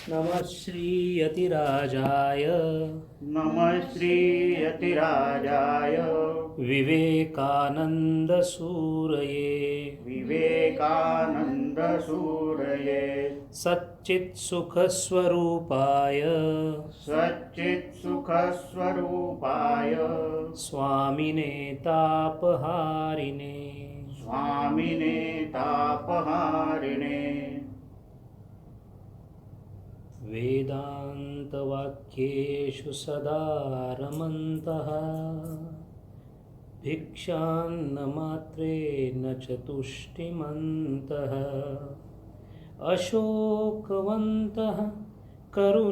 नमः श्रीयतिराजाय नमः श्रीयतिराजाय विवेकानन्दसूरये विवेकानन्दसूरये सच्चित्सुखस्वरूपाय सच्चित्सुखस्वरूपाय स्वामिने तापहारिणे स्वामिने तापहारिणे वेदान्तवाक्येषु सदा रमन्तः भिक्षान्नमात्रेण च तुष्टिमन्तः अशोकवन्तः करुणैकवन्तः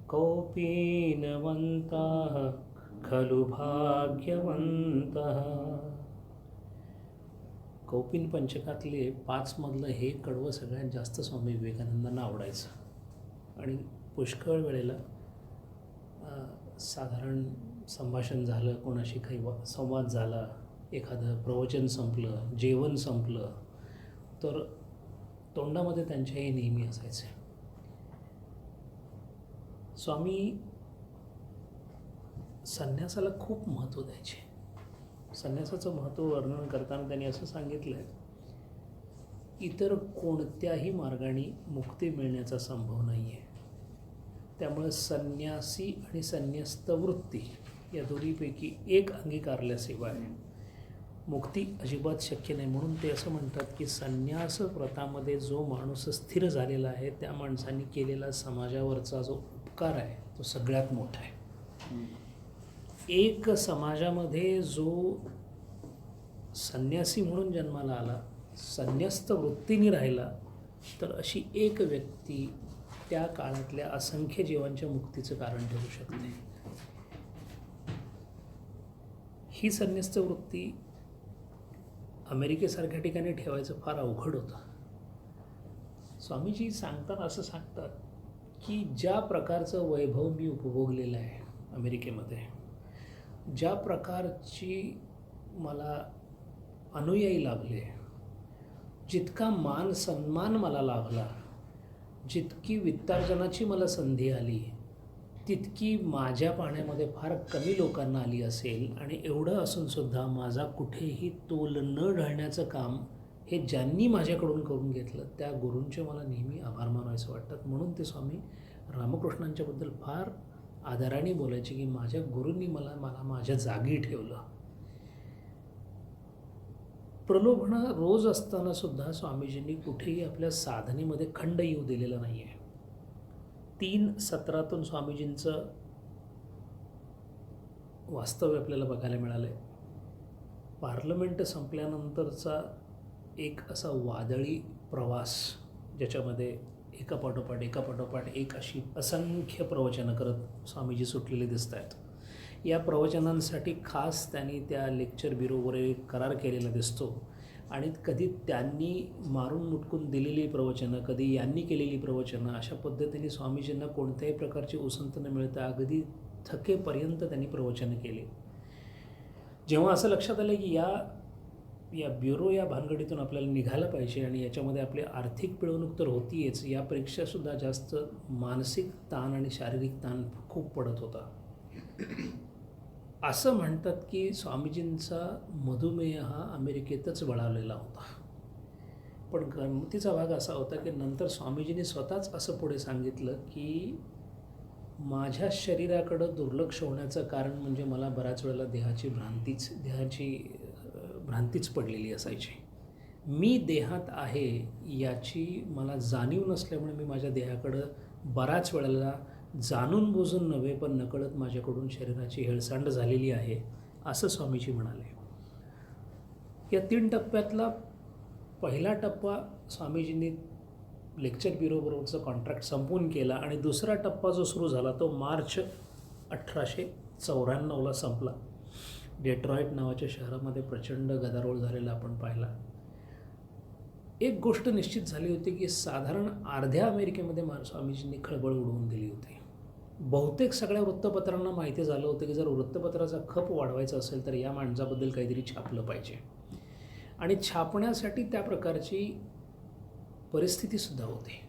कौपीनवन्ताः खलु भाग्यवन्तः. कौपिन पंचकातले 5 मधलं हे कडवं सगळ्यात जास्त स्वामी विवेकानंदांना आवडायचं आणि पुष्कळ वेळेला साधारण संभाषण झालं, कोणाशी काही संवाद झाला, एखादं प्रवचन संपलं, जेवण संपलं, तर तोंडामध्ये त्यांच्या हे नेहमी असायचे. स्वामी संन्यासाला खूप महत्त्व द्यायचे. संन्यासाचं महत्त्व वर्णन करताना त्यांनी असं सांगितलं आहे, इतर कोणत्याही मार्गाने मुक्ती मिळण्याचा संभव नाही आहे. त्यामुळे संन्यासी आणि संन्यस्त वृत्ती या दोन्हीपैकी एक अंगीकारल्याशिवाय मुक्ती अजिबात शक्य नाही. म्हणून ते असं म्हणतात की संन्यास व्रतामध्ये जो माणूस स्थिर झालेला आहे त्या माणसांनी केलेला समाजावरचा जो उपकार आहे तो सगळ्यात मोठा आहे. एक समाजामध्ये जो संन्यासी म्हणून जन्माला आला, संन्यस्त वृत्तीने राहिला, तर अशी एक व्यक्ती त्या काळातल्या असंख्य जीवांच्या मुक्तीचं कारण ठरू शकते. ही संन्यस्त वृत्ती अमेरिकेसारख्या ठिकाणी ठेवायचं फार अवघड होतं. स्वामीजी सांगताना असं सांगतात की ज्या प्रकारचं वैभव मी उपभोगलेलं आहे अमेरिकेमध्ये, ज्या प्रकारची मला अनुयायी लाभले, जितका मान सन्मान मला लाभला, जितकी वित्तार्जनाची मला संधी आली, तितकी माझ्या पाहण्यामध्ये फार कमी लोकांना आली असेल. आणि एवढं असूनसुद्धा माझा कुठेही तोल न ढळण्याचं काम हे ज्यांनी माझ्याकडून करून घेतलं त्या गुरूंचे मला नेहमी आभार मानायचं वाटतात. म्हणून ते स्वामी रामकृष्णांच्याबद्दल फार आदराने बोलायचे की माझ्या गुरूंनी मला माझ्या जागी ठेवलं. प्रलोभनं रोज असताना सुद्धा स्वामीजींनी कुठेही आपल्या साधनेमध्ये खंड येऊ दिलेला नाही आहे. 3 सत्रातून स्वामीजींचं वास्तव्य आपल्याला बघायला मिळालं आहे. पार्लमेंट संपल्यानंतरचा एक असा वादळी प्रवास, ज्याच्यामध्ये एकापाठोपाठ एक अशी असंख्य प्रवचनं करत स्वामीजी सुटलेले दिसत आहेत. या प्रवचनांसाठी खास त्यांनी त्या लेक्चर ब्युरोवर एक करार केलेला दिसतो. आणि कधी त्यांनी मारून मुटकून दिलेली प्रवचनं, कधी यांनी केलेली प्रवचनं, अशा पद्धतीने स्वामीजींना कोणत्याही प्रकारची उसंत न मिळता अगदी थकेपर्यंत त्यांनी प्रवचनं केली. जेव्हा असं लक्षात आलं की या ब्युरो या भानगडीतून आपल्याला निघायला पाहिजे आणि याच्यामध्ये आपली आर्थिक पिळवणूक तर होतीच, यापेक्षासुद्धा जास्त मानसिक ताण आणि शारीरिक ताण खूप पडत होता. असं म्हणतात की स्वामीजींचा मधुमेह हा अमेरिकेतच बळावलेला होता. पण गमतीचा भाग असा होता की नंतर स्वामीजींनी स्वतःच असं पुढे सांगितलं की माझ्या शरीराकडं दुर्लक्ष होण्याचं कारण म्हणजे मला बऱ्याच वेळेला देहाची भ्रांतीच पडलेली असायची. मी देहात आहे याची मला जाणीव नसल्यामुळे मी माझ्या देहाकडं बऱ्याच वेळेला जाणून बुजून नव्हे पण नकळत माझ्याकडून शरीराची हेळसांड झालेली आहे, असं स्वामीजी म्हणाले. या 3 टप्प्यातला पहिला टप्पा स्वामीजींनी लेक्चर ब्युरोबरोबरचा कॉन्ट्रॅक्ट संपवून केला आणि दुसरा टप्पा जो सुरू झाला तो मार्च 1894ला संपला. डेट्रॉईट नावाच्या शहरामध्ये प्रचंड गदारोळ झालेला आपण पाहिला. एक गोष्ट निश्चित झाली होती की साधारण अर्ध्या अमेरिकेमध्ये स्वामीजींनी खळबळ उडवून दिली होती. बहुतेक सगळ्या वृत्तपत्रांना माहिती झालं होतं की जर वृत्तपत्राचा खप वाढवायचा असेल तर या माणसाबद्दल काहीतरी छापलं पाहिजे. आणि छापण्यासाठी त्या प्रकारची परिस्थितीसुद्धा होती.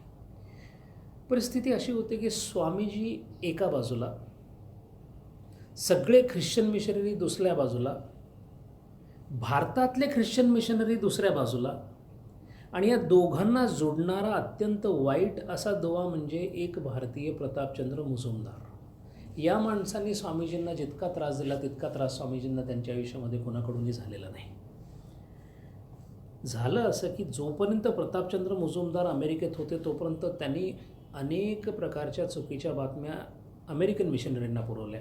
परिस्थिती अशी होती की स्वामीजी एका बाजूला, सगळे ख्रिश्चन मिशनरी दुसऱ्या बाजूला, भारतातले ख्रिश्चन मिशनरी दुसऱ्या बाजूला, आणि या दोघांना जोडणारा अत्यंत वाईट असा दुवा म्हणजे एक भारतीय प्रतापचंद्र मुजुमदार. या माणसांनी स्वामीजींना जितका त्रास दिला तितका त्रास स्वामीजींना त्यांच्या आयुष्यामध्ये कोणाकडूनही झालेला नाही. झालं असं की जोपर्यंत प्रतापचंद्र मुजुमदार अमेरिकेत होते तोपर्यंत त्यांनी अनेक प्रकारच्या चुकीच्या बातम्या अमेरिकन मिशनरींना पुरवल्या.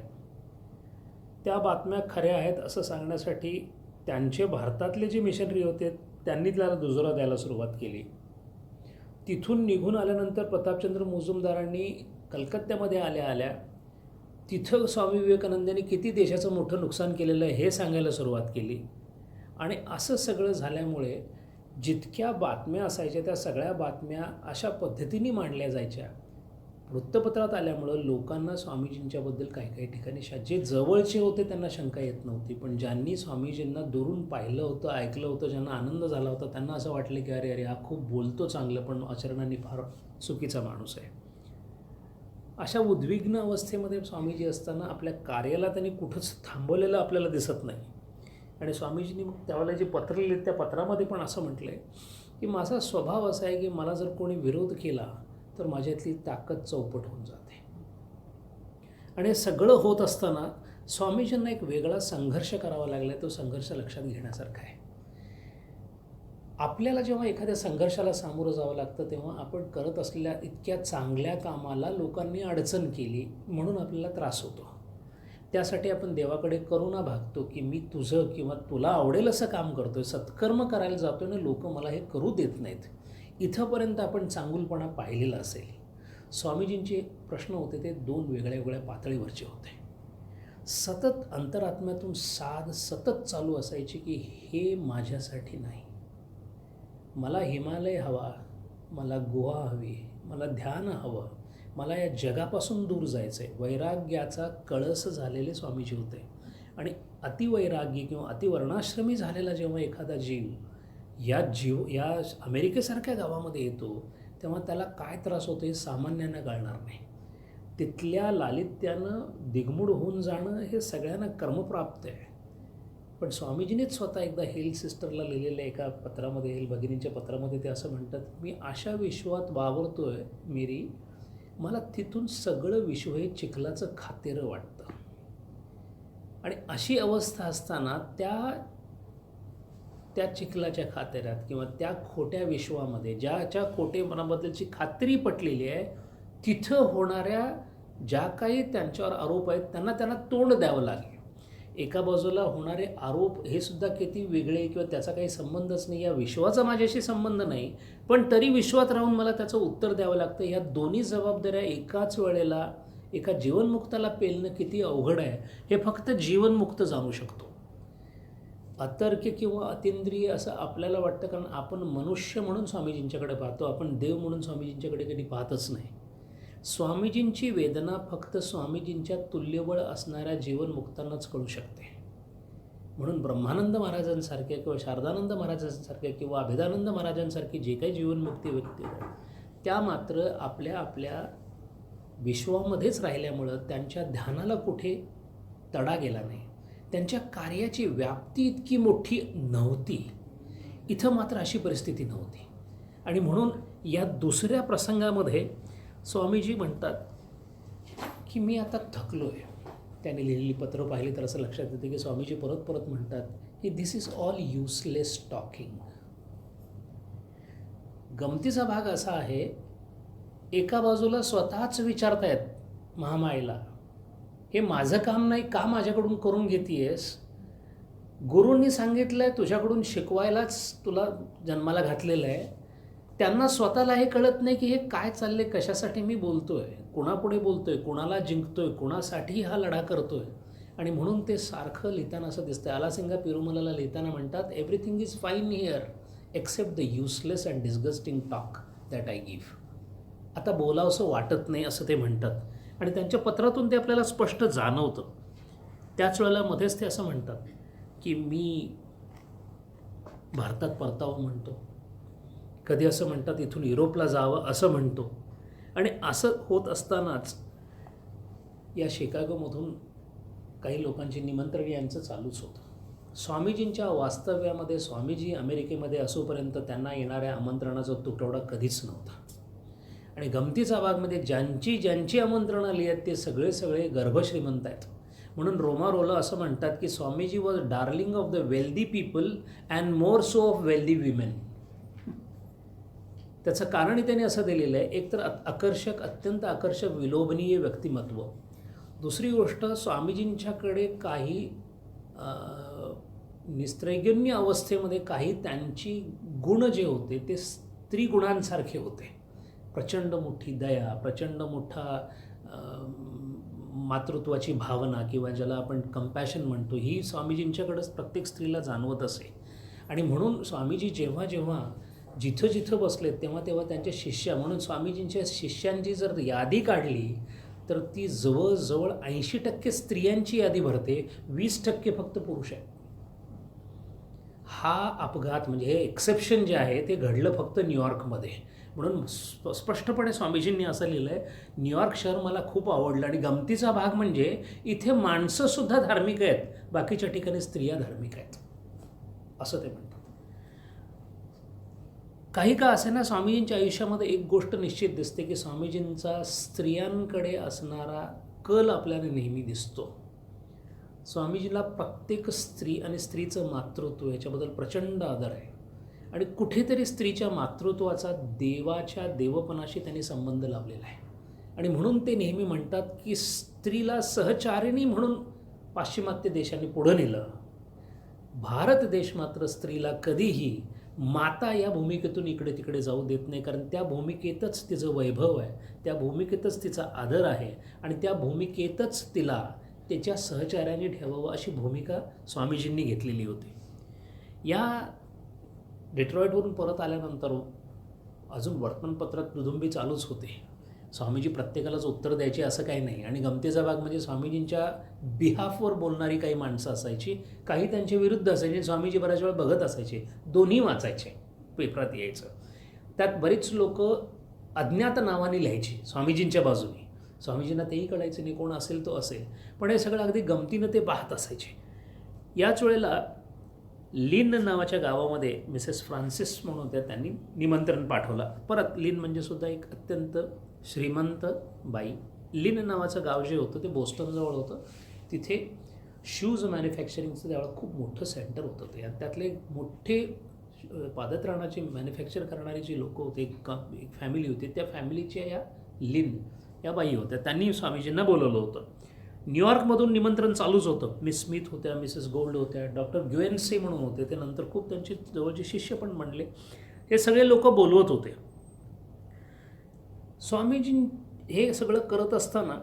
त्या बातम्या खऱ्या आहेत असं सांगण्यासाठी त्यांचे भारतातले जे मिशनरी होते त्यांनी त्याला दुजोरा द्यायला सुरुवात केली. तिथून निघून आल्यानंतर प्रतापचंद्र मुजुमदारांनी कलकत्त्यामध्ये आल्या तिथं स्वामी विवेकानंदांनी किती देशाचं मोठं नुकसान केलेलं आहे हे सांगायला सुरुवात केली. आणि असं सगळं झाल्यामुळे जितक्या बातम्या असायच्या त्या सगळ्या बातम्या अशा पद्धतीने मांडल्या जायच्या. वृत्तपत्रात आल्यामुळं लोकांना स्वामीजींच्याबद्दल काही ठिकाणी जे जवळचे होते त्यांना शंका येत नव्हती, पण ज्यांनी स्वामीजींना दुरून पाहिलं होतं, ऐकलं होतं, ज्यांना आनंद झाला होता त्यांना असं वाटलं की अरे हा खूप बोलतो चांगलं पण आचरणाने फार चुकीचा माणूस आहे. अशा उद्विग्न अवस्थेमध्ये स्वामीजी असताना आपल्या कार्याला त्यांनी कुठंच थांबवलेलं आपल्याला दिसत नाही. आणि स्वामीजींनी मग त्यावेळेला जे पत्र लिहिलं त्या पत्रामध्ये पण असं म्हटलं आहे की माझा स्वभाव असा आहे की मला जर कोणी विरोध केला तर माझ्यातली ताकद चौपट होऊन जाते. आणि हे सगळं होत असताना स्वामीजींना एक वेगळा संघर्ष करावा लागला. तो संघर्ष लक्षात घेण्यासारखा आहे. आपल्याला जेव्हा एखाद्या संघर्षाला सामोरं जावं लागतं तेव्हा आपण करत असलेल्या इतक्या चांगल्या कामाला लोकांनी अडचण केली म्हणून आपल्याला त्रास होतो. त्यासाठी आपण देवाकडे करुणा भागतो की मी तुझं किंवा तुला आवडेल असं काम करतोय, सत्कर्म करायला जातोय ना, लोक मला हे करू देत नाहीत. इथंपर्यंत आपण चांगुलपणा पाहिलेला असेल. स्वामीजींचे प्रश्न होते ते दोन वेगळ्या पातळीवरचे होते. सतत अंतरात्म्यातून साध सतत चालू असायची की हे माझ्यासाठी नाही, मला हिमालय हवा, मला गुहा हवी, मला ध्यान हवं, मला या जगापासून दूर जायचं आहे. वैराग्याचा कळस झालेले स्वामीजी होते. आणि अतिवैराग्य किंवा अतिवर्णाश्रमी झालेला जेव्हा एखादा जीव या अमेरिकेसारख्या गावामध्ये येतो तेव्हा त्याला काय त्रास होतो हे सामान्यांना कळणार नाही. तिथल्या लालित्यानं दिग्मूढ होऊन जाणं हे सगळ्यांना कर्मप्राप्त आहे. पण स्वामीजींनीच स्वतः एकदा हेल सिस्टरला लिहिलेल्या एका पत्रामध्ये, हेल भगिनींच्या पत्रामध्ये ते असं म्हणतात, मी अशा विश्वात वावरतोय मेरी, मला तिथून सगळं विश्व हे चिखलाचं खातेरं वाटतं. आणि अशी अवस्था असताना त्या चिखलाच्या खातेऱ्यात किंवा त्या खोट्या विश्वामध्ये ज्याच्या खोटेपणाबद्दलची खात्री पटलेली आहे तिथं होणाऱ्या ज्या काही त्यांच्यावर आरोप आहेत त्यांना तोंड द्यावं लागेल. एका बाजूला होणारे आरोप हे सुद्धा किती वेगळे किंवा त्याचा काही संबंधच नाही, या विश्वाचा माझ्याशी संबंध नाही, पण तरी विश्वात राहून मला त्याचं उत्तर द्यावं लागतं. या दोन्ही जबाबदाऱ्या एकाच वेळेला एका जीवनमुक्ताला पेलणं किती अवघड आहे हे फक्त जीवनमुक्त जाणू शकतो. अतर्क्य किंवा अतिंद्रिय असं आपल्याला वाटतं कारण आपण मनुष्य म्हणून स्वामीजींच्याकडे पाहतो, आपण देव म्हणून स्वामीजींच्याकडे कधी पाहतच नाही. स्वामीजींची वेदना फक्त स्वामीजींच्या तुल्यबळ असणाऱ्या जीवनमुक्तांनाच कळू शकते. म्हणून ब्रह्मानंद महाराजांसारख्या किंवा शारदानंद महाराजांसारख्या किंवा अभेदानंद महाराजांसारखी जे काही जीवनमुक्ती व्यक्ती आहेत त्या मात्र आपल्या विश्वामध्येच राहिल्यामुळं त्यांच्या ध्यानाला कुठे तडा गेला नाही. त्यांच्या कार्याची व्याप्ती इतकी मोठी नव्हती. इथं मात्र अशी परिस्थिती नव्हती. आणि म्हणून या दुसऱ्या प्रसंगामध्ये स्वामीजी म्हणतात की मी आता थकलो आहे. त्याने लिहिलेली पत्र पाहिली तर असं लक्षात येते की स्वामीजी परत म्हणतात की दिस इज ऑल युजलेस टॉकिंग. गमतीचा भाग असा आहे, एका बाजूला स्वतःच विचारतायत महामायेला, हे माझं काम नाही, का माझ्याकडून करून घेतेयस? गुरूंनी सांगितलं आहे तुझ्याकडून शिकवायलाच तुला जन्माला घातलेलं आहे. त्यांना स्वतःला हे कळत नाही की हे काय चालले, कशासाठी मी बोलतोय, कुणापुढे बोलतोय, कुणाला जिंकतोय, कुणासाठी हा लढा करतोय. आणि म्हणून ते सारखं लिहिताना असं दिसतं. आलासिंगा पेरुमलाला लिहिताना म्हणतात, everything is fine here except the useless and disgusting talk that I give. आता बोलावंसं वाटत नाही असं ते म्हणतात. आणि त्यांच्या पत्रातून ते आपल्याला स्पष्ट जाणवतं. त्याच वेळेला मध्येच ते असं म्हणतात की मी भारतात परतावं म्हणतो, कधी असं म्हणतात इथून युरोपला जावं असं म्हणतो. आणि असं होत असतानाच या शिकागोमधून काही लोकांची निमंत्रण यांचं चालूच होतं. स्वामीजींच्या वास्तव्यामध्ये स्वामीजी अमेरिकेमध्ये असोपर्यंत त्यांना येणाऱ्या आमंत्रणाचा तुटवडा कधीच नव्हता. आणि गमतीचा भाग म्हणजे ज्यांची ज्यांची आमंत्रणं आली आहेत ते सगळे सगळे गर्भश्रीमंत आहेत. म्हणून रोमारोला असं म्हणतात की Swamiji was darling of the wealthy people and more so of wealthy women. त्याचं कारणही त्याने असं दिलेलं आहे, एकतर आकर्षक, अत्यंत आकर्षक विलोभनीय व्यक्तिमत्व. दुसरी गोष्ट, स्वामीजींच्याकडे काही निस्त्रैगण्य अवस्थेमध्ये काही त्यांची गुण जे होते ते स्त्री गुणांसारखे होते. प्रचंड मोठी दया, प्रचंड मोठा मातृत्वाची भावना किंवा ज्याला आपण कंपॅशन म्हणतो, ही स्वामीजींच्याकडंच प्रत्येक स्त्रीला जाणवत असे. आणि म्हणून स्वामीजी जेव्हा जेव्हा जिथं जिथं बसलेत तेव्हा तेव्हा त्यांच्या शिष्या, म्हणून स्वामीजींच्या शिष्यांची जर यादी काढली तर ती जवळजवळ 80% स्त्रियांची यादी भरते, 20% फक्त पुरुष आहेत. हा अपघात म्हणजे हे एक्सेप्शन जे आहे ते घडलं फक्त न्यूयॉर्कमध्ये. म्हणून स्पष्टपणे स्वामीजींनी असं लिहिलं आहे, न्यूयॉर्क शहर मला खूप आवडलं. आणि गमतीचा भाग म्हणजे इथे माणसंसुद्धा धार्मिक आहेत, बाकीच्या ठिकाणी स्त्रिया धार्मिक आहेत असं ते म्हणतात. काही का असे ना, स्वामीजींच्या आयुष्यामध्ये एक गोष्ट निश्चित दिसते की स्वामीजींचा स्त्रियांकडे असणारा कल आपल्याला नेहमी दिसतो. स्वामीजीला प्रत्येक स्त्री आणि स्त्रीचं मातृत्व याच्याबद्दल प्रचंड आदर आहे. आणि कुठेतरी स्त्रीच्या मातृत्वाचा देवाच्या देवपणाशी त्यांनी संबंध लावलेला आहे. आणि म्हणून ते नेहमी म्हणतात की स्त्रीला सहचारिणी म्हणून पाश्चिमात्य देशांनी पुढं नेलं. भारत देश मात्र स्त्रीला कधीही माता या भूमिकेतून इकडे तिकडे जाऊ देत नाही, कारण त्या भूमिकेतच तिचं वैभव आहे, त्या भूमिकेतच तिचा आदर आहे आणि त्या भूमिकेतच तिला त्याच्या सहचार्याने ठेवावं अशी भूमिका स्वामीजींनी घेतलेली होती. या डेट्रॉईटवरून परत आल्यानंतर अजून वर्तमानपत्रात दुदुंबी चालूच होते. स्वामीजी प्रत्येकालाच उत्तर द्यायचे असं काही नाही. आणि गमतीचा भाग म्हणजे स्वामीजींच्या बिहाफवर बोलणारी काही माणसं असायची, काही त्यांच्या विरुद्ध असायची. स्वामीजी बऱ्याच वेळा बघत असायचे, दोन्ही वाचायचे, पेपरात यायचं. त्यात बरीच लोक अज्ञात नावाने लिहायची स्वामीजींच्या बाजूने. स्वामीजींना तेही कळायचं नाही, कोण असेल तो असेल, पण हे सगळं अगदी गमतीनं ते पाहत असायचे. याच वेळेला लिन नावाच्या गावामध्ये मिसेस फ्रान्सिस म्हणून होत्या, त्यांनी निमंत्रण पाठवलं. परत लिन म्हणजे सुद्धा एक अत्यंत श्रीमंत बाई. लिन नावाचं गाव जे होतं ते बोस्टनजवळ होतं. तिथे शूज मॅन्युफॅक्चरिंगचं त्यावेळेला खूप मोठं सेंटर होतं ते. आणि त्यातले मोठे पादत्राणाचे मॅन्युफॅक्चर करणारे जे लोक होते, एक फॅमिली होती, त्या फॅमिलीच्या या लिन या बाई होत्या. त्यांनी स्वामीजींना बोलवलं होतं. न्यूयॉर्कमधून निमंत्रण चालूच होतं. मिस स्मिथ होत्या, मिसेस गोल्ड होत्या, डॉक्टर ग्युएन्सी म्हणून होते, ते नंतर खूप त्यांचे जवळचे शिष्य पण म्हणले. हे सगळे लोक बोलवत होते. स्वामीजी हे सगळं करत असताना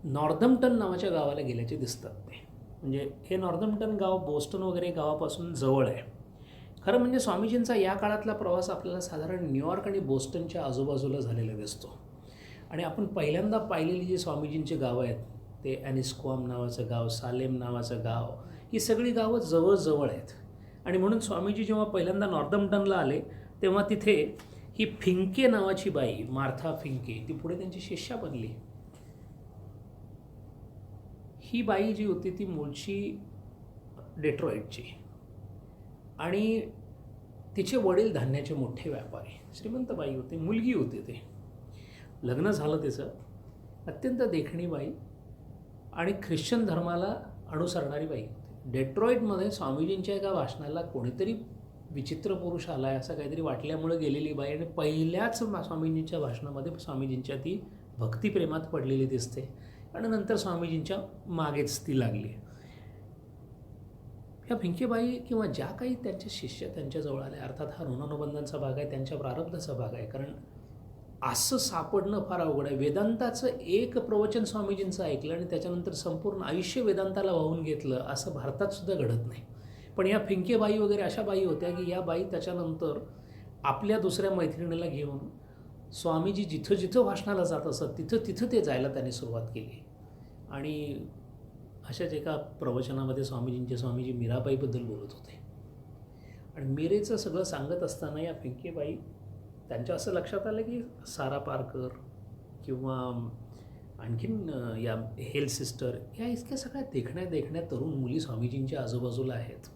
नॉर्दम्प्टन नावाच्या गावाला गेल्याचे दिसतात ते. म्हणजे हे नॉर्दम्प्टन गाव बोस्टन वगैरे गावापासून जवळ आहे. खरं म्हणजे स्वामीजींचा या काळातला प्रवास आपल्याला साधारण न्यूयॉर्क आणि बोस्टनच्या आजूबाजूला झालेला दिसतो. आणि आपण पहिल्यांदा पाहिलेली जी स्वामीजींची गावं आहेत ते ॲनिस्क्वाम नावाचं गाव, सालेम नावाचं गाव, ही सगळी गावं जवळजवळ आहेत. आणि म्हणून स्वामीजी जेव्हा पहिल्यांदा नॉर्दम्प्टनला आले तेव्हा तिथे ही फिंके नावाची बाई, मार्था फिंके, ती पुढे त्यांची शिष्या बनली. ही बाई जी होती ती मूळची डेट्रॉईटची आणि तिचे वडील धान्याचे मोठे व्यापारी, श्रीमंत बाई होते. मुलगी होते, ते लग्न झालं तिचं. अत्यंत देखणी बाई आणि ख्रिश्चन धर्माला अनुसरणारी बाई होती. डेट्रॉईटमध्ये स्वामीजींच्या एका भाषणाला कोणीतरी विचित्र पुरुष आला आहे असं काहीतरी वाटल्यामुळे गेलेली बाई. आणि पहिल्याच स्वामीजींच्या भाषणामध्ये स्वामीजींच्या ती भक्तिप्रेमात पडलेली दिसते आणि नंतर स्वामीजींच्या मागेच ती लागली. ह्या भिंकेबाई किंवा ज्या काही त्यांचे शिष्य त्यांच्याजवळ आले, अर्थात हा ऋणानुबंधांचा भाग आहे, त्यांच्या प्रारब्धाचा भाग आहे, कारण असं सापडणं फार अवघड आहे. वेदांताचं एक प्रवचन स्वामीजींचं ऐकलं आणि त्याच्यानंतर संपूर्ण आयुष्य वेदांताला वाहून घेतलं असं भारतात सुद्धा घडत नाही. पण या फिंकेबाई वगैरे अशा बाई होत्या की या बाई त्याच्यानंतर आपल्या दुसऱ्या मैत्रिणीला घेऊन स्वामीजी जिथं जिथं भाषणाला जात असत तिथं तिथं ते जायला त्यांनी सुरुवात केली. आणि अशाच एका प्रवचनामध्ये स्वामीजी मीराबाईबद्दल बोलत होते आणि मीरेचं सगळं सांगत असताना या फिंकेबाई त्यांच्या असं लक्षात आलं की सारा पारकर किंवा आणखीन या हेल सिस्टर या इतक्या सगळ्या देखण्या देखण्या तरुण मुली स्वामीजींच्या आजूबाजूला आहेत.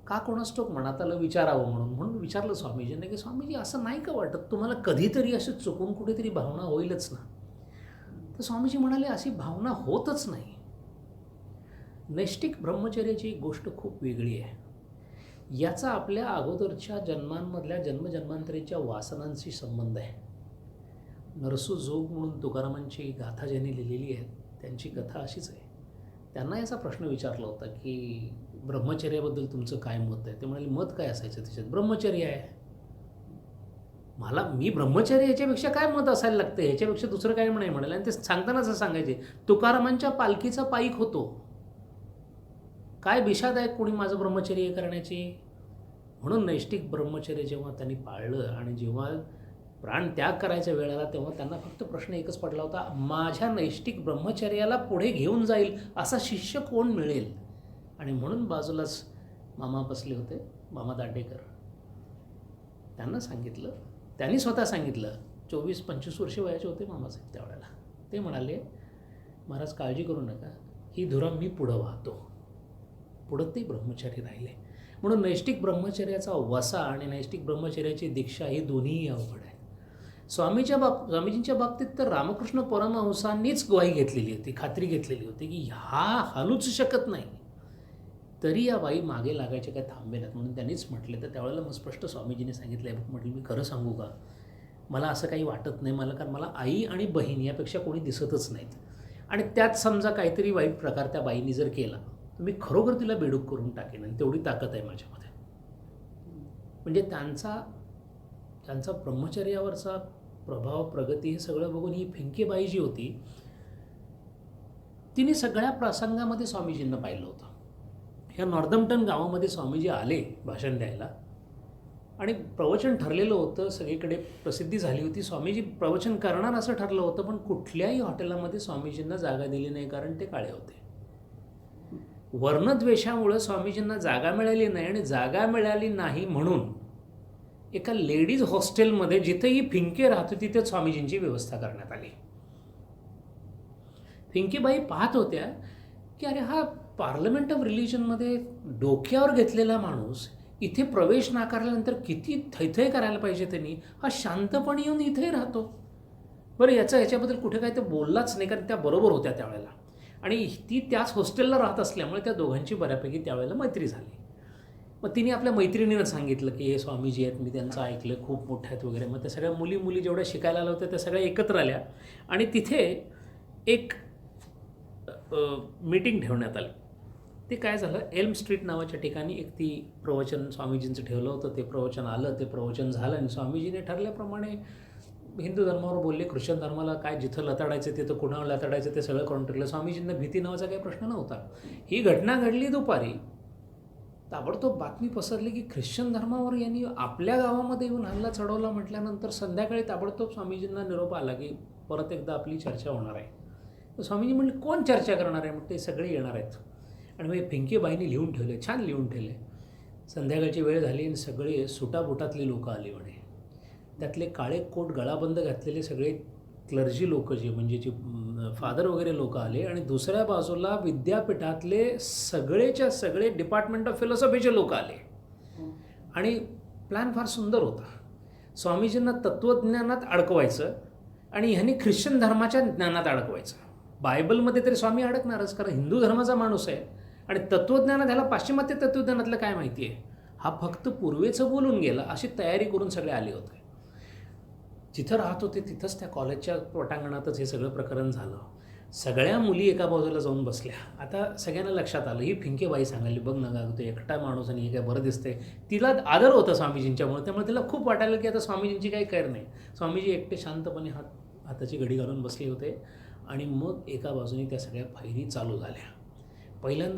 का कोणास ठाऊक मनात आलं विचारावं म्हणून विचारलं स्वामीजींना की स्वामीजी असं नाही का वाटत तुम्हाला कधीतरी अशी चुकून कुठेतरी भावना होईलच ना. तर स्वामीजी म्हणाले अशी भावना होतच नाही. नैष्टिक ब्रह्मचर्याची एक गोष्ट खूप वेगळी आहे. याचा आपल्या अगोदरच्या जन्मांमधल्या जन्मजन्मांतरीच्या वासनांशी संबंध आहे. नरसू जोग म्हणून तुकारामांची गाथा ज्यांनी लिहिलेली आहे त्यांची कथा अशीच आहे. त्यांना याचा प्रश्न विचारला होता की ब्रह्मचर्याबद्दल तुमचं काय मत आहे. ते म्हणाले मत काय असायचं त्याच्यात, ब्रह्मचर्य आहे. मी ब्रह्मचर्य याच्यापेक्षा काय मत असायला लागतं, ह्याच्यापेक्षा दुसरं काय नाही म्हणाले. आणि ते सांगतानाच असं सांगायचे तुकारामांच्या पालखीचा पायीक होतो, काय विषाद आहे कोणी माझं ब्रह्मचर्य करण्याची. म्हणून नैष्टिक ब्रह्मचर्य जेव्हा त्यांनी पाळलं आणि जेव्हा प्राण त्याग करायच्या वेळ आला तेव्हा त्यांना फक्त प्रश्न एकच पडला होता, माझ्या नैष्टिक ब्रह्मचर्याला पुढे घेऊन जाईल असा शिष्य कोण मिळेल. आणि म्हणून बाजूलाच मामा बसले होते, मामा दांडेकर. त्यांनी स्वतः सांगितलं, 24-25 वर्ष वयाचे होते मामासाहेब त्यावेळेला. ते म्हणाले महाराज काळजी करू नका, ही धुरा मी पुढं वाहतो. पुढं ते ब्रह्मचारी राहिले. म्हणून नैष्टिक ब्रह्मचर्याचा वसा आणि नैष्टिक ब्रह्मचर्याची दीक्षा ही दोन्हीही अवघड आहे. स्वामीजींच्या बाबतीत तर रामकृष्ण परमहंसांनीच ग्वाही घेतलेली होती, खात्री घेतलेली होती की हा हलूच शकत नाही. तरी या बाई मागे लागायचे काय थांबे नाहीत. म्हणून त्यांनीच म्हटले. तर त्यावेळेला मग स्पष्ट स्वामीजींनी सांगितलं आहे. म्हटलं मी खरं सांगू का, मला असं काही वाटत नाही. कारण मला आई आणि बहीण यापेक्षा कोणी दिसतच नाहीत. आणि त्यात समजा काहीतरी वाईट प्रकार त्या बाईंनी जर केला तर मी खरोखर तिला बेडूक करून टाकेन. आणि तेवढी ताकद आहे माझ्यामध्ये. म्हणजे त्यांचा ब्रह्मचर्यावरचा प्रभाव, प्रगती हे सगळं बघून ही फिंकेबाई जी होती तिने सगळ्या प्रसंगामध्ये स्वामीजींना पाहिलं होतं. ह्या नॉर्दम्प्टन गावामध्ये स्वामीजी आले भाषण द्यायला आणि प्रवचन ठरलेलं होतं, सगळीकडे प्रसिद्धी झाली होती. स्वामीजी प्रवचन करणार असं ठरलं होतं, पण कुठल्याही हॉटेलामध्ये स्वामीजींना जागा दिली नाही, कारण ते काळे होते. वर्णद्वेषामुळं स्वामीजींना जागा मिळाली नाही. आणि जागा मिळाली नाही म्हणून एका लेडीज हॉस्टेलमध्ये जिथेही फिंके राहतो तिथे स्वामीजींची व्यवस्था करण्यात आली. फिंकेबाई पाहत होत्या की अरे हा पार्लमेंट ऑफ रिलिजनमध्ये डोक्यावर घेतलेला माणूस इथे प्रवेश नाकारल्यानंतर किती थैथय करायला पाहिजे त्यांनी. हा शांतपणे येऊन इथेही राहतो. बरं याच्याबद्दल कुठे काय ते बोललाच नाही, कारण त्या बरोबर होत्या त्यावेळेला. आणि ती त्याच हॉस्टेलला राहत असल्यामुळे त्या दोघांची बऱ्यापैकी त्यावेळेला मैत्री झाली. मग तिने आपल्या मैत्रिणीनं सांगितलं की हे स्वामीजी आहेत, मी त्यांचं ऐकलं, खूप मोठ्या आहेत वगैरे. मग त्या सगळ्या मुली जेवढ्या शिकायला आल्या होत्या त्या सगळ्या एकत्र आल्या आणि तिथे एक मीटिंग ठेवण्यात आली. ते काय झालं, एल्म स्ट्रीट नावाच्या ठिकाणी एक ती प्रवचन स्वामीजींचं ठेवलं होतं. ते प्रवचन आलं, ते प्रवचन झालं आणि स्वामीजीने ठरल्याप्रमाणे हिंदू धर्मावर बोलले, ख्रिश्चन धर्माला काय जिथं लताडायचं तिथं कुणावर लताडायचं ते सगळं करून ठरलं. स्वामीजींना भीती नावाचा काही प्रश्न नव्हता. ही घटना घडली दुपारी. ताबडतोब बातमी पसरली की ख्रिश्चन धर्मावर यांनी आपल्या गावामध्ये येऊन हल्ला चढवला. म्हटल्यानंतर संध्याकाळी ताबडतोब स्वामीजींना निरोप आला की परत एकदा आपली चर्चा होणार आहे. तर स्वामीजी म्हणले कोण चर्चा करणार आहे. म्हटलं ते सगळे येणार आहेत. आणि मग फिंकेबाईंनी लिहून ठेवले, छान लिहून ठेवले. संध्याकाळची वेळ झाली आणि सगळे सुटाबुटातले लोक आले म्हणे. त्यातले काळे कोट गळाबंद घातलेले सगळे क्लर्जी लोक जे फादर वगैरे लोक आले. आणि दुसऱ्या बाजूला विद्यापीठातले सगळेच्या सगळे डिपार्टमेंट ऑफ फिलॉसॉफीचे लोक आले. आणि प्लॅन फार सुंदर होता. स्वामीजींना तत्त्वज्ञानात अडकवायचं आणि ह्यांनी ख्रिश्चन धर्माच्या ज्ञानात अडकवायचं. बायबलमध्ये तरी स्वामी अडकणारच, कारण हिंदू धर्माचा माणूस आहे. आणि तत्त्वज्ञानात ह्याला पाश्चिमात्य तत्त्वज्ञानातलं काय माहिती आहे, हा फक्त पूर्वेचं बोलून गेला अशी तयारी करून सगळे आले होते. जिथं राहत होते तिथंच त्या कॉलेजच्या पटांगणातच हे सगळं प्रकरण झालं. सगळ्या मुली एका बाजूला जाऊन बसल्या. आता सगळ्यांना लक्षात आलं ही फिंकेबाई सांगायली, बघ ना तो एकटा माणूस आणि हे काय बरं दिसतंय. तिला आदर होता स्वामीजींच्यामुळे, त्यामुळे तिला खूप वाटायला की आता स्वामीजींची काही खैर नाही. स्वामीजी एकटे शांतपणे हाताची घडी घालून बसले होते. आणि मग एका बाजूने त्या सगळ्या फैरी चालू झाल्या.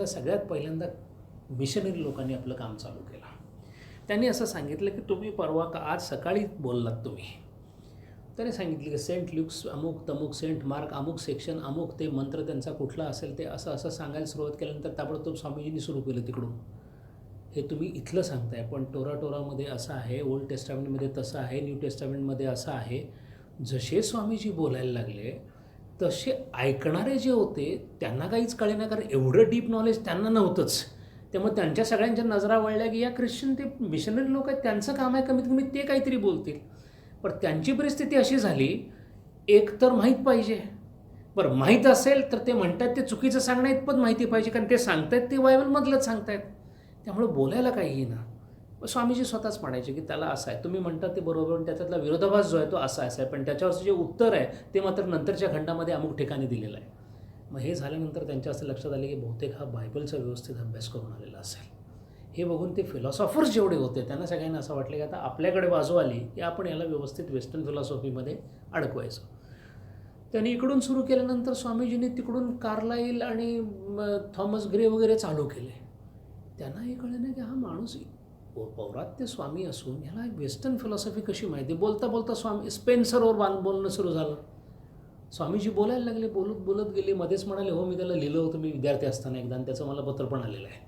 सगळ्यात पहिल्यांदा मिशनरी लोकांनी आपलं काम चालू केलं. त्यांनी असं सांगितलं की तुम्ही परवा आज सकाळी बोललात तुम्ही. त्याने सांगितलं की सेंट ल्यूक्स अमुक तमुक, सेंट मार्क अमुक सेक्शन अमुक, ते मंत्र त्यांचा कुठला असेल ते असं सांगायला सुरुवात केल्यानंतर ताबडतोब स्वामीजींनी सुरू केलं तिकडून हे तुम्ही इथलं सांगताय, पण टोरामध्ये असं आहे, ओल्ड टेस्टामेंटमध्ये तसं आहे, न्यू टेस्टामेंटमध्ये असं आहे. जसे स्वामीजी बोलायला लागले तसे ऐकणारे जे होते त्यांना काहीच कळेना, कारण एवढं डीप नॉलेज त्यांना नव्हतंच. त्यामुळे त्यांच्या सगळ्यांच्या नजरा वळल्या की या ख्रिश्चन ते मिशनरी लोक आहेत, त्यांचं काम आहे कमीत कमी ते काहीतरी बोलतील. पण त्यांची परिस्थिती अशी झाली, एक तर माहीत पाहिजे. बरं, माहीत असेल तर ते म्हणतात ते चुकीचं सांगणं इतपत माहिती पाहिजे, कारण ते सांगतायत ते बायबलमधलंच सांगतायत. त्यामुळं बोलायला काही ना. स्वामीजी स्वतःच म्हणायचे की त्याला असं आहे, तुम्ही म्हणतात ते बरोबर, पण त्याच्यातला विरोधाभास जो आहे तो असा आहे, पण त्याच्यावरचं जे उत्तर आहे ते मात्र नंतरच्या खंडामध्ये अमुक ठिकाणी दिलेलं आहे. मग हे झाल्यानंतर त्यांच्या असं लक्षात आले की बहुतेक हा बायबलचा व्यवस्थित अभ्यास करून आलेला असेल. हे बघून ते फिलॉसॉफर्स जेवढे होते त्यांना सगळ्यांना असं वाटलं की आता आपल्याकडे बाजू आली की आपण याला व्यवस्थित वेस्टर्न फिलॉसॉफीमध्ये अडकवायचं. त्यांनी इकडून सुरू केल्यानंतर स्वामीजींनी तिकडून कार्लाईल आणि थॉमस ग्रे वगैरे चालू केले. त्यांना हे कळलं नाही की हा माणूस पौरात्य स्वामी असून ह्याला वेस्टर्न फिलॉसॉफी कशी माहिती. बोलता बोलता स्वामी स्पेन्सरवर बोलणं सुरू झालं. स्वामीजी बोलायला लागले, बोलत गेले. मध्येच म्हणाले, हो मी त्याला लिहिलं होतं मी विद्यार्थी असताना एकदा, आणि त्याचं मला पत्र पण आलेलं आहे.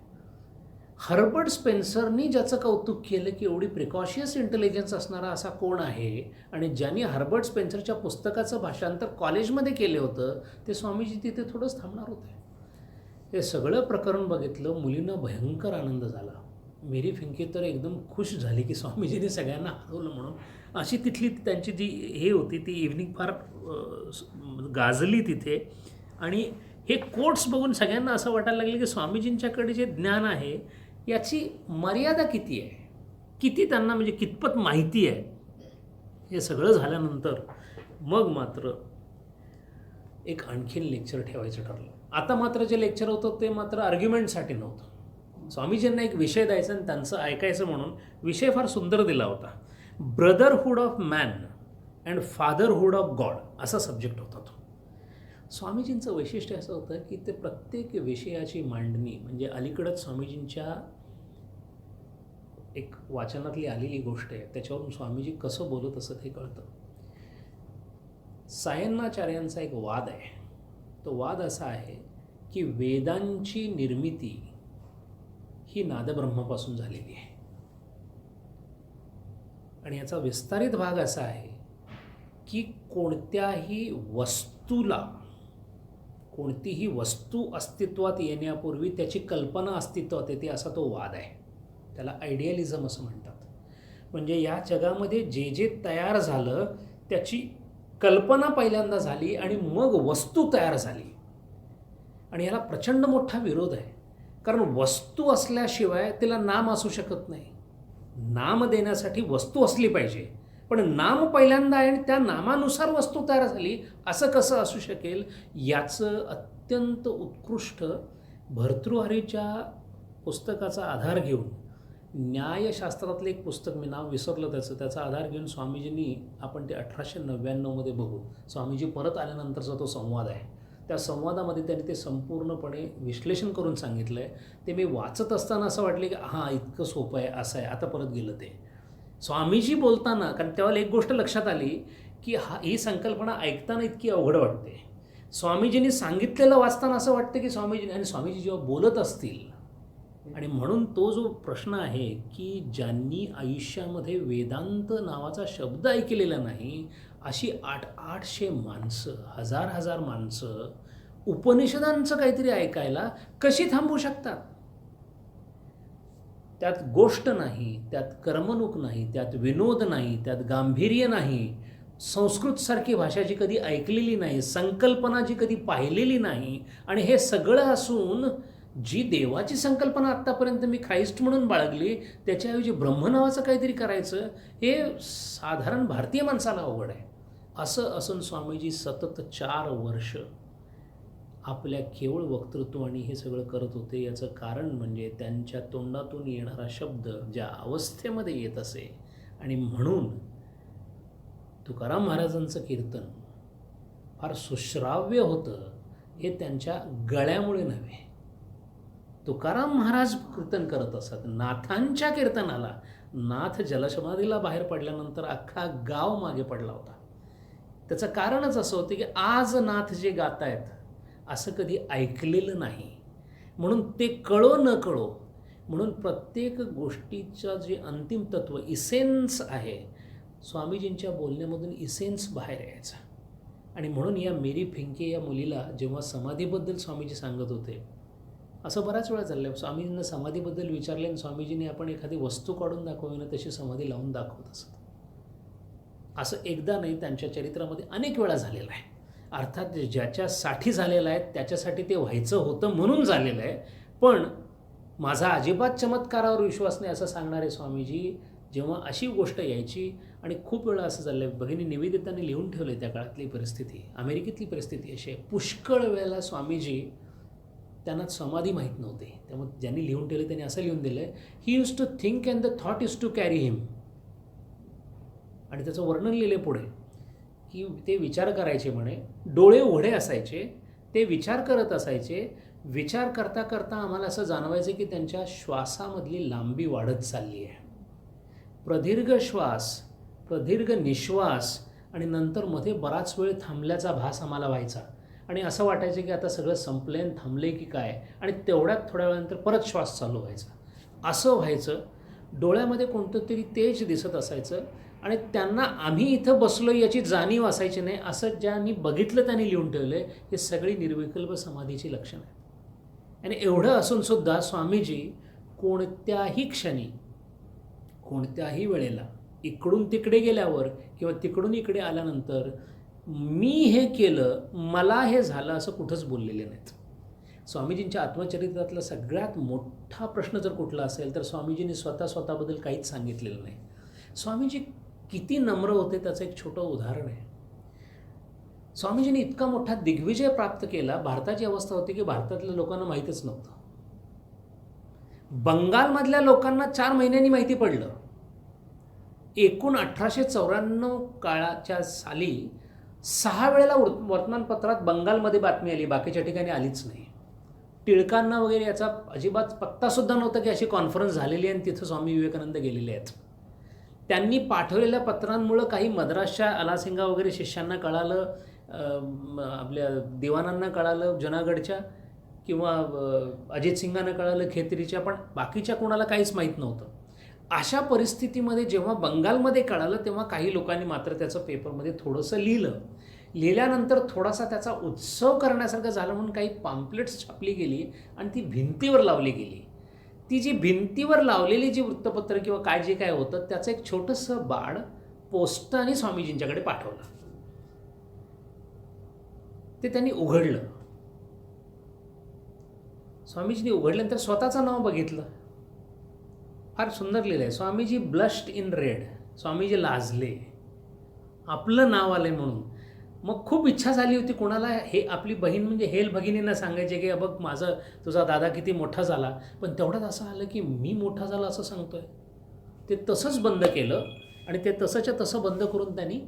हर्बर्ट स्पेन्सरनी ज्याचं कौतुक केलं की एवढी प्रिकॉशियस इंटेलिजन्स असणारा असा कोण आहे, आणि ज्यांनी हर्बर्ट स्पेन्सरच्या पुस्तकाचं भाषांतर कॉलेजमध्ये केलं होतं, ते स्वामीजी तिथे थोडंच थांबणार होते. हे सगळं प्रकरण बघितलं, मुलींना भयंकर आनंद झाला. मेरी फिंकी तर एकदम खुश झाली की स्वामीजींनी सगळ्यांना हरवलं म्हणून. अशी तिथली त्यांची जी हे होती ती इव्हनिंग फार गाजली तिथे. आणि हे कोट्स बघून सगळ्यांना असं वाटायला लागलं की स्वामीजींच्याकडे जे ज्ञान आहे याची मर्यादा किती आहे, किती त्यांना म्हणजे कितपत माहिती आहे. हे सगळं झाल्यानंतर मग मात्र एक आणखीन लेक्चर ठेवायचं ठरलं. आता मात्र जे लेक्चर होतं ते मात्र आर्ग्युमेंटसाठी नव्हतं. स्वामीजींना एक विषय द्यायचा आणि त्यांचं ऐकायचं म्हणून विषय फार सुंदर दिला होता. Brotherhood of man and fatherhood of God असा सब्जेक्ट होता तो. स्वामीजींचं वैशिष्ट्य असं होतं की ते प्रत्येक विषयाची मांडणी म्हणजे अलीकडंच स्वामीजींच्या एक वाचनातली आलेली गोष्ट आहे त्याच्यावरून स्वामीजी कसं बोलत असं ते कळतं. सायणाचार्यांचा एक वाद आहे. तो वाद असा आहे की वेदांची निर्मिती ही नादब्रह्मापासून झालेली आहे, आणि याचा विस्तारित भाग असा आहे की कोणतीही वस्तू अस्तित्वात येण्यापूर्वी त्याची कल्पना अस्तित्वात येते असा तो वाद आहे. त्याला आयडियलिझम असं म्हणतात. म्हणजे या जगामध्ये जे जे तयार झालं त्याची कल्पना पहिल्यांदा झाली आणि मग वस्तू तयार झाली. आणि याला प्रचंड मोठा विरोध आहे, कारण वस्तू असल्याशिवाय तिला नाम असू शकत नाही. नाम देण्यासाठी वस्तू असली पाहिजे, पण नाम पहिल्यांदा आहे आणि त्या नामानुसार वस्तू तयार झाली असं कसं असू शकेल. याचं अत्यंत उत्कृष्ट भर्तृहरीच्या पुस्तकाचा आधार घेऊन, न्यायशास्त्रातलं एक पुस्तक मी नाव विसरलं त्याचा आधार घेऊन स्वामीजींनी, आपण ते 1899 बघू, स्वामीजी परत आल्यानंतरचा तो संवाद आहे. त्या संवादामध्ये त्यांनी ते संपूर्णपणे विश्लेषण करून सांगितलं आहे. ते मी वाचत असताना असं वाटलं की हां इतकं सोपं आहे असं आहे. आता परत गेलं ते स्वामीजी बोलताना, कारण तेव्हा एक गोष्ट लक्षात आली की ही संकल्पना ऐकताना इतकी अवघड वाटते. स्वामीजींनी सांगितलेलं वाचताना असं वाटतं की स्वामीजी जेव्हा बोलत असतील. आणि म्हणून तो जो प्रश्न आहे की ज्यांनी आयुष्यामध्ये वेदांत नावाचा शब्द ऐकलेला नाही अशी 800 माणसं, हजार माणसं उपनिषदांचं काहीतरी ऐकायला कशी थांबू शकतात. त्यात गोष्ट नाही, त्यात कर्मणूक नाही, त्यात विनोद नाही, त्यात गांभीर्य नाही, संस्कृतसारखी भाषा जी कधी ऐकलेली नाही, संकल्पना जी कधी पाहिलेली नाही, आणि हे सगळं असून जी देवाची संकल्पना आत्तापर्यंत मी ख्राइस्ट म्हणून बाळगली त्याच्याऐवजी ब्रह्म नावाचं काहीतरी करायचं, हे साधारण भारतीय माणसाला अवघड आहे. असं असून स्वामीजी सतत 4 वर्ष आपल्या केवळ वक्तृत्व आणि हे सगळं करत होते. याचं कारण म्हणजे त्यांच्या तोंडातून येणारा शब्द ज्या अवस्थेमध्ये येत असे. आणि म्हणून तुकाराम महाराजांचं कीर्तन फार सुश्राव्य होतं, हे त्यांच्या गळ्यामुळे नव्हे. तुकाराम महाराज कीर्तन करत असत. नाथांच्या कीर्तनाला, नाथ जलसमाधीला बाहेर पडल्यानंतर अख्खा गाव मागे पडला होता. त्याचं कारणच असं होतं की आज नाथ जे गातायत असं कधी ऐकलेलं नाही. म्हणून ते कळो न कळो म्हणून प्रत्येक गोष्टीचं जे अंतिम तत्व इसेन्स आहे, स्वामीजींच्या बोलण्यामधून इसेन्स बाहेर यायचा. आणि म्हणून या मेरी फिंके या मुलीला जेव्हा समाधीबद्दल स्वामीजी सांगत होते, असं बऱ्याच वेळा चाललं आहे, स्वामीजींना समाधीबद्दल विचारले आणि स्वामीजींनी आपण एखादी वस्तू काढून दाखवली ना तशी समाधी लावून दाखवत असत. असं एकदा नाही, त्यांच्या चरित्रामध्ये अनेक वेळा झालेलं आहे. अर्थात ज्याच्यासाठी झालेलं आहे त्याच्यासाठी ते व्हायचं होतं म्हणून झालेलं आहे. पण माझा अजिबात चमत्कारावर विश्वास नाही असं सांगणारे स्वामीजी जेव्हा अशी गोष्ट यायची, आणि खूप वेळा असं झालं आहे, भगिनी निवेदितांनी लिहून ठेवले त्या काळातली परिस्थिती, अमेरिकेतली परिस्थिती अशी आहे, पुष्कळ वेळेला स्वामीजी त्यांना समाधी माहीत नव्हते. त्यामुळे ज्यांनी लिहून ठेवले त्यांनी असं लिहून दिलं आहे, he use to think and the thought is to carry him. आणि त्याचं वर्णन लिहिले पुढे की ते विचार करायचे म्हणे, डोळे उघडे असायचे, ते विचार करत असायचे, विचार करता करता आम्हाला असं जाणवायचं की त्यांच्या श्वासामधली लांबी वाढत चालली आहे. प्रदीर्घ श्वास, प्रदीर्घ निश्वास, आणि नंतर मध्ये बराच वेळ थांबल्याचा भास आम्हाला व्हायचा. आणि असं वाटायचं की आता सगळं संपलं आहे, थांबले की काय, आणि तेवढ्यात थोड्या वेळानंतर परत श्वास चालू व्हायचा. असं व्हायचं. डोळ्यामध्ये कोणतं तरी तेज दिसत असायचं, आणि त्यांना आम्ही इथं बसलो याची जाणीव असायची नाही. असं ज्यांनी बघितलं त्यांनी लिहून ठेवलं आहे. हे सगळी निर्विकल्प समाधीची लक्षणं आहेत. आणि एवढं असूनसुद्धा स्वामीजी कोणत्याही क्षणी, कोणत्याही वेळेला, इकडून तिकडे गेल्यावर किंवा तिकडून इकडे आल्यानंतर मी हे केलं, मला हे झालं, असं कुठंच बोललेले नाहीत. स्वामीजींच्या आत्मचरित्रातला सगळ्यात मोठा प्रश्न जर कुठला असेल तर स्वामीजींनी स्वतःबद्दल काहीच सांगितलेलं नाही. स्वामीजी किती नम्र होते त्याचं एक छोटं उदाहरण आहे. स्वामीजींनी इतका मोठा दिग्विजय प्राप्त केला. भारताची अवस्था होती की भारतातल्या लोकांना माहीतच नव्हतं. बंगालमधल्या लोकांना 4 महिन्यांनी माहिती पडलं. एकूण 1894 काळाच्या साली 6 वेळेला वर्तमानपत्रात बंगालमध्ये बातमी आली, बाकीच्या ठिकाणी आलीच नाही. टिळकांना वगैरे याचा अजिबात पत्तासुद्धा नव्हता की अशी कॉन्फरन्स झालेली आहे आणि तिथं स्वामी विवेकानंद गेलेले आहेत. त्यांनी पाठवलेल्या पत्रांमुळं काही मद्रासच्या अलासिंगा वगैरे शिष्यांना कळालं, आपल्या दिवानांना कळालं जुनागडच्या, किंवा अजित सिंगांना कळालं खेतरीच्या, पण बाकीच्या कोणाला काहीच माहीत नव्हतं. अशा परिस्थितीमध्ये जेव्हा बंगालमध्ये कळालं तेव्हा काही लोकांनी मात्र त्याचं पेपरमध्ये थोडंसं लिहिलं. लिहिल्यानंतर थोडासा त्याचा उत्सव करण्यासारखं झालं म्हणून काही पॅम्पलेट्स छापली गेली आणि ती भिंतीवर लावली गेली. ती जी भिंतीवर लावलेली जी वृत्तपत्र किंवा काय जे काय होतं त्याचं एक छोटंसं बाळ पोस्टाने स्वामीजींच्याकडे पाठवलं. ते त्यांनी उघडलं. स्वामीजींनी उघडल्यानंतर स्वतःचं नाव बघितलं. फार सुंदर लिहिलं आहे, Swamiji blushed in red. Swamiji लाजले, आपलं नाव आलंय म्हणून. मग खूप इच्छा झाली होती कोणाला, हे आपली बहीण म्हणजे हेल भगिनींना सांगायचे की बघ माझं, तुझा दादा किती मोठा झाला. पण तेवढ्यात असं आलं की मी मोठा झाला असं सांगतोय. ते तसंच बंद केलं आणि ते तसंच्या तसं बंद करून त्यांनी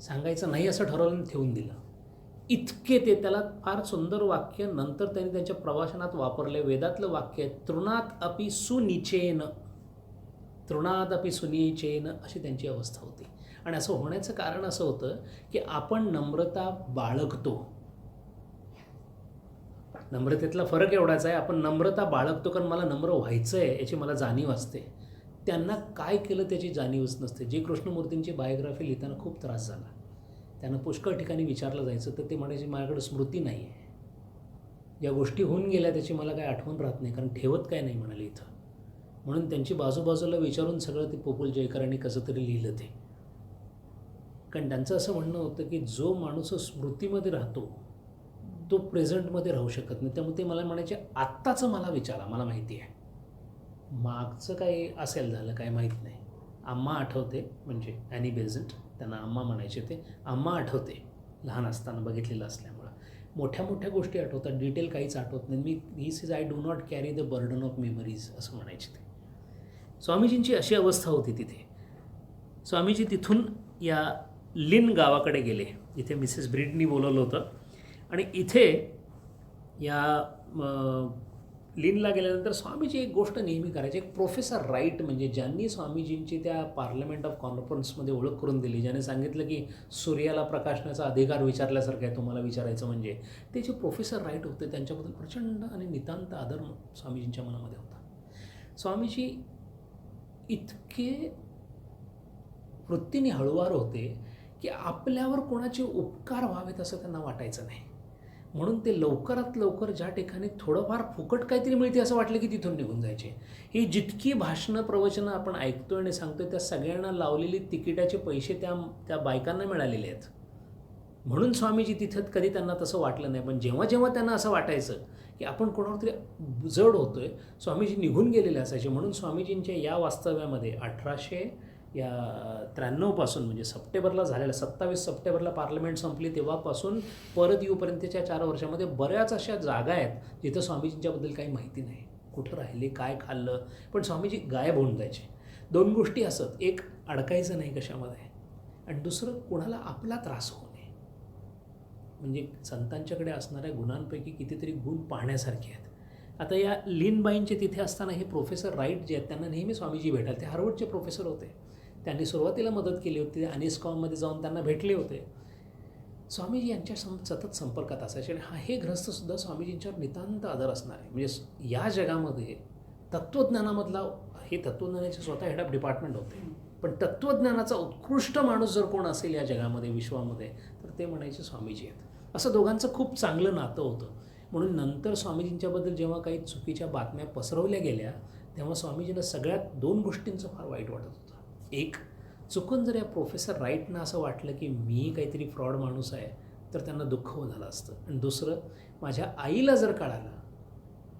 सांगायचं नाही असं ठरवून ठेवून दिलं. इतके ते, त्याला फार सुंदर वाक्य नंतर त्यांनी त्यांच्या प्रवासनात वापरले. वेदातलं वाक्य आहे, तृणात अपि सुनिचेन, तृणात अपि सुनिचेन, अशी त्यांची अवस्था होती. आणि असं होण्याचं कारण असं होतं की आपण नम्रता बाळगतो. नम्रतेतला फरक एवढाच आहे, आपण नम्रता बाळगतो कारण मला नम्र व्हायचं आहे याची मला जाणीव असते. त्यांना काय केलं त्याची जाणीवच नसते. जी कृष्णमूर्तींची बायोग्राफी लिहिताना खूप त्रास झाला. त्यांना पुष्कळ ठिकाणी विचारलं जायचं तर ते म्हणायचे माझ्याकडे स्मृती नाही आहे, ज्या गोष्टी होऊन गेल्या त्याची मला काय आठवण राहत नाही, कारण ठेवत काय नाही म्हणाले इथं. म्हणून त्यांची बाजूबाजूला विचारून सगळं ते पोपुल जयकरांनी कसं तरी लिहिलं ते. कारण त्यांचं असं म्हणणं होतं की जो माणूस स्मृतीमध्ये राहतो तो प्रेझेंटमध्ये राहू शकत नाही. त्यामुळे ते मला म्हणायचे आत्ताचं मला विचारा, मला माहिती आहे, मागचं काय असेल झालं काय माहीत नाही. आम्हा आठवते, म्हणजे ॲनी बेझंट, त्यांना आम्हा म्हणायचे ते. आम्हा आठवते लहान असताना बघितलेलं असल्यामुळं. मोठ्या मोठ्या गोष्टी आठवतात, डिटेल काहीच आठवत नाही. मी he says I do not carry the burden of memories असं म्हणायचे ते. स्वामीजींची अशी अवस्था होती तिथे. स्वामीजी तिथून या लिन गावाकडे गेले, इथे मिसेस ब्रिडनी बोलवलं होतं. आणि इथे या लिनला गेल्यानंतर स्वामीजी एक गोष्ट नेहमी करायचे. एक प्रोफेसर राईट, म्हणजे ज्यांनी स्वामीजींची त्या पार्लमेंट ऑफ कॉन्फरन्समध्ये ओळख करून दिली, ज्याने सांगितलं की सूर्याला प्रकाशनाचा अधिकार विचारल्यासारखं आहे तुम्हाला विचारायचं म्हणजे, ते जे प्रोफेसर राईट होते त्यांच्याबद्दल प्रचंड आणि नितांत आदर स्वामीजींच्या मनामध्ये होता. स्वामीजी इतके वृत्तीने हळुवार होते की आपल्यावर कोणाचे उपकार व्हावेत असं त्यांना वाटायचं नाही. म्हणून ते लवकरात लवकर ज्या ठिकाणी थोडंफार फुकट काहीतरी मिळते असं वाटलं की तिथून निघून जायचे. ही जितकी भाषणं प्रवचनं आपण ऐकतोय आणि सांगतोय त्या सगळ्यांना लावलेली तिकिटाचे पैसे त्या बायकांना मिळालेले आहेत. म्हणून स्वामीजी तिथं कधी त्यांना तसं वाटलं नाही. पण जेव्हा जेव्हा त्यांना असं वाटायचं की आपण कोणावर तरी जड होतोय, स्वामीजी निघून गेलेले असायचे. म्हणून स्वामीजींच्या या वास्तव्यामध्ये 1893 म्हणजे सप्टेंबरला झालेलं, 27 सप्टेंबरला पार्लमेंट संपली तेव्हापासून परत येऊपर्यंतच्या 4 वर्षामध्ये बऱ्याच अशा जागा आहेत जिथं स्वामीजींच्याबद्दल काही माहिती नाही, कुठं राहिले, काय खाल्लं, पण स्वामीजी गायब होऊन जायचे. 2 गोष्टी असत, एक अडकायचं नाही कशामध्ये, आणि दुसरं कोणाला आपला त्रास होऊ नये. म्हणजे संतांच्याकडे असणाऱ्या गुणांपैकी कितीतरी गुण पाहण्यासारखे आहेत. आता या लीनबाईंचे तिथे असताना हे प्रोफेसर राईट जे आहेत त्यांना नेहमी स्वामीजी भेटायला, ते हार्वर्डचे प्रोफेसर होते. त्यांनी सुरुवातीला मदत केली होती, ते अनिस्कॉममध्ये जाऊन त्यांना भेटले होते. स्वामीजी यांच्या सतत संपर्कात असायचे. आणि हे ग्रस्तसुद्धा स्वामीजींच्यावर नितांत आदर असणार आहे. म्हणजे या जगामध्ये तत्त्वज्ञानामधला, हे तत्त्वज्ञानाचे स्वतः हेड ऑफ डिपार्टमेंट होते, पण तत्त्वज्ञानाचा उत्कृष्ट माणूस जर कोण असेल या जगामध्ये, विश्वामध्ये, तर ते म्हणायचे स्वामीजी आहेत. असं दोघांचं खूप चांगलं नातं होतं. म्हणून नंतर स्वामीजींच्याबद्दल जेव्हा काही चुकीच्या बातम्या पसरवल्या गेल्या तेव्हा स्वामीजींना सगळ्यात 2 गोष्टींचं फार वाईट वाटत होतं. एक, चुकून जर या प्रोफेसर राईटनं असं वाटलं की मी काहीतरी फ्रॉड माणूस आहे तर त्यांना दुःख झालं असतं. आणि दुसरं, माझ्या आईला जर कळालं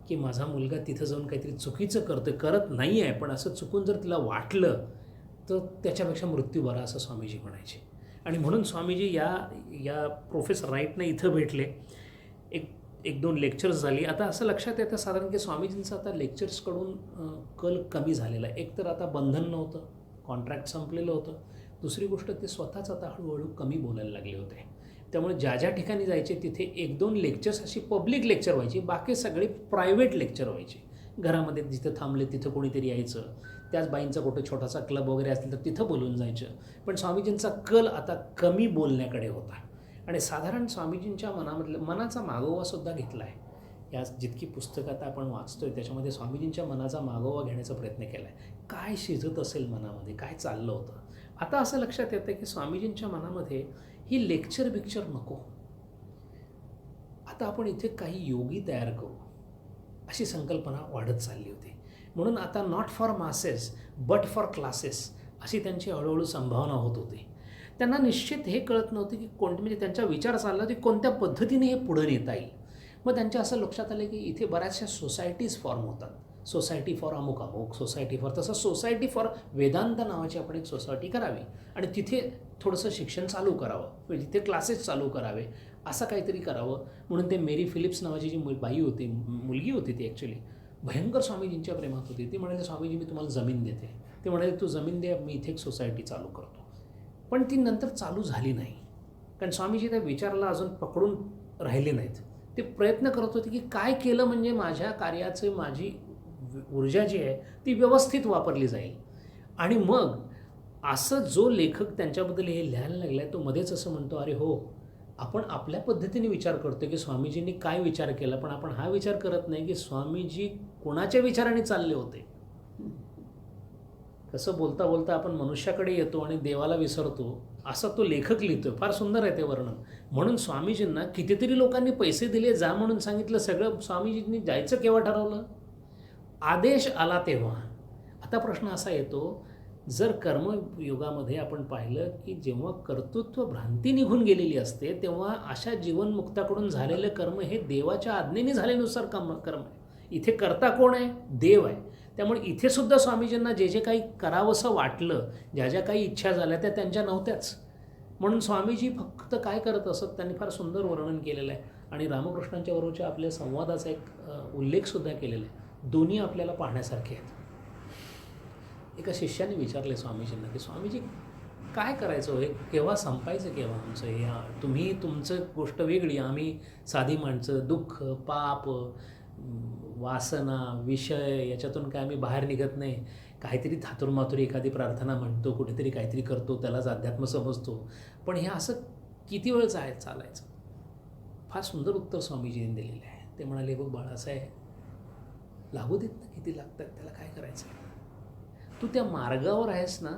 की माझा मुलगा तिथं जाऊन काहीतरी चुकीचं करत नाही आहे, पण असं चुकून जर तिला वाटलं तर त्याच्यापेक्षा मृत्यू बरा, असं स्वामीजी म्हणायचे. आणि म्हणून स्वामीजी या प्रोफेसर राईटनं इथं भेटले. एक 2 लेक्चर्स झाली. आता असं लक्षात येतं साधारण की स्वामीजींचं आता लेक्चर्सकडून कल कमी झालेला आहे. एक तर आता बंधन नव्हतं, कॉन्ट्रॅक्ट संपलेलं होतं. दुसरी गोष्ट, ते स्वतःच आता हळूहळू कमी बोलायला लागले होते. त्यामुळे ज्या ठिकाणी जायचे तिथे 1-2 लेक्चर्स अशी पब्लिक लेक्चर व्हायची, बाकी सगळे प्रायव्हेट लेक्चर व्हायचे. घरामध्ये जिथं थांबले तिथं कोणीतरी यायचं, त्याच बाईंचा कुठं छोटासा क्लब वगैरे असेल तर तिथं बोलून जायचं. पण स्वामीजींचा कल आता कमी बोलण्याकडे होता. आणि साधारण स्वामीजींच्या मनाचा मागोवासुद्धा घेतला आहे. या जितकी पुस्तकं आता आपण वाचतोय त्याच्यामध्ये स्वामीजींच्या मनाचा मागोवा घेण्याचा प्रयत्न केला आहे. काय शिजत असेल मनामध्ये, काय चाललं होतं. आता असं लक्षात येतं की स्वामीजींच्या मनामध्ये ही लेक्चर नको, आता आपण इथे काही योगी तयार करू, अशी संकल्पना वाढत चालली होती. म्हणून आता not for masses but for classes अशी त्यांची हळूहळू संभावना होत होती. त्यांना निश्चित हे कळत नव्हते की म्हणजे त्यांचा विचार चालला की कोणत्या पद्धतीने हे पुढे नेता येईल. मग त्यांच्या असं लक्षात आलं की इथे बऱ्याचशा सोसायटीज फॉर्म होतात. सोसायटी फॉर अमुक, सोसायटी फॉर तसं, सोसायटी फॉर वेदांत नावाची आपण एक सोसायटी करावी आणि तिथे थोडंसं शिक्षण चालू करावं, म्हणजे तिथे क्लासेस चालू करावे, असं काहीतरी करावं. म्हणून ते मेरी फिलिप्स नावाची जी बाई होती, मुलगी होती ती ॲक्च्युली भयंकर स्वामीजींच्या प्रेमात होती. ती म्हणाली, स्वामीजी मी तुम्हाला जमीन देते. ते म्हणाले, तू जमीन दे, मी इथे एक सोसायटी चालू करतो. पण ती नंतर चालू झाली नाही, कारण स्वामीजी त्या विचाराला अजून पकडून राहिले नाहीत. ते प्रयत्न करत होते की काय केलं म्हणजे माझ्या कार्याचं, माझी ऊर्जा जी आहे ती व्यवस्थित वापरली जाईल. आणि मग असं जो लेखक त्यांच्याबद्दल हे लिहायला लागला आहे तो मध्येच असं म्हणतो, अरे हो, आपण आपल्या पद्धतीने विचार करतो की स्वामीजींनी काय विचार केला, पण आपण हा विचार करत नाही की स्वामीजी कोणाच्या विचाराने चालले होते. कसं बोलता बोलता आपण मनुष्याकडे येतो आणि देवाला विसरतो, असं तो लेखक लिहितोय. फार सुंदर आहे ते वर्णन. म्हणून स्वामीजींना कितीतरी लोकांनी पैसे दिले, जा म्हणून सांगितलं, सगळं स्वामीजींनी जायचं केव्हा ठरवलं? आदेश आला तेव्हा. आता प्रश्न असा येतो, जर कर्मयुगामध्ये आपण पाहिलं की जेव्हा कर्तृत्व भ्रांती निघून गेलेली असते तेव्हा अशा जीवनमुक्ताकडून झालेलं कर्म हे देवाच्या आज्ञेने झाल्यानुसार कर्म आहे. इथे कर्ता कोण आहे? देव आहे. त्यामुळे इथे सुद्धा स्वामीजींना जे जे काही करावंसं वाटलं, ज्या ज्या काही इच्छा झाल्या त्या त्यांच्या नव्हत्याच. म्हणून स्वामीजी फक्त काय करत असत, त्यांनी फार सुंदर वर्णन केलेलं आहे. आणि रामकृष्णांच्या बरोबरच्या आपल्या संवादाचा एक उल्लेखसुद्धा केलेला आहे. दोन्ही आपल्याला पाहण्यासारखे आहेत. एका शिष्याने विचारले स्वामीजींना की स्वामीजी काय करायचं, हे केव्हा संपायचं, केव्हा आमचं हे, तुम्ही तुमचं गोष्ट वेगळी, आम्ही साधी माणसं, दुःख, पाप, वासना, विषय, याच्यातून काय आम्ही बाहेर निघत नाही. काहीतरी थातुरमातुर एखादी प्रार्थना म्हणतो, कुठेतरी काहीतरी करतो, त्यालाच अध्यात्म समजतो. पण हे असं किती वेळ चालायचं? फार सुंदर उत्तर स्वामीजींनी दिलेलं आहे. ते म्हणाले, बघ बाळा, असं आहे, लागू देत ना, किती लागतात, त्याला काय करायचं आहे. तू त्या मार्गावर आहेस ना,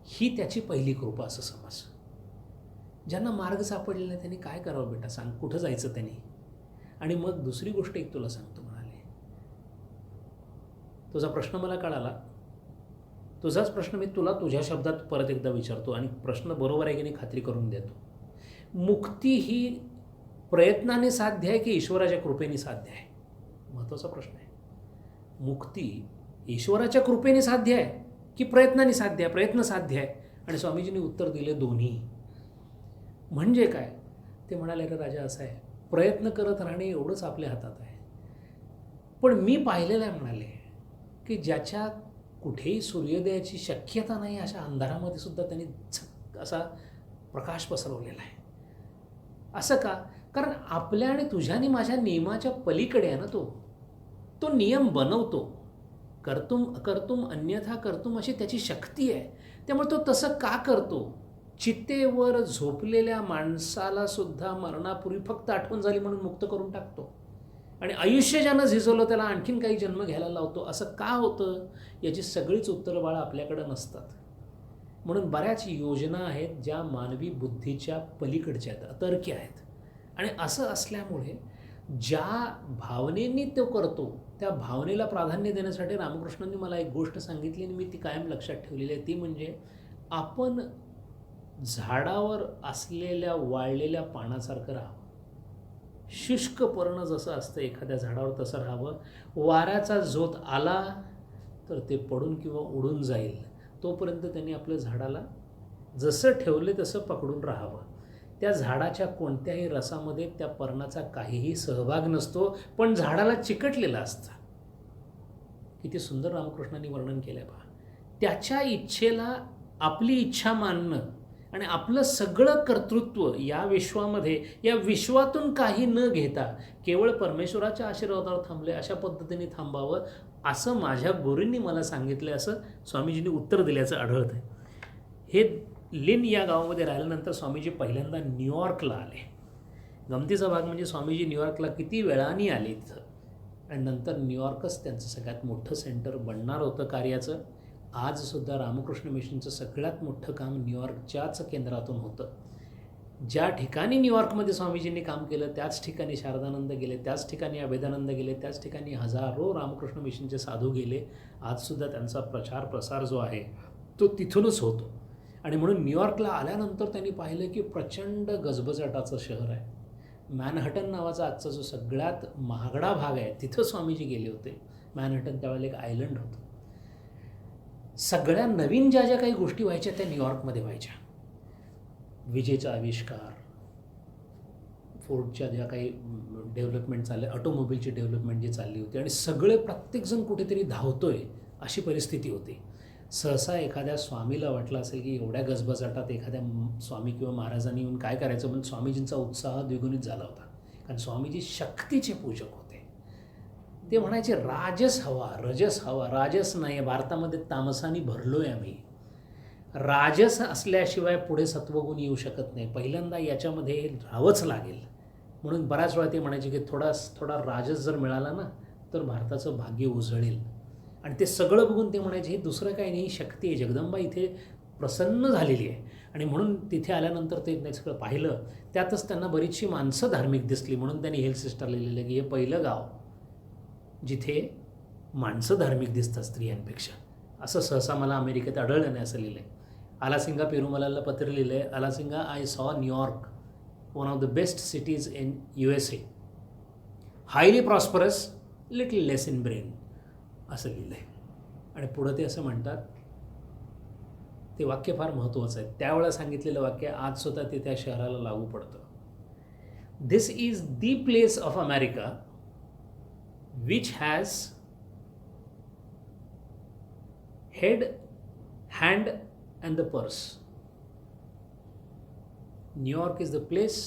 ही त्याची पहिली कृपा असं समज. ज्यांना मार्ग सापडलेला नाही त्यांनी काय करावं बेटा, सांग, कुठं जायचं त्यांनी. आणि मग दुसरी गोष्ट एक तुला सांगतो म्हणाले, तुझा प्रश्न मला कळाला. तुझाच प्रश्न मी तुला तुझ्या शब्दात परत एकदा विचारतो आणि प्रश्न बरोबर आहे की नाही खात्री करून देतो. मुक्ती ही प्रयत्नाने साध्य आहे की ईश्वराच्या कृपेने साध्य आहे? महत्त्वाचा प्रश्न आहे. मुक्ती ईश्वराच्या कृपेने साध्य आहे की प्रयत्नाने साध्य आहे? प्रयत्न साध्य आहे. आणि स्वामीजींनी उत्तर दिले दोन्ही. म्हणजे काय ते म्हणाले, अरे राजा असं आहे, प्रयत्न करत राहणे एवढंच आपल्या हातात आहे. पण मी पाहिलेलं आहे म्हणाले की ज्याच्या कुठेही सूर्योदयाची शक्यता नाही अशा अंधारामध्ये सुद्धा त्यांनी असा प्रकाश पसरवलेला आहे. असं का? कारण आपल्या आणि तुझ्या आणि माझ्या नियमाच्या पलीकडे आहे ना तो नियम बनवतो. कर्तुम अन्यथा कर्तुम अशी त्याची शक्ती आहे. त्यामुळे तो तसं का करतो? चितेवर झोपलेल्या माणसाला सुद्धा मरणापूर्वी फक्त आठवण झाली म्हणून मुक्त करून टाकतो. आणि आयुष्य ज्यानं झिजवलं त्याला आणखीन काही जन्म घ्यायला लावतो. असं का होतं? याची सगळीच उत्तरं बाळा आपल्याकडं नसतात. म्हणून बऱ्याच योजना आहेत ज्या मानवी बुद्धीच्या पलीकडच्या आहेत, अतर्क्य आहेत. आणि असं असल्यामुळे ज्या भावनेनी तो करतो त्या भावनेला प्राधान्य देण्यासाठी रामकृष्णांनी मला एक गोष्ट सांगितली आणि मी ती कायम लक्षात ठेवलेली आहे. ती म्हणजे आपण झाडावर असलेल्या वाळलेल्या पानासारखं राहावं. शुष्क पर्ण जसं असतं एखाद्या झाडावर तसं राहावं. वाऱ्याचा झोत आला तर ते पडून किंवा उडून जाईल तोपर्यंत त्यांनी आपल्या झाडाला जसं ठेवले तसं पकडून राहावं. त्या झाडाच्या कोणत्याही रसामध्ये त्या पर्णाचा काहीही सहभाग नसतो, पण झाडाला चिकटलेलं असतं. किती सुंदर रामकृष्णांनी वर्णन केलं आहे पहा. त्याच्या इच्छेला आपली इच्छा मानणं आणि आपलं सगळं कर्तृत्व या विश्वामध्ये, या विश्वातून काही न घेता केवळ परमेश्वराच्या आशीर्वादावर थांबले अशा पद्धतीने थांबावं असं माझ्या गुरूंनी मला सांगितलं, असं स्वामीजींनी उत्तर दिल्याचं आढळत आहे. हे लिन या गावामध्ये राहिल्यानंतर स्वामीजी पहिल्यांदा न्यूयॉर्कला आले. गमतीचा भाग म्हणजे स्वामीजी न्यूयॉर्कला किती वेळाने आले तिथं, आणि नंतर न्यूयॉर्कच त्यांचं सगळ्यात मोठं सेंटर बनणार होतं कार्याचं. आजसुद्धा रामकृष्ण मिशनचं सगळ्यात मोठं काम न्यूयॉर्कच्याच केंद्रातून होतं. ज्या ठिकाणी न्यूयॉर्कमध्ये स्वामीजींनी काम केलं त्याच ठिकाणी शारदानंद गेले, त्याच ठिकाणी अभेदानंद गेले, त्याच ठिकाणी हजारो रामकृष्ण मिशनचे साधू गेले. आजसुद्धा त्यांचा प्रचार प्रसार जो आहे तो तिथूनच होतो. आणि म्हणून न्यूयॉर्कला आल्यानंतर त्यांनी पाहिलं की प्रचंड गजबजाटाचं शहर आहे. मॅनहटन नावाचा आजचा जो सगळ्यात महागडा भाग आहे तिथं स्वामीजी गेले होते. मॅनहटन त्यावेळेला एक आयलंड होतं. सगळ्या नवीन ज्या ज्या काही गोष्टी व्हायच्या त्या न्यूयॉर्कमध्ये व्हायच्या. विजेचा आविष्कार, फोर्डच्या ज्या काही डेव्हलपमेंट चालल्या, ऑटोमोबाईलची डेव्हलपमेंट जी चालली होती, आणि सगळे प्रत्येकजण कुठेतरी धावतोय अशी परिस्थिती होती. सहसा एखाद्या स्वामीला वाटलं असेल की एवढ्या गजबजाटात एखाद्या स्वामी किंवा महाराजांनी येऊन काय करायचं, पण स्वामीजींचा उत्साह द्विगुणित झाला होता. कारण स्वामीजी शक्तीचे पूजक होते. ते म्हणायचे राजस हवा, रजस हवा. राजस नाही, भारतामध्ये तामसानी भरलो आहे आम्ही. राजस असल्याशिवाय पुढे सत्वगुण येऊ शकत नाही. पहिल्यांदा याच्यामध्ये राहावंच लागेल. म्हणून बऱ्याच वेळा ते म्हणायचे की थोडा राजस जर मिळाला ना तर भारताचं भाग्य उजळेल. आणि ते सगळं बघून ते म्हणायचे हे दुसरं काही नाही, शक्ती आहे, जगदंबा इथे प्रसन्न झालेली आहे. आणि म्हणून तिथे आल्यानंतर ते सगळं पाहिलं, त्यातच त्यांना बरीचशी माणसं धार्मिक दिसली. म्हणून त्यांनी हेल्थ सिस्टर लिहिलेलं की हे पहिलं गाव जिथे माणसं धार्मिक दिसतात स्त्रियांपेक्षा. असं सहसा मला अमेरिकेत आढळलं नाही असं लिहिलं आहे. आलासिंगा पेरुमलाला पत्र लिहिलं आहे, Alasinga I saw New York, one of the best cities in USA, highly prosperous, little less in brain, असं लिहिलं आहे. आणि पुढं ते असं म्हणतात, ते वाक्य फार महत्त्वाचं आहे. त्यावेळेला सांगितलेलं वाक्य आजसुद्धा ते त्या शहराला लागू पडतं. This is the place of America which has head, hand and the purse. New York is the place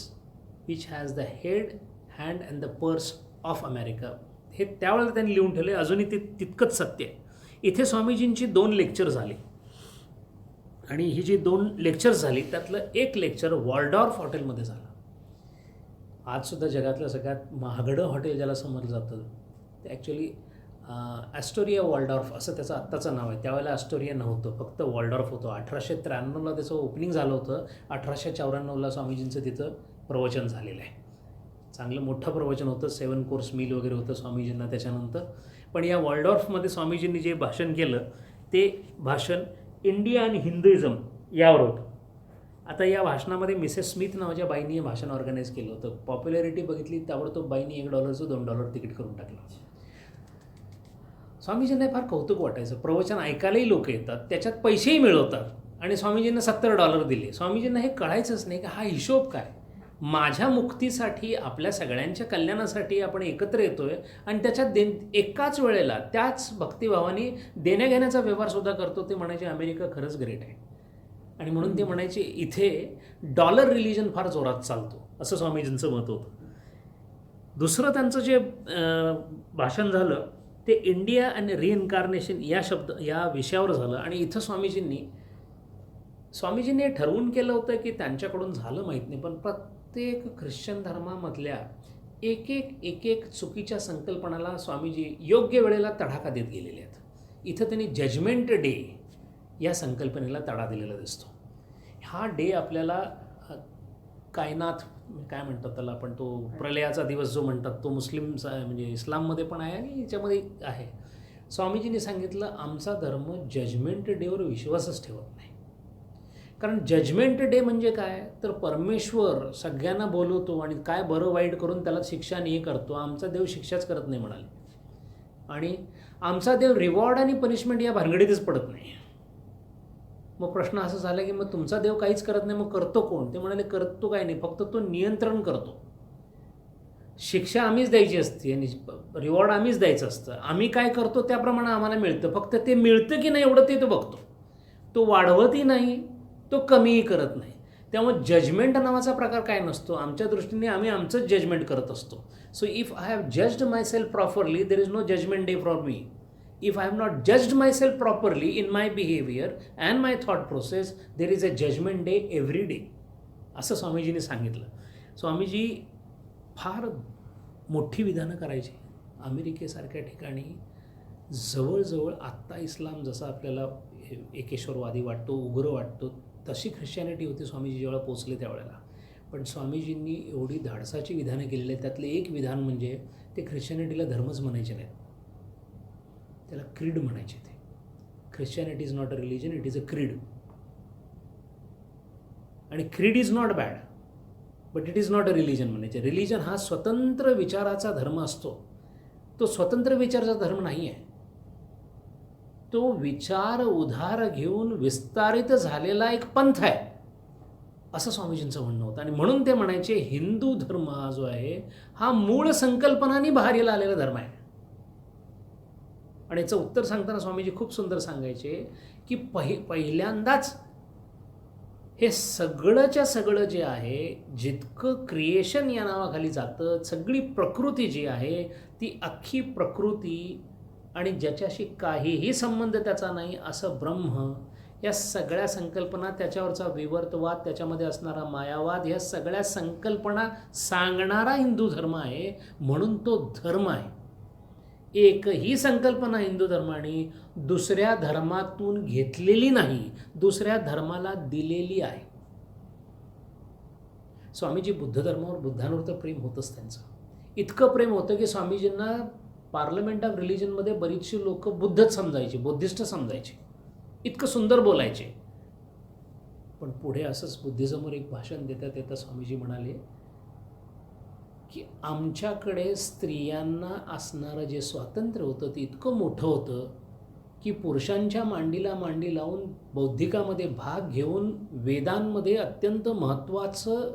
which has the head, hand and the purse of America. हे त्यावेळेला त्यांनी लिहून ठेवले. अजूनही ते तितकंच सत्य आहे. इथे स्वामीजींची 2 लेक्चर झाली, आणि ही जी 2 लेक्चर्स झाली त्यातलं एक लेक्चर वॉल्डॉर्फ हॉटेलमध्ये झालं. आजसुद्धा जगातलं सगळ्यात महागडं हॉटेल ज्याला समजलं जातं ते ॲक्च्युली ॲस्टोरिया वॉल्डॉर्फ असं त्याचं आत्ताचं नाव आहे. त्यावेळेला ॲस्टोरिया नव्हतं, फक्त वॉल्डॉर्फ होतं. 1893ला त्याचं ओपनिंग झालं होतं. 1894ला स्वामीजींचं तिथं प्रवचन झालेलं आहे. चांगलं मोठं प्रवचन होतं. 7 कोर्स मील वगैरे होतं स्वामीजींना त्याच्यानंतर. पण या वॉल्डॉर्फमध्ये स्वामीजींनी जे भाषण केलं ते भाषण इंडिया आणि हिंदुइझम यावर होतं. आता या भाषणामध्ये मिसेस स्मिथ नावाच्या बाईंनी हे भाषण ऑर्गनाईज केलं होतं. पॉप्युलॅरिटी बघितली, ताबडतोब बाईंनी $1 $2 तिकीट करून टाकलं. स्वामीजींना फार कौतुक वाटायचं. प्रवचन ऐकायलाही लोक येतात, त्याच्यात पैसेही मिळवतात आणि स्वामीजींना $70 दिले. स्वामीजींना हे कळायचंच नाही की हा हिशोब काय. माझ्या मुक्तीसाठी, आपल्या सगळ्यांच्या कल्याणासाठी आपण एकत्र येतोय आणि त्याच्यात एकाच वेळेला त्याच भक्तिभावाने देण्याघेण्याचा व्यवहारसुद्धा करतो. ते म्हणायचे अमेरिका खरंच ग्रेट आहे. आणि म्हणून ते म्हणायचे इथे डॉलर रिलिजन फार जोरात चालतो, असं स्वामीजींचं मत होतं. दुसरं त्यांचं जे भाषण झालं ते इंडिया अँड रिइन्कार्नेशन या विषयावर झालं. आणि इथं स्वामीजींनी हे ठरवून केलं होतं की त्यांच्याकडून झालं माहीत नाही, पण प्रत्येक ख्रिश्चन धर्मामधल्या एक चुकीच्या संकल्पनाला स्वामीजी योग्य वेळेला तडाखा देत गेलेले आहेत. इथं त्यांनी जजमेंट डे या संकल्पनेला तडा दिलेला दिसतो. हा डे आपल्याला कायनात काय म्हणतात त्याला आपण, तो प्रलयाचा दिवस जो म्हणतात तो म्हणजे इस्लाममध्ये पण आहे आणि याच्यामध्ये आहे. स्वामीजींनी सांगितलं आमचा धर्म जजमेंट डेवर विश्वासच ठेवत नाही. कारण जजमेंट डे म्हणजे काय, तर परमेश्वर सगळ्यांना बोलवतो आणि काय बरं वाईट करून त्याला शिक्षा आणि हे करतो. आमचा देव शिक्षाच करत नाही म्हणाले. आणि आमचा देव रिवॉर्ड आणि पनिशमेंट या भानगडीतच पडत नाही. मग प्रश्न असा झाला की मग तुमचा देव काहीच करत नाही, मग करतो कोण. ते म्हणाले करतो काय नाही, फक्त तो नियंत्रण करतो. शिक्षा आम्हीच द्यायची असते आणि रिवॉर्ड आम्हीच द्यायचं असतं. आम्ही काय करतो त्याप्रमाणे आम्हाला मिळतं, फक्त ते मिळतं की नाही एवढं ते तो बघतो. तो वाढवतही नाही, तो कमीही करत नाही. त्यामुळे जजमेंट नावाचा प्रकार काय नसतो. आमच्या दृष्टीने आम्ही आमचंच जजमेंट करत असतो. So if I have judged myself properly there is no judgement day for me. If I have not judged myself properly in my behavior and my thought process, there is a judgment day every day. असं स्वामीजींनी सांगितलं. स्वामीजी फार मोठी विधानं करायची. अमेरिकेसारख्या ठिकाणी जवळजवळ आत्ता इस्लाम जसा आपल्याला एकेश्वरवादी वाटतो, उग्र वाटतो, तशी ख्रिश्चॅनिटी होती स्वामीजी जेव्हा पोचले त्यावेळेला. पण स्वामीजींनी एवढी धाडसाची विधानं केलेली आहेत. त्यातले एक विधान म्हणजे ते ख्रिश्चॅनिटीला धर्मच म्हणायचे नाहीत, त्याला क्रीड म्हणायचे. ते Christianity is not a religion, it is a क्रीड. आणि क्रीड is not bad, but it is not a religion म्हणायचे. रिलिजन हा स्वतंत्र विचाराचा धर्म असतो. तो स्वतंत्र विचाराचा धर्म नाही आहे. तो विचार उधार घेऊन विस्तारित झालेला एक पंथ आहे, असं स्वामीजींचं म्हणणं होतं. आणि म्हणून ते म्हणायचे हिंदू धर्म हा जो आहे हा मूळ संकल्पनांनी बाहेर आलेला धर्म आहे. आणि याचं उत्तर सांगताना स्वामीजी खूप सुंदर सांगायचे की पहिल्यांदाच हे सगळंच्या सगळं जे आहे, जितकं क्रिएशन या नावाखाली जातं, सगळी प्रकृती जी आहे ती अख्खी प्रकृती आणि ज्याच्याशी काहीही संबंध त्याचा नाही असं ब्रह्म, या सगळ्या संकल्पना, त्याच्यावरचा विवर्तवाद, त्याच्यामध्ये असणारा मायावाद, ह्या सगळ्या संकल्पना सांगणारा हिंदू धर्म आहे. म्हणून तो धर्म आहे. एकही संकल्पना हिंदू धर्माने दुसऱ्या धर्मातून घेतलेली नाही, दुसऱ्या धर्माला दिलेली आहे. स्वामीजी बुद्ध धर्मावर, बुद्धांवर तर प्रेम होतंच त्यांचं. इतकं प्रेम होतं की स्वामीजींना पार्लमेंट ऑफ रिलिजनमध्ये बरीचशी लोक बुद्धच समजायचे, बुद्धिस्ट समजायचे. इतकं सुंदर बोलायचे. पण पुढे असंच बुद्धिझमवर एक भाषण देता देता स्वामीजी म्हणाले की आमच्याकडे स्त्रियांना असणारं जे स्वातंत्र्य होतं ते इतकं मोठं होतं की पुरुषांच्या मांडीला मांडी लावून बौद्धिकामध्ये भाग घेऊन वेदांमध्ये अत्यंत महत्त्वाचं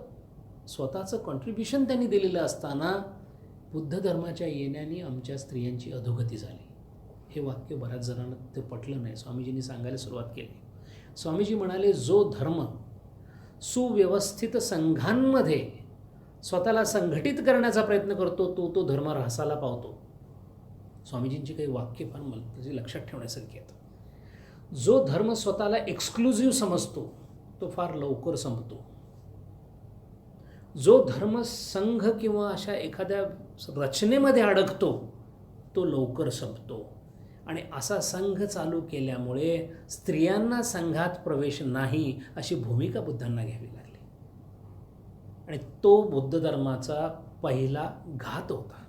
स्वतःचं कॉन्ट्रीब्युशन त्यांनी दिलेलं असताना बुद्ध धर्माच्या येण्याने आमच्या स्त्रियांची अधोगती झाली. हे वाक्य बऱ्याच जणांना ते पटलं नाही. स्वामीजींनी सांगायला सुरुवात केली. स्वामीजी म्हणाले जो धर्म सुव्यवस्थित संघांमध्ये स्वतःला संघटित करण्याचा प्रयत्न करतो तो धर्म ऱ्हासाला पावतो. स्वामीजींची काही वाक्य फार मला त्याची लक्षात ठेवण्यासारखी आहेत. जो धर्म स्वतःला एक्सक्लुझिव्ह समजतो तो फार लवकर संपतो. जो धर्म संघ किंवा अशा एखाद्या रचनेमध्ये अडकतो तो लवकर संपतो. आणि असा संघ चालू केल्यामुळे स्त्रियांना संघात प्रवेश नाही अशी भूमिका बुद्धांना घ्यावी लागली. आणि तो बुद्ध धर्माचा पहिला घात होता.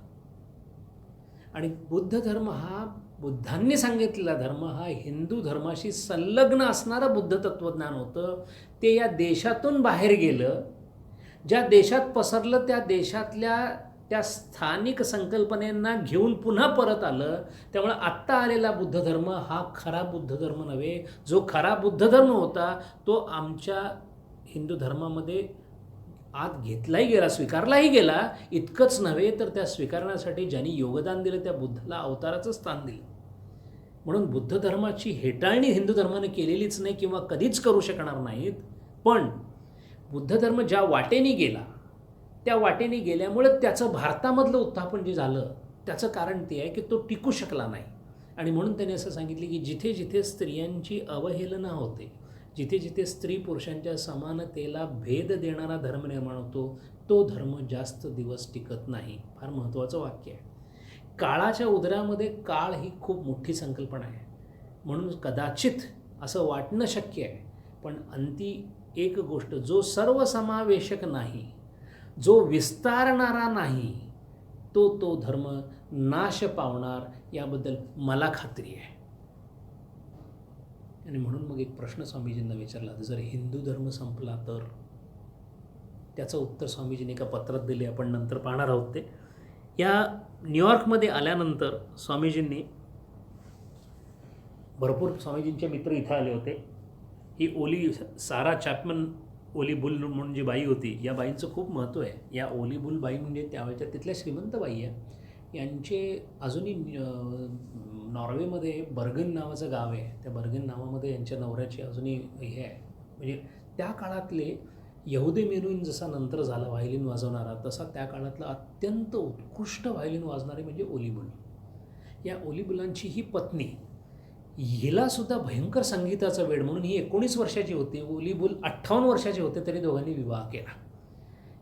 आणि बुद्ध धर्म हा बुद्धांनी सांगितलेला धर्म हा हिंदू धर्माशी संलग्न असणारं बुद्ध तत्त्वज्ञान होतं. ते या देशातून बाहेर गेलं, ज्या देशात पसरलं त्या देशातल्या त्या स्थानिक संकल्पनेंना घेऊन पुन्हा परत आलं. त्यामुळे आत्ता आलेला बुद्ध धर्म हा खरा बुद्ध धर्म नव्हे. जो खरा बुद्ध धर्म होता तो आमच्या हिंदू धर्मामध्ये आत घेतलाही गेला, स्वीकारलाही गेला. इतकंच नव्हे तर त्या स्वीकारण्यासाठी ज्यांनी योगदान दिलं त्या बुद्धाला अवताराचं स्थान दिलं. म्हणून बुद्ध धर्माची हेटाळणी हिंदू धर्माने केलेलीच नाही किंवा कधीच करू शकणार नाहीत. पण बुद्ध धर्म ज्या वाटेने गेला त्या वाटेने गेल्यामुळे त्याचं भारतामधलं उत्थापन जे झालं त्याचं कारण ते आहे की तो टिकू शकला नाही. आणि म्हणून त्याने असं सांगितलं की जिथे जिथे स्त्रियांची अवहेलना होते, जिथे जिथे स्त्री पुरुषांच्या समानतेला भेद देणारा धर्म निर्माण होतो तो धर्म जास्त दिवस टिकत नाही. फार महत्त्वाचं वाक्य आहे. काळाच्या उदरामध्ये काळ ही खूप मोठी संकल्पना आहे. म्हणून कदाचित असं वाटणं शक्य आहे. पण अंती एक गोष्ट, जो सर्वसमावेशक नाही, जो विस्तारणारा नाही, तो धर्म नाश पावणार याबद्दल मला खात्री आहे. आणि म्हणून मग एक प्रश्न स्वामीजींना विचारला, जर हिंदू धर्म संपला तर? त्याचं उत्तर स्वामीजींनी एका पत्रात दिले, आपण नंतर पाहणार आहोत ते. या न्यूयॉर्कमध्ये आल्यानंतर स्वामीजींनी भरपूर स्वामीजींचे मित्र इथं आले होते. ही ओली सारा चॅपमन ओली बुल म्हणून जी बाई होती, या बाईंचं खूप महत्त्व आहे. या ओली बुल बाई म्हणजे त्यावेळेच्या तिथल्या श्रीमंत बाई आहे. यांचे अजूनही नॉर्वेमध्ये बर्गन नावाचं गाव आहे. त्या बर्गन नावामध्ये यांच्या नवऱ्याची अजूनही हे आहे. म्हणजे त्या काळातले यहुदी मेनुईन जसा नंतर झाला व्हायलिन वाजवणारा, तसा त्या काळातला अत्यंत उत्कृष्ट व्हायलिन वाजणारे म्हणजे ओली बुल. या ओली बुलांची ही पत्नी, हिलासुद्धा भयंकर संगीताचा वेड म्हणून ही 19 वर्षाची होती. ओली बुल 58 वर्षाचे होते तरी दोघांनी विवाह केला.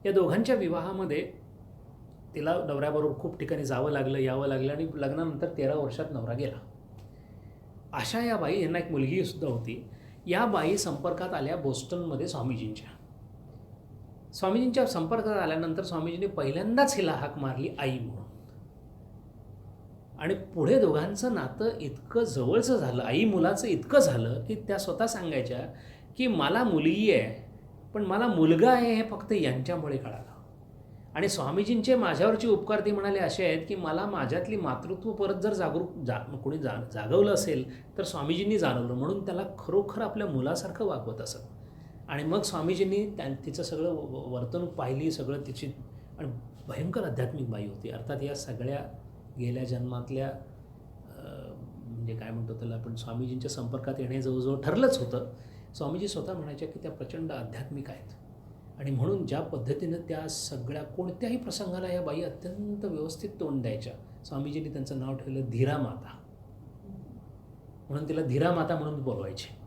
या दोघांच्या विवाहामध्ये तिला नवऱ्याबरोबर खूप ठिकाणी जावं लागलं, यावं लागलं आणि लग्नानंतर 13 वर्षात नवरा गेला. अशा या बाई, यांना एक मुलगीसुद्धा होती. या बाई संपर्कात आल्या बोस्टनमध्ये स्वामीजींच्या. स्वामीजींच्या संपर्कात आल्यानंतर स्वामीजींनी पहिल्यांदाच हिला हाक मारली आई म्हणून. आणि पुढे दोघांचं नातं इतकं जवळचं झालं, आई मुलाचं इतकं झालं की त्या स्वतः सांगायच्या की मला मुलगी आहे पण मला मुलगा आहे हे फक्त यांच्यामुळे कळालं. आणि स्वामीजींचे माझ्यावरचे उपकार ते म्हणाले असे आहेत की मला माझ्यातली मातृत्व परत जर कोणी जागवलं असेल तर स्वामीजींनी जाणवलं, म्हणून त्याला खरोखर आपल्या मुलासारखं वागवत असत. आणि मग स्वामीजींनी तिचं सगळं वर्तणूक पाहिली, सगळं तिची. आणि भयंकर आध्यात्मिक बाई होती. अर्थात या सगळ्या गेल्या जन्मातल्या म्हणजे काय म्हणतो त्याला आपण, स्वामीजींच्या संपर्कात येणे जवळजवळ ठरलंच होतं. स्वामीजी स्वतः म्हणायच्या की त्या प्रचंड आध्यात्मिक आहेत. आणि म्हणून ज्या पद्धतीनं त्या सगळ्या कोणत्याही प्रसंगाला या बाई अत्यंत व्यवस्थित तोंड द्यायच्या. स्वामीजींनी त्यांचं नाव ठेवलं धीरामाता, म्हणून तिला धीरामाता म्हणून बोलवायचे.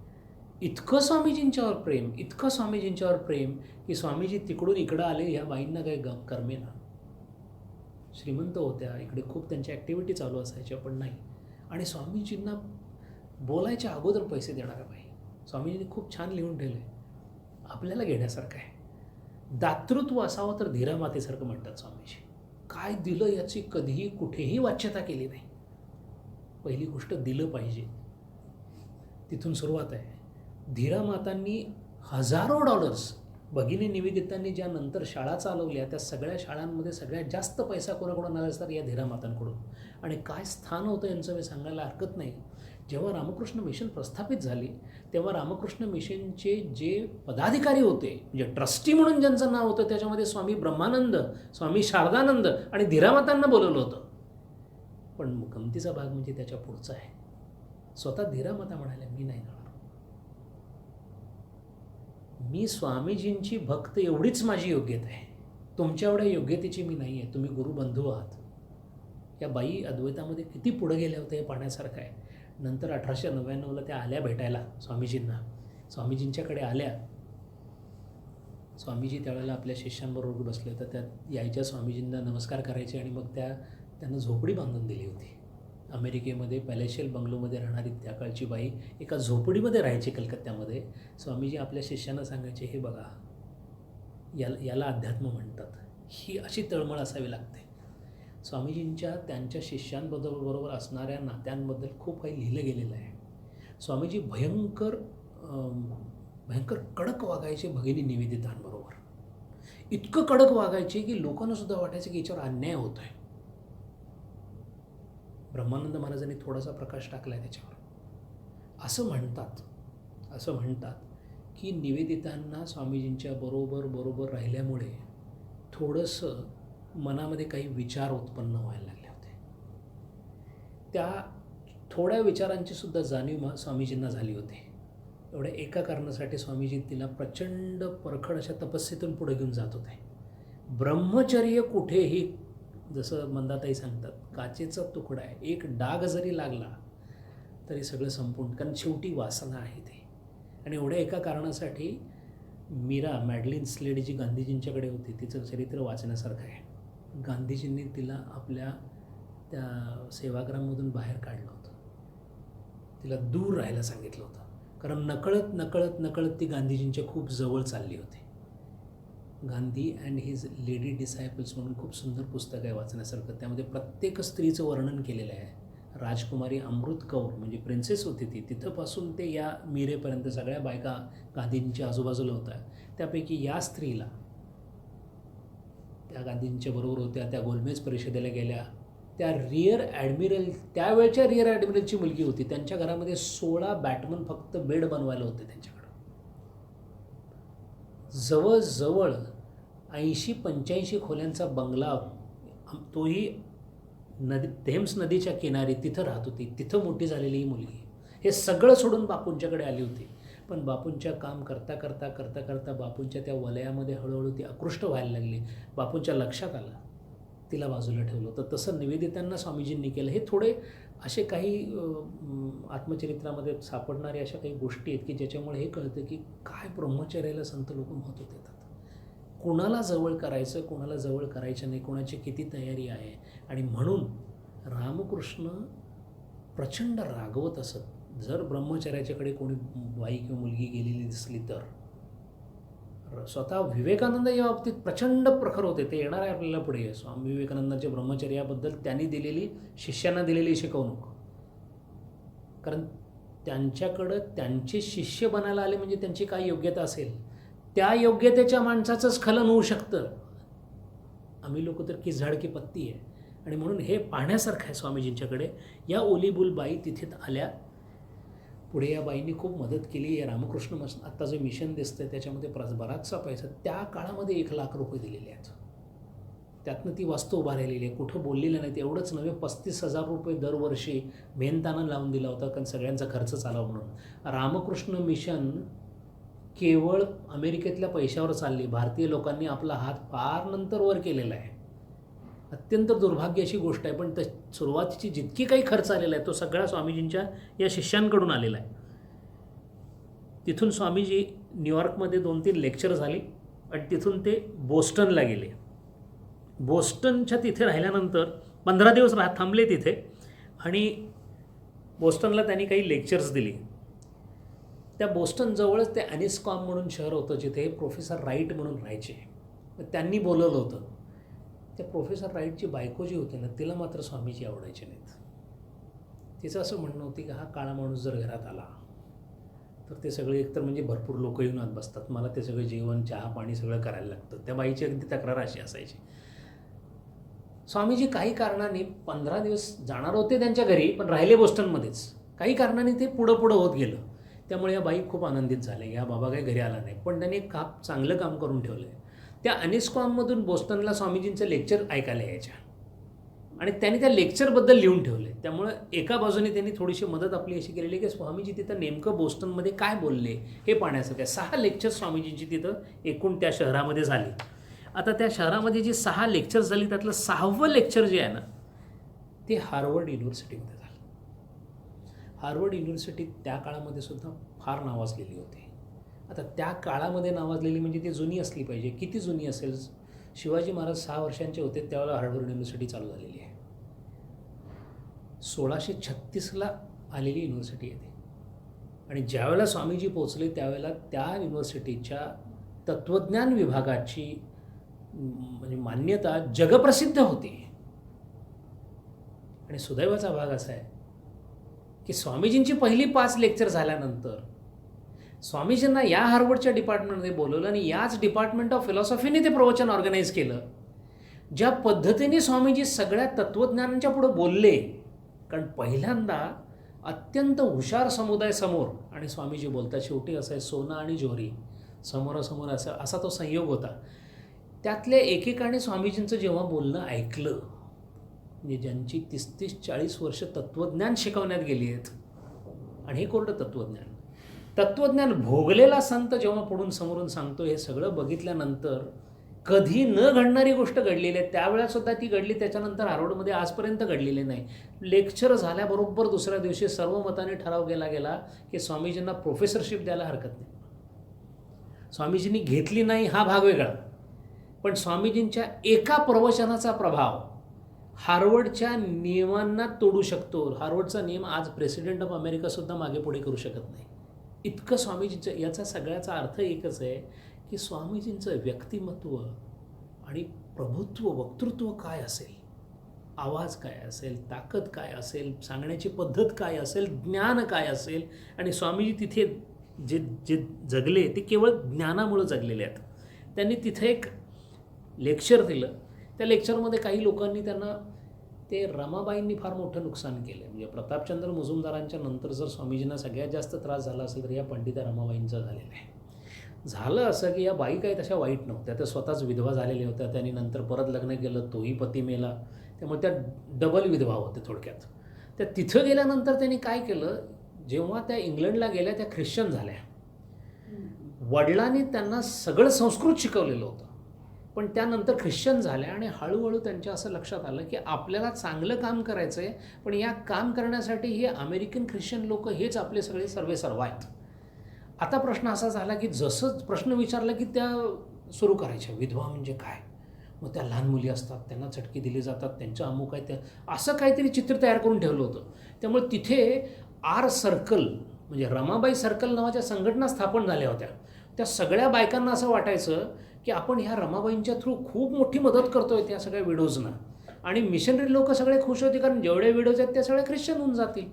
इतकं स्वामीजींच्यावर प्रेम, इतकं स्वामीजींच्यावर प्रेम की स्वामीजी तिकडून इकडं आले, ह्या बाईंना काही करमेना. श्रीमंत होत्या, इकडे खूप त्यांच्या ॲक्टिव्हिटी चालू असायच्या, पण नाही. आणि स्वामीजींना बोलायच्या अगोदर पैसे देणाऱ्या बाई. स्वामीजींनी खूप छान लिहून ठेवलं आहे, आपल्याला घेण्यासारखं आहे. दातृत्व असावं तर धीरामातेसारखं म्हणतात स्वामीजी. काय दिलं याची कधीही कुठेही वाच्यता केली नाही. पहिली गोष्ट दिलं पाहिजे, तिथून सुरुवात आहे. धीरामातांनी हजारो $, भगिनी निवेदितांनी ज्या नंतर शाळा चालवल्या त्या सगळ्या शाळांमध्ये सगळ्यात जास्त पैसा कोणाकडून आला असतात, या धीरामातांकडून. आणि काय स्थान होतं यांचं मी सांगायला हरकत नाही. जेव्हा रामकृष्ण मिशन प्रस्थापित झाली तेव्हा रामकृष्ण मिशनचे जे पदाधिकारी होते, म्हणजे ट्रस्टी म्हणून ज्यांचं नाव होतं, त्याच्यामध्ये स्वामी ब्रह्मानंद, स्वामी शारदानंद आणि धीरामातांना बोलवलं होतं. पण गमतीचा भाग म्हणजे त्याच्या पुढचा आहे. स्वतः धीरामाता म्हणाल्या, मी नाही जाणार, मी स्वामीजींची भक्त एवढीच माझी योग्यता आहे, तुमच्या एवढ्या योग्यतेची मी नाही आहे, तुम्ही गुरुबंधू आहात. या बाई अद्वैतामध्ये किती पुढे गेल्या होत्या हे पाहण्यासारखं आहे. नंतर 1899ला त्या आल्या भेटायला स्वामीजींना, स्वामीजींच्याकडे आल्या. स्वामीजी त्यावेळेला आपल्या शिष्यांबरोबर बसले, तर त्या यायच्या, स्वामीजींना नमस्कार करायचे आणि मग त्यांना झोपडी बांधून दिली होती. अमेरिकेमध्ये पॅलेशियल बंगलोमध्ये राहणारी त्या काळची बाई एका झोपडीमध्ये राहायची कलकत्त्यामध्ये. स्वामीजी आपल्या शिष्यांना सांगायचे, हे बघा, याला अध्यात्म म्हणतात. ही अशी तळमळ असावी लागते. स्वामीजींच्या त्यांच्या शिष्यांबरोबर असणाऱ्या नात्यांबद्दल खूप काही लिहिलं गेलेलं आहे. स्वामीजी भयंकर कडक वागायचे भगिनी निवेदितांबरोबर. इतकं कडक वागायचे की लोकांना सुद्धा वाटायचं की याच्यावर अन्याय होत आहे. ब्रह्मानंद महाराजांनी थोडासा प्रकाश टाकला आहे त्याच्यावर. असं म्हणतात की निवेदितांना स्वामीजींच्या बरोबर राहिल्यामुळे थोडंसं मनामध्ये काही विचार उत्पन्न व्हायला लागले होते. त्या थोड्या विचारांची सुद्धा जाणीव स्वामीजींना झाली होती. एवढ्या एका कारणासाठी स्वामीजी तिला प्रचंड परखड अशा तपस्येतून पुढे घेऊन जात होते. ब्रह्मचर्य कुठेही, जसं मंदाताई सांगतात, काचेचा तुकडा आहे, एक डाग जरी लागला तरी सगळं संपूर्ण, कारण शेवटी वासना आहे ते. आणि एवढ्या एका कारणासाठी मीरा मॅडलिन स्लेड जी गांधीजींच्याकडे होती, तिचं चरित्र वाचण्यासारखं आहे. गांधीजींनी तिला आपल्या त्या सेवाग्राममधून बाहेर काढलं होतं. तिला दूर राहायला सांगितलं होतं, कारण नकळत ती गांधीजींच्या खूप जवळ चालली होती. गांधी अँड हिज लेडी डिसायपल्स म्हणून खूप सुंदर पुस्तक आहे वाचण्यासारखं. त्यामध्ये प्रत्येक स्त्रीचं वर्णन केलेलं आहे. राजकुमारी अमृत कौर म्हणजे प्रिन्सेस होती ती, तिथंपासून ते या मीरेपर्यंत सगळ्या बायका गांधींच्या आजूबाजूला होत्या. त्यापैकी या स्त्रीला, त्या गांधींच्या बरोबर होत्या, त्या गोलमेज परिषदेला गेल्या. त्या त्यावेळच्या रिअर ॲडमिरलची मुलगी होती. त्यांच्या घरामध्ये 16 बॅटमन फक्त बेड बनवायला होते त्यांच्याकडं. जवळजवळ 80-85 खोल्यांचा बंगला, तोही थेम्स नदीच्या किनारी, तिथं राहत होती. तिथं मोठी झालेली ही मुलगी हे सगळं सोडून बापूंच्याकडे आली होती. पण बापूंच्या काम करता बापूंच्या त्या वलयामध्ये हळूहळू ती आकृष्ट व्हायला लागली. बापूंच्या लक्षात आलं, तिला बाजूला ठेवलं होतं. तसं निवेदितांना स्वामीजींनी केलं. हे थोडे असे काही आत्मचरित्रामध्ये सापडणारे अशा काही गोष्टी आहेत की ज्याच्यामुळे हे कळतं की काय ब्रह्मचर्याला संत लोक महत्त्व देतात. कोणाला जवळ करायचं, कोणाला जवळ करायचं नाही, कोणाची किती तयारी आहे. आणि म्हणून रामकृष्ण प्रचंड रागवत असत. जर ब्रह्मचर्याच्याकडे कोणी बाई किंवा मुलगी गेलेली दिसली तर. स्वतः विवेकानंद या बाबतीत प्रचंड प्रखर होते. ते येणार आहे आपल्याला पुढे. स्वामी विवेकानंदांच्या ब्रह्मचर्याबद्दल त्यांनी दिलेली, शिष्यांना दिलेली शिकवणूक. कारण त्यांच्याकडं त्यांचे शिष्य बनायला आले म्हणजे त्यांची काय योग्यता असेल, त्या योग्यतेच्या माणसाचं स्खलन होऊ शकतं. आम्ही लोक तर की झाड की पत्ती आहे. आणि म्हणून हे पाहण्यासारखं आहे स्वामीजींच्याकडे. या ओलीबुल बाई तिथे आल्या. पुढे या बाईंनी खूप मदत केली. या रामकृष्ण आत्ता जे मिशन दिसतं त्याच्यामध्ये बराचसा पैसा त्या काळामध्ये 1 लाख रुपये दिलेले आहेत. त्यातनं ती वास्तू उभा राहिलेली आहे. कुठं बोललेलं नाही. एवढंच नव्हे, 35,000 रुपये दरवर्षी मेहनतानं लावून दिला होता, कारण सगळ्यांचा खर्च चालावा म्हणून. रामकृष्ण मिशन केवळ अमेरिकेतल्या पैशावर चालली. भारतीय लोकांनी आपला हात फार नंतर वर केलेला आहे. अत्यंत दुर्भाग्य अशी गोष्ट आहे. पण सुरुवातीची जितकी काही खर्च आलेला आहे तो सगळा स्वामीजींच्या या शिष्यांकडून आलेला आहे. तिथून स्वामीजी न्यूयॉर्कमध्ये 2-3 लेक्चर झाली आणि तिथून ते बोस्टनला गेले. बोस्टनच्या तिथे राहिल्यानंतर 15 दिवस थांबले तिथे. आणि बोस्टनला त्यांनी काही लेक्चर्स दिली. त्या बोस्टनजवळच ते ॲनिस्कॉम म्हणून शहर होतं, जिथे प्रोफेसर राईट म्हणून राहायचे. त्यांनी बोलवलं होतं. त्या प्रोफेसर राईटची बायको जी होती ना, तिला मात्र स्वामीजी आवडायचे नाहीत. तिचं असं म्हणणं होतं की हा काळा माणूस जर घरात आला तर ते सगळे, एकतर म्हणजे भरपूर लोक येऊन आत बसतात, मला ते सगळं जेवण, चहा, पाणी सगळं करायला लागतं. त्या बाईची अगदी तक्रार अशी असायची. स्वामीजी काही कारणाने 15 दिवस जाणार होते त्यांच्या घरी, पण राहिले बोस्टनमध्येच. काही कारणाने ते पुढं होत गेलं. त्यामुळे या बाई खूप आनंदित झाल्या. या बाबा काही घरी आला नाही, पण त्यांनी एक चांगलं काम करून ठेवलं आहे. त्या ॲनिस्कॉममधून बोस्टनला स्वामीजींचं लेक्चर ऐकायला यायच्या आणि त्यांनी त्या लेक्चरबद्दल लिहून ठेवले. त्यामुळं एका बाजूने त्यांनी थोडीशी मदत आपली अशी केलेली की स्वामीजी तिथं नेमकं बोस्टनमध्ये काय बोलले हे पाहण्यासारखं आहे. 6 लेक्चर स्वामीजींची तिथं एकूण त्या शहरामध्ये झाली. आता त्या शहरामध्ये जी 6 लेक्चर्स झाली त्यातलं 6वं लेक्चर जे आहे ना, ते हार्वर्ड युनिव्हर्सिटीमध्ये झालं. हार्वर्ड युनिव्हर्सिटी त्या काळामध्ये सुद्धा फार नावाजलेली होती. आता त्या काळामध्ये नावाजलेली म्हणजे ती जुनी असली पाहिजे. किती जुनी असेल? शिवाजी महाराज 6 वर्षांचे होते त्यावेळेला हार्वर्ड युनिव्हर्सिटी चालू झालेली आहे. 1636ला आलेली युनिव्हर्सिटी आहे ती. आणि ज्यावेळेला स्वामीजी पोचले त्यावेळेला त्या युनिव्हर्सिटीच्या तत्त्वज्ञान विभागाची म्हणजे मान्यता जगप्रसिद्ध होती. आणि सुदैवाचा भाग असा आहे की स्वामीजींची पहिली 5 लेक्चर झाल्यानंतर स्वामीजींना या हार्वर्डच्या डिपार्टमेंटमध्ये बोलवलं आणि याच डिपार्टमेंट ऑफ फिलॉसॉफीने ते प्रवचन ऑर्गनाईज केलं. ज्या पद्धतीने स्वामीजी सगळ्या तत्त्वज्ञानांच्या पुढे बोलले, कारण पहिल्यांदा अत्यंत हुशार समुदाय समोर आणि स्वामीजी बोलतात. शेवटी असं आहे, सोनं आणि जोहरी समोरासमोर असा तो संयोग होता. त्यातल्या एकेकाने स्वामीजींचं जेव्हा बोलणं ऐकलं, म्हणजे ज्यांची 30-40 वर्ष तत्त्वज्ञान शिकवण्यात गेली आहेत आणि हे कोरडं तत्त्वज्ञान भोगलेला संत जेव्हा पुढून समोरून सांगतो, हे सगळं बघितल्यानंतर कधी न घडणारी गोष्ट घडलेली आहे. त्यावेळेसुद्धा ती घडली, त्याच्यानंतर हार्वर्डमध्ये आजपर्यंत घडलेली नाही. लेक्चर झाल्याबरोबर दुसऱ्या दिवशी सर्वमताने ठराव केला गेला की स्वामीजींना प्रोफेसरशिप द्यायला हरकत नाही. स्वामीजींनी घेतली नाही हा भाग वेगळा, पण स्वामीजींच्या एका प्रवचनाचा प्रभाव हार्वर्डच्या नियमांना तोडू शकतो. हार्वर्डचा नियम आज प्रेसिडेंट ऑफ अमेरिकासुद्धा मागे पुढे करू शकत नाही, इतकं स्वामीजींचं. याचा सगळ्याचा अर्थ एकच आहे की स्वामीजींचं व्यक्तिमत्व आणि प्रभुत्व, वक्तृत्व काय असेल, आवाज काय असेल, ताकद काय असेल, सांगण्याची पद्धत काय असेल, ज्ञान काय असेल. आणि स्वामीजी तिथे जे जे जगले ते केवळ ज्ञानामुळं जगलेले आहेत. त्यांनी तिथे एक लेक्चर दिलं. त्या लेक्चरमध्ये काही लोकांनी त्यांना ते रमाबाईंनी फार मोठं नुकसान केलं. म्हणजे प्रतापचंद्र मुजुमदारांच्या नंतर जर स्वामीजींना सगळ्यात जास्त त्रास झाला असेल तर या पंडिता रमाबाईंचा झालेला आहे. झालं असं की या बाई काही तशा वाईट नव्हत्या, त्या स्वतःच विधवा झालेल्या होत्या. त्यांनी नंतर परत लग्न केलं, तोही पती मेला, त्यामुळे त्या डबल विधवा होत्या थोडक्यात. त्या तिथं गेल्यानंतर त्यांनी काय केलं, जेव्हा त्या इंग्लंडला गेल्या त्या ख्रिश्चन झाल्या. वडिलांनी त्यांना सगळं संस्कृत शिकवलेलं होतं, पण त्यानंतर ख्रिश्चन झाल्या आणि हळूहळू त्यांच्या असं लक्षात आलं की आपल्याला चांगलं काम करायचं आहे, पण या काम करण्यासाठी हे अमेरिकन ख्रिश्चन लोक हेच आपले सगळे सर्वेसर्वा आहेत. आता प्रश्न असा झाला की जसं प्रश्न विचारला की त्या सुरू करायच्या, विधवा म्हणजे काय, मग त्या लहान मुली असतात त्यांना चटकी दिली जातात, त्यांचं अमुक आहे, त्या असं काहीतरी चित्र तयार करून ठेवलं होतं. त्यामुळे तिथे आर सर्कल म्हणजे रमाबाई सर्कल नावाच्या संघटना स्थापन झाल्या होत्या. त्या सगळ्या बायकांना असं वाटायचं की आपण ह्या रमाबाईंच्या थ्रू खूप मोठी मदत करतोय त्या सगळ्या विडोजना. आणि मिशनरी लोक सगळे खुश होते, कारण जेवढ्या विडोज आहेत त्या सगळ्या ख्रिश्चन होऊन जातील.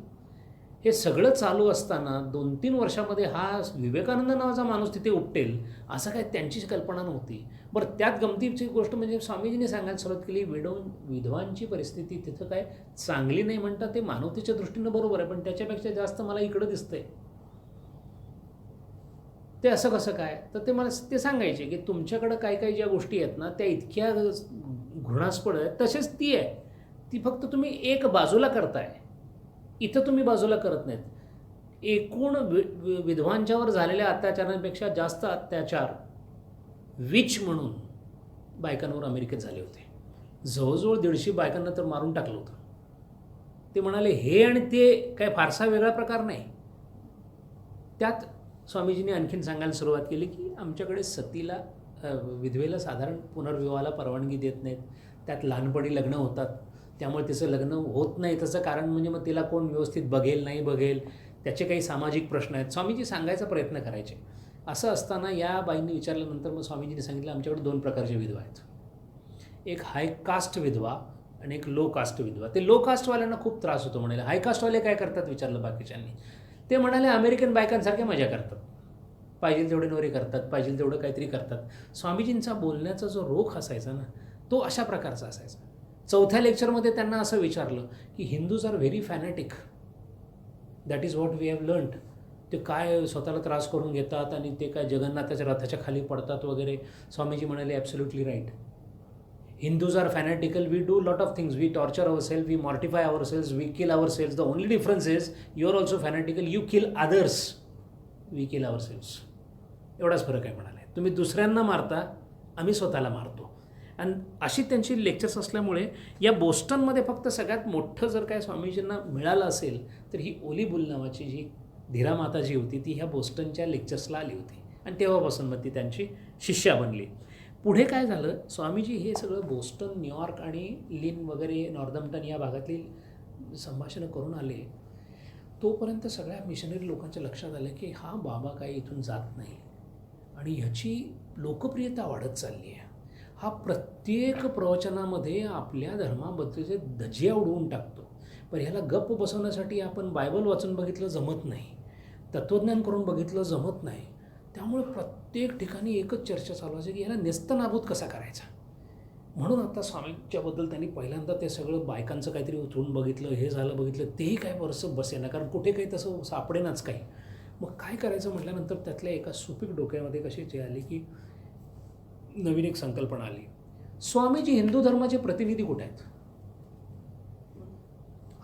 हे सगळं चालू असताना 2-3 वर्षामध्ये हा विवेकानंद नावाचा माणूस तिथे उपटेल असं काय त्यांची कल्पना नव्हती. बरं, त्यात गमतीची गोष्ट म्हणजे स्वामीजींनी सांगायला सुरुवात केली, विधवांची परिस्थिती तिथं काय चांगली नाही म्हणतात, ते मानवतेच्या दृष्टीनं बरोबर आहे, पण त्याच्यापेक्षा जास्त मला इकडं दिसतंय. ते असं कसं काय, तर ते मला ते सांगायचे की तुमच्याकडं काय काय ज्या गोष्टी आहेत ना त्या इतक्या घृणास्पद आहेत, तसेच ती आहे, ती फक्त तुम्ही एक बाजूला करताय, इथं तुम्ही बाजूला करत नाहीत. एकूण विधवांच्यावर झालेल्या अत्याचारांपेक्षा जास्त अत्याचार विच म्हणून बायकांवर अमेरिकेत झाले होते. जवळजवळ 150 बायकांना तर मारून टाकलं होतं. ते म्हणाले हे आणि ते काय फारसा वेगळा प्रकार नाही. त्यात स्वामीजींनी आणखीन सांगायला सुरुवात केली की आमच्याकडे सतीला विधवेला साधारण पुनर्विवाहाला परवानगी देत नाहीत. त्यात लहानपणी लग्न होतात, त्यामुळे तिचं लग्न होत नाही. त्याचं कारण म्हणजे मग तिला कोण व्यवस्थित बघेल नाही बघेल, त्याचे काही सामाजिक प्रश्न आहेत. स्वामीजी सांगायचा प्रयत्न करायचे. असं असताना या बाईंनी विचारल्यानंतर मग स्वामीजींनी सांगितलं आमच्याकडे 2 प्रकारचे विधवा आहेत, एक हाय कास्ट विधवा आणि एक लो कास्ट विधवा. ते लो कास्टवाल्यांना खूप त्रास होतो म्हणाले. हाय कास्टवाले काय करतात विचारलं बाकीच्यांनी. ते म्हणाले अमेरिकन बायकांसारखे मजा करतात, पाहिजे तेवढे नवरे करतात, पाहिजे तेवढं काहीतरी करतात. स्वामीजींचा बोलण्याचा जो रोख असायचा ना तो अशा प्रकारचा असायचा. 4थ्या लेक्चरमध्ये त्यांना असं विचारलं की Hindus are very fanatic, that is what we have learned. ते काय स्वतःला त्रास करून घेतात आणि ते काय जगन्नाथाच्या रथाच्या खाली पडतात वगैरे. स्वामीजी म्हणाले absolutely right. Hindus are fanatical, we do lot of things, we torture ourselves, we mortify ourselves, we kill ourselves. The only difference is you are also fanatical, you kill others, we kill ourselves. एवढाच फरक आहे म्हणाले. तुम्ही दुसऱ्यांना मारता, आम्ही स्वतःला मारतो. आणि अशी त्यांची लेक्चर्स असल्यामुळे या बोस्टनमध्ये फक्त सगळ्यात मोठं जर काय स्वामीजींना मिळालं असेल तर ही ओली बुल नावाची जी धीरा माता जी होती ती ह्या बोस्टनच्या लेक्चर्सला आली होती आणि तेव्हापासून मग ती त्यांची शिष्या बनली. पुढे काय झालं, स्वामीजी हे सगळं बोस्टन, न्यूयॉर्क आणि लिन वगैरे नॉर्थम्प्टन या भागातली संभाषणं करून आले तोपर्यंत सगळ्या मिशनरी लोकांच्या लक्षात आलं की हा बाबा काही इथून जात नाही आणि ह्याची लोकप्रियता वाढत चालली आहे. हा प्रत्येक प्रवचनामध्ये आपल्या धर्माबद्दलचे धजिया उडवून टाकतो. पण ह्याला गप्प बसवण्यासाठी आपण बायबल वाचून बघितलं जमत नाही, तत्त्वज्ञान करून बघितलं जमत नाही. त्यामुळे प्रत्येक ठिकाणी एकच चर्चा चालू असेल की ह्याला नेस्तनाबूत कसा करायचा. म्हणून आता स्वामींच्याबद्दल त्यांनी पहिल्यांदा ते सगळं बायकांचं काहीतरी उतरून बघितलं, हे झालं बघितलं, तेही काय बरंचसं बसेना, कारण कुठे काही तसं सापडेनाच काही. मग काय करायचं म्हटल्यानंतर त्यातल्या एका सुपीक डोक्यामध्ये कशी आली की नवीन एक संकल्पना आली. स्वामीजी हिंदू धर्माचे प्रतिनिधी कुठे आहेत?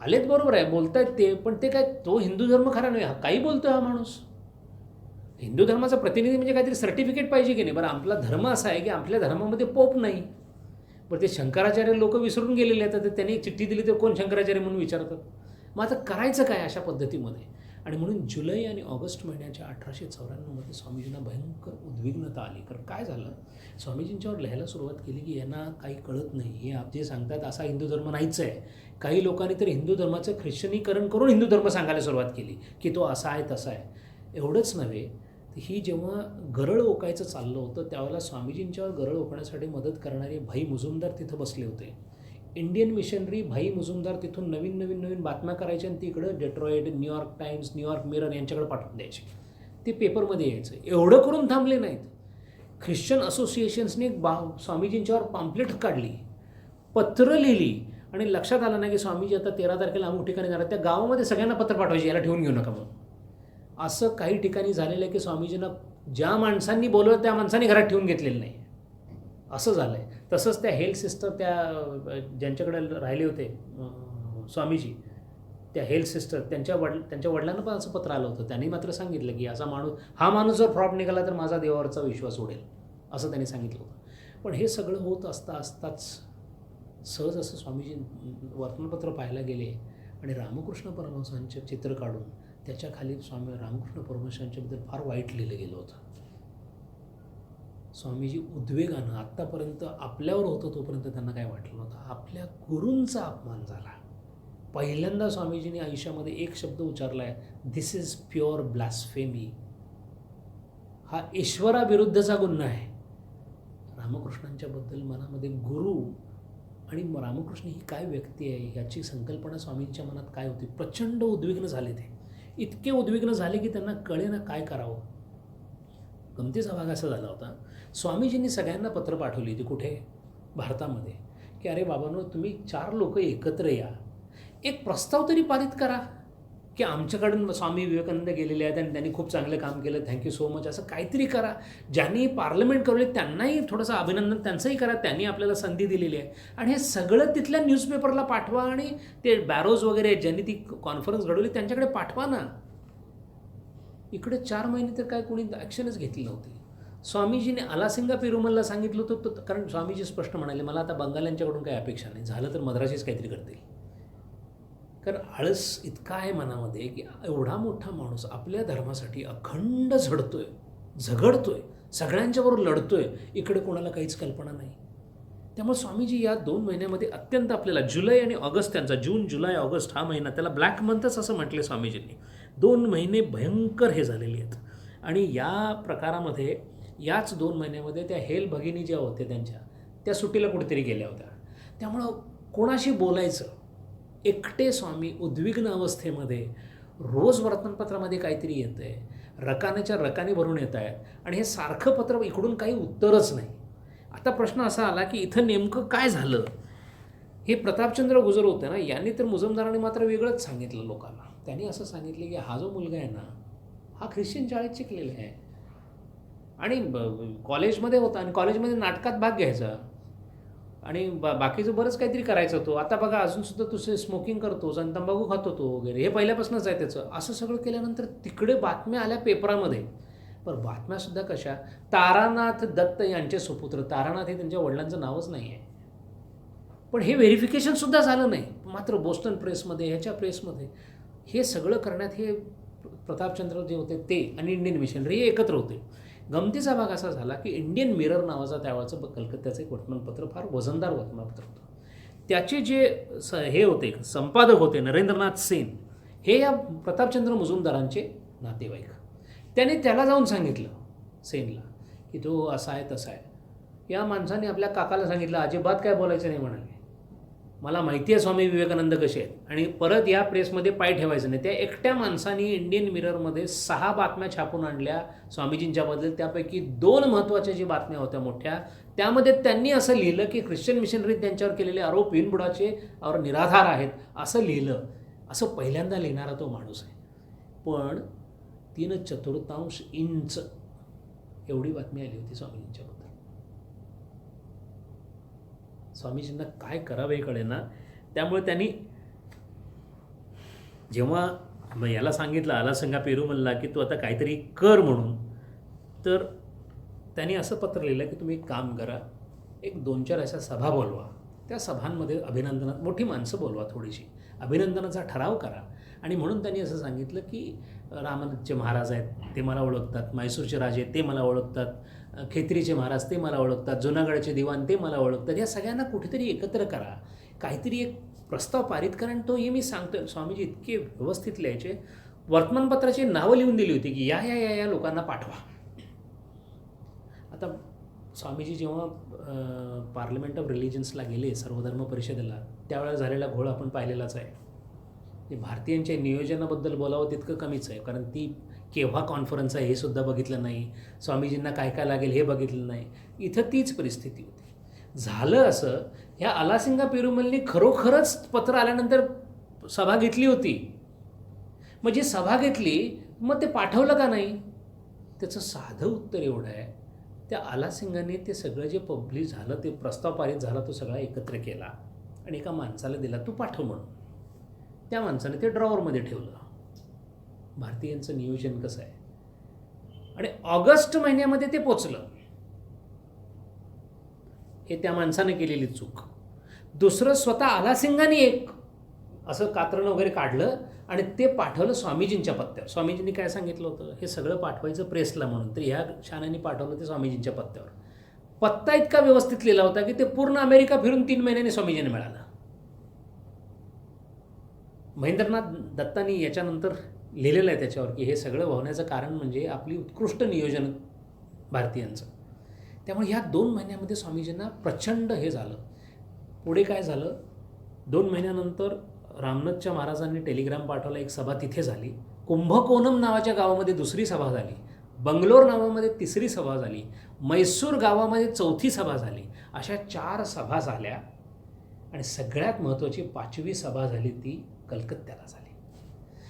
आलेत बरोबर आहे, बोलतायत ते, पण ते काय तो हिंदू धर्म खरा नाही. काही बोलतोय हा माणूस. हिंदू धर्माचा प्रतिनिधी म्हणजे काहीतरी सर्टिफिकेट पाहिजे की नाही. बरं, आपला धर्म असा आहे की आपल्या धर्मामध्ये पोप नाही. बरं, ते शंकराचार्य लोक विसरून गेलेले आहेत. तर त्यांनी चिठ्ठी दिली तर कोण शंकराचार्य म्हणून विचारतात. मग आता करायचं काय अशा पद्धतीमध्ये? आणि म्हणून जुलै आणि ऑगस्ट महिन्याच्या 1894 स्वामीजींना भयंकर उद्विग्नता आली. कारण काय झालं, स्वामीजींच्यावर लिहायला सुरुवात केली की यांना काही कळत नाही, हे आप जे सांगतात असा हिंदू धर्म नाहीच आहे. काही लोकांनी तर हिंदू धर्माचं ख्रिश्चनीकरण करून हिंदू धर्म सांगायला सुरुवात केली की तो असा आहे तसा आहे. एवढंच नव्हे, ही जेव्हा गरळ ओकायचं चाललं होतं त्यावेळेला स्वामीजींच्यावर गरळ ओकण्यासाठी मदत करणारे भाई मुजुमदार तिथं बसले होते. इंडियन मिशनरी भाई मुजुमदार तिथून नवीन बातम्या करायचे आणि तिकडं Detroit, New York times, New York mirror यांच्याकडे पाठवून द्यायचे. ते पेपरमध्ये यायचं. एवढं करून थांबले नाहीत. ख्रिश्चन असोसिएशन्सने स्वामीजींच्यावर पॅम्पलेट काढली, पत्र लिहिली आणि लक्षात आलं नाही की स्वामीजी आता 13 तारखेला अमुक ठिकाणी जाणार. त्या गावामध्ये सगळ्यांना पत्र पाठवायचे, याला ठेवून घेऊ नका म्हणून. असं काही ठिकाणी झालेलं आहे की स्वामीजींना ज्या माणसांनी बोलवलं त्या माणसांनी घरात ठेवून घेतलेलं नाही, असं झालं आहे. तसंच त्या हेल्थ सिस्टर, त्या ज्यांच्याकडे राहिले होते स्वामीजी, त्या हेल्थ सिस्टर, त्यांच्या वडिलांना पण असं पत्र आलं होतं. त्यांनी मात्र सांगितलं की हा माणूस जर फ्रॉड निघाला तर माझा देवावरचा विश्वास उडेल, असं त्यांनी सांगितलं होतं. पण हे सगळं होत असताच सहज असं स्वामीजी वर्तमानपत्र पाहायला गेले आणि रामकृष्ण परमहंसांचे चित्र काढून त्याच्या खाली स्वामी रामकृष्ण परमहंसांच्याबद्दल फार वाईट लिहिलं गेलं होतं. स्वामीजी उद्वेगानं, आत्तापर्यंत आपल्यावर होतं तोपर्यंत त्यांना काय वाटलं नव्हतं, आपल्या गुरूंचा अपमान झाला. पहिल्यांदा स्वामीजींनी आयुष्यामध्ये एक शब्द उच्चारला आहे, दिस इज प्युअर ब्लास्फेमी. हा ईश्वराविरुद्धचा गुन्हा आहे. रामकृष्णांच्याबद्दल मनामध्ये गुरु आणि रामकृष्ण ही काय व्यक्ती आहे ह्याची संकल्पना स्वामींच्या मनात काय होती. प्रचंड उद्विग्न झाले. ते इतके उद्विग्न झाले की त्यांना कळेना काय करावं. गमतीचा भाग असा झाला होता, स्वामीजींनी सगळ्यांना पत्र पाठवली होती कुठे, भारतामध्ये, की अरे बाबांनो, तुम्ही 4 लोक एकत्र या, एक प्रस्ताव तरी पारित करा की आमच्याकडून स्वामी विवेकानंद गेलेले आहेत आणि त्यांनी खूप चांगलं काम केलं, थँक्यू सो मच, असं काहीतरी करा. ज्यांनी पार्लमेंट करले त्यांनाही थोडंसं अभिनंदन त्यांचंही करा, त्यांनी आपल्याला संधी दिलेली आहे. आणि हे सगळं तिथल्या न्यूजपेपरला पाठवा आणि ते बॅरोज वगैरे ज्यांनी ती कॉन्फरन्स घडवली त्यांच्याकडे पाठवा ना. इकडे 4 महिने तर काय कोणी ॲक्शनच घेतली नव्हती. स्वामीजीने आलासिंगा पेरुमलला सांगितलं होतं, कारण स्वामीजी स्पष्ट म्हणाले, मला आता बंगाल्यांच्याकडून काही अपेक्षा नाही, झालं तर मद्रासीच काहीतरी करतील. कारण आळस इतका आहे मनामध्ये की एवढा मोठा माणूस आपल्या धर्मासाठी अखंड झगडतोय, सगळ्यांच्याबरोबर लढतोय, इकडे कोणाला काहीच कल्पना नाही. त्यामुळे स्वामीजी या 2 महिन्यामध्ये अत्यंत आपल्याला जुलै आणि ऑगस्ट, त्यांचा जून, जुलै, ऑगस्ट हा महिना, त्याला ब्लॅक मंथच असं म्हटले स्वामीजींनी. 2 महिने भयंकर हे झालेले आहेत. आणि या प्रकारामध्ये याच 2 महिन्यामध्ये त्या हेल भगिनी ज्या होत्या त्या सुट्टीला कुठेतरी गेल्या होत्या. त्यामुळं कोणाशी बोलायचं, एकटे स्वामी उद्विग्न अवस्थेमध्ये, रोज वर्तमानपत्रामध्ये काहीतरी येतं आहे, रकानेच्या रकाने भरून येत आहेत आणि हे सारखं पत्र, इकडून काही उत्तरच नाही. आता प्रश्न असा आला की इथं नेमकं काय झालं. हे प्रतापचंद्र गुजर होते ना, यांनी तर मुजुमदारांनी मात्र वेगळंच सांगितलं लोकांना. त्यांनी असं सांगितलं की हा जो मुलगा आहे ना, हा ख्रिश्चन शाळेत शिकलेला आहे आणि कॉलेजमध्ये होता आणि कॉलेजमध्ये नाटकात भाग घ्यायचा आणि बाकीचं बरंच काहीतरी करायचं तो. आता बघा, अजूनसुद्धा तुझे स्मोकिंग करतोस आणि तंबाखू खातो तो वगैरे, हे पहिल्यापासूनच आहे त्याचं. असं सगळं केल्यानंतर तिकडे बातम्या आल्या पेपरामध्ये. पण बातम्यासुद्धा कशा, तारानाथ दत्त यांचे सुपुत्र, तारानाथ हे त्यांच्या वडिलांचं नावच नाही आहे. पण हे व्हेरिफिकेशनसुद्धा झालं नाही. मात्र बोस्टन प्रेसमध्ये, ह्याच्या प्रेसमध्ये हे सगळं करण्यात हे प्रतापचंद्र जे होते ते आणि इंडियन मिशनरी हे एकत्र होते. गमतीचा भाग असा झाला की इंडियन मिरर नावाचा त्यावेळचं कलकत्त्याचं एक वर्तमानपत्र, फार वजनदार वर्तमानपत्र होतं. त्याचे जे हे होते संपादक होते नरेंद्रनाथ सेन, हे या प्रतापचंद्र मुजुमदारांचे नातेवाईक. त्याने त्याला जाऊन सांगितलं सेनला की तो असा आहे तसा आहे. या माणसाने आपल्या काकाला सांगितलं अजिबात काय बोलायचं नाही म्हणाले, मला माहिती आहे स्वामी विवेकानंद कसे आहेत, आणि परत या प्रेसमध्ये पाय ठेवायचं नाही. त्या एकट्या माणसाने इंडियन मिररमध्ये 6 बातम्या छापून आणल्या स्वामीजींच्याबद्दल. त्यापैकी 2 महत्त्वाच्या जी बातम्या होत्या मोठ्या, त्यामध्ये त्यांनी असं लिहिलं की ख्रिश्चन मिशनरी त्यांच्यावर केलेले आरोप बिनबुडाचे और निराधार आहेत असं लिहिलं. असं पहिल्यांदा लिहिणारा तो माणूस आहे. पण 3/4 इंच एवढी बातमी आली होती स्वामीजींच्याबद्दल. स्वामीजींना काय करावे कळेना. त्यामुळे त्यांनी जेव्हा याला सांगितलं आलासंगा पेरुमलला की तू आता काहीतरी कर म्हणून, तर त्यांनी असं पत्र लिहिलं की तुम्ही एक काम करा, एक 2-4 अशा सभा बोलवा, त्या सभांमध्ये अभिनंदनात मोठी माणसं बोलवा, थोडीशी अभिनंदनाचा ठराव करा. आणि म्हणून त्यांनी असं सांगितलं की रामाचे महाराज आहेत ते मला ओळखतात, मैसूरचे राजे ते मला ओळखतात, खेत्रीचे महाराज ते मला ओळखतात, जुनागडचे दिवाण ते मला ओळखतात, या सगळ्यांना कुठेतरी एकत्र करा, काहीतरी एक प्रस्ताव पारित करा. आणि तो हे मी सांगतोय. स्वामीजी इतके व्यवस्थित लिहायचे. वर्तमानपत्राची नावं लिहून दिली होती की या या या या लोकांना पाठवा. आता स्वामीजी जेव्हा पार्लमेंट ऑफ रिलिजन्सला गेले, सर्वधर्म परिषदेला, त्यावेळेला झालेला घोळ आपण पाहिलेलाच आहे. भारतीयांच्या नियोजनाबद्दल बोलावं तितकं कमीच आहे, कारण ती केव्हा कॉन्फरन्स आहे हे सुद्धा बघितलं नाही, स्वामीजींना काय काय लागेल हे बघितलं नाही. इथं तीच परिस्थिती होती. झालं असं, ह्या आलासिंगा पेरुमलनी खरोखरच पत्र आल्यानंतर सभा घेतली होती. मग जी सभा घेतली मग ते पाठवलं का नाही? त्याचं साधं उत्तर एवढं आहे, त्या आलासिंगाने ते सगळं जे पब्लिश झालं, ते प्रस्ताव पारित झाला, तो सगळा एकत्र केला आणि एका माणसाला दिला, तू पाठव म्हणून. त्या माणसाने ते ड्रॉवरमध्ये ठेवलं. भारतीयांचं नियोजन कसं आहे. आणि ऑगस्ट महिन्यामध्ये ते पोचलं. हे त्या माणसाने केलेली चूक. दुसरं, स्वतः आलासिंगाने एक असं कात्रण वगैरे काढलं आणि ते पाठवलं स्वामीजींच्या पत्त्यावर. स्वामीजींनी काय सांगितलं होतं, हे सगळं पाठवायचं प्रेसला म्हणून, तर ह्या शाण्याने पाठवलं ते स्वामीजींच्या पत्त्यावर. पत्ता इतका व्यवस्थित लिहिला होता की ते पूर्ण अमेरिका फिरून 3 महिन्यांनी स्वामीजींना मिळालं. महेंद्रनाथ दत्तांनी याच्यानंतर लिहिलेलं आहे त्याच्यावर की हे सगळं होण्याचं कारण म्हणजे आपली उत्कृष्ट नियोजन भारतीयांचं. त्यामुळे ह्या 2 महिन्यामध्ये स्वामीजींना प्रचंड हे झालं. पुढे काय झालं, 2 महिन्यानंतर रामनाथच्या महाराजांनी टेलिग्राम पाठवला, एक सभा तिथे झाली. कुंभकोणम नावाच्या गावामध्ये 2री सभा झाली. बंगलोर नावामध्ये 3री सभा झाली. मैसूर गावामध्ये 4थी सभा झाली. अशा 4 सभा झाल्या. आणि सगळ्यात महत्त्वाची 5वी सभा झाली ती कलकत्त्याला झाली.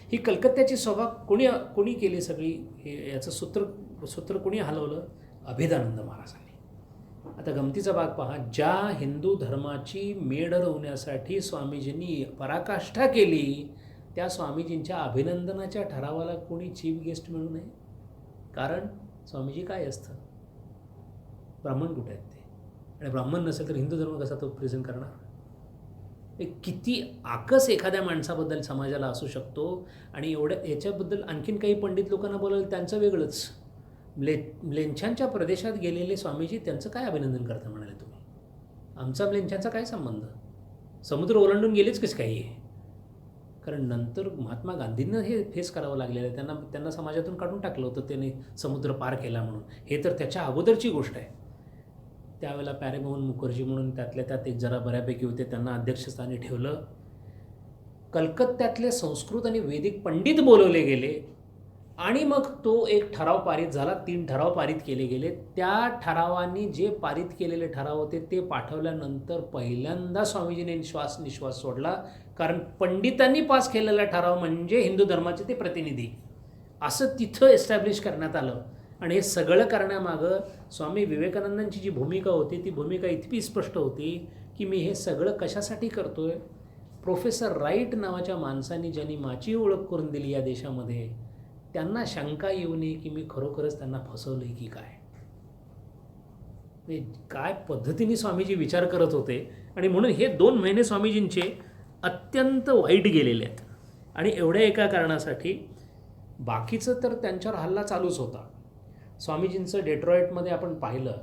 ही कलकत्त्याची सभा कोणी केली सगळी, हे याचं सूत्र कोणी हलवलं? अभेदानंद महाराजांनी. आता गमतीचा भाग पहा, ज्या हिंदू धर्माची मेढ रोवण्यासाठी स्वामीजींनी पराकाष्ठा केली, त्या स्वामीजींच्या अभिनंदनाच्या ठरावाला कोणी चीफ गेस्ट मिळू नये. कारण स्वामीजी काय असतं, ब्राह्मण कुठे आहेत ते, आणि ब्राह्मण नसेल तर हिंदू धर्म कसा तो प्रेझेंट करणार. किती आकस एखाद्या माणसाबद्दल समाजाला असू शकतो. आणि एवढ्या याच्याबद्दल आणखीन काही पंडित लोकांना बोलावलं त्यांचं वेगळंच. म्लेच्छांच्या प्रदेशात गेलेले स्वामीजी त्यांचं काय अभिनंदन करता म्हणाले तुम्ही? आमचा म्लेच्छांचा काय संबंध? समुद्र ओलांडून गेलेच कसं काही आहे? कारण नंतर महात्मा गांधींना हे फेस करावं लागलेलं आहे. त्यांना समाजातून काढून टाकलं होतं त्याने समुद्र पार केला म्हणून. हे तर त्याच्या अगोदरची गोष्ट आहे. त्यावेळेला प्यारेमोहन मुखर्जी म्हणून त्यातल्या त्यात एक जरा बऱ्यापैकी होते, त्यांना अध्यक्षस्थानी ठेवलं. कलकत्त्यातले संस्कृत आणि वैदिक पंडित बोलवले गेले आणि मग तो एक ठराव पारित झाला. 3 ठराव पारित केले गेले. त्या ठरावांनी जे पारित केलेले ठराव होते ते पाठवल्यानंतर पहिल्यांदा स्वामीजीने निश्वास सोडला. कारण पंडितांनी पास केलेला ठराव म्हणजे हिंदू धर्माचे ते प्रतिनिधी असं तिथं एस्टॅब्लिश करण्यात आलं. आणि हे सगळं करण्यामागं स्वामी विवेकानंदांची जी भूमिका होती, ती भूमिका इतकी स्पष्ट होती की मी हे सगळं कशासाठी करतोय. प्रोफेसर राईट नावाच्या माणसांनी ज्यांनी माझी ओळख करून दिली या देशामध्ये, त्यांना शंका येऊ नये की मी खरोखरच त्यांना फसवलंय की काय. काय पद्धतीने स्वामीजी विचार करत होते. आणि म्हणून हे 2 महिने स्वामीजींचे अत्यंत वाईट गेलेले आहेत. आणि एवढ्या एका कारणासाठी, बाकीचं तर त्यांच्यावर हल्ला चालूच होता. स्वामीजींचं डेट्रॉईटमध्ये आपण पाहिलं,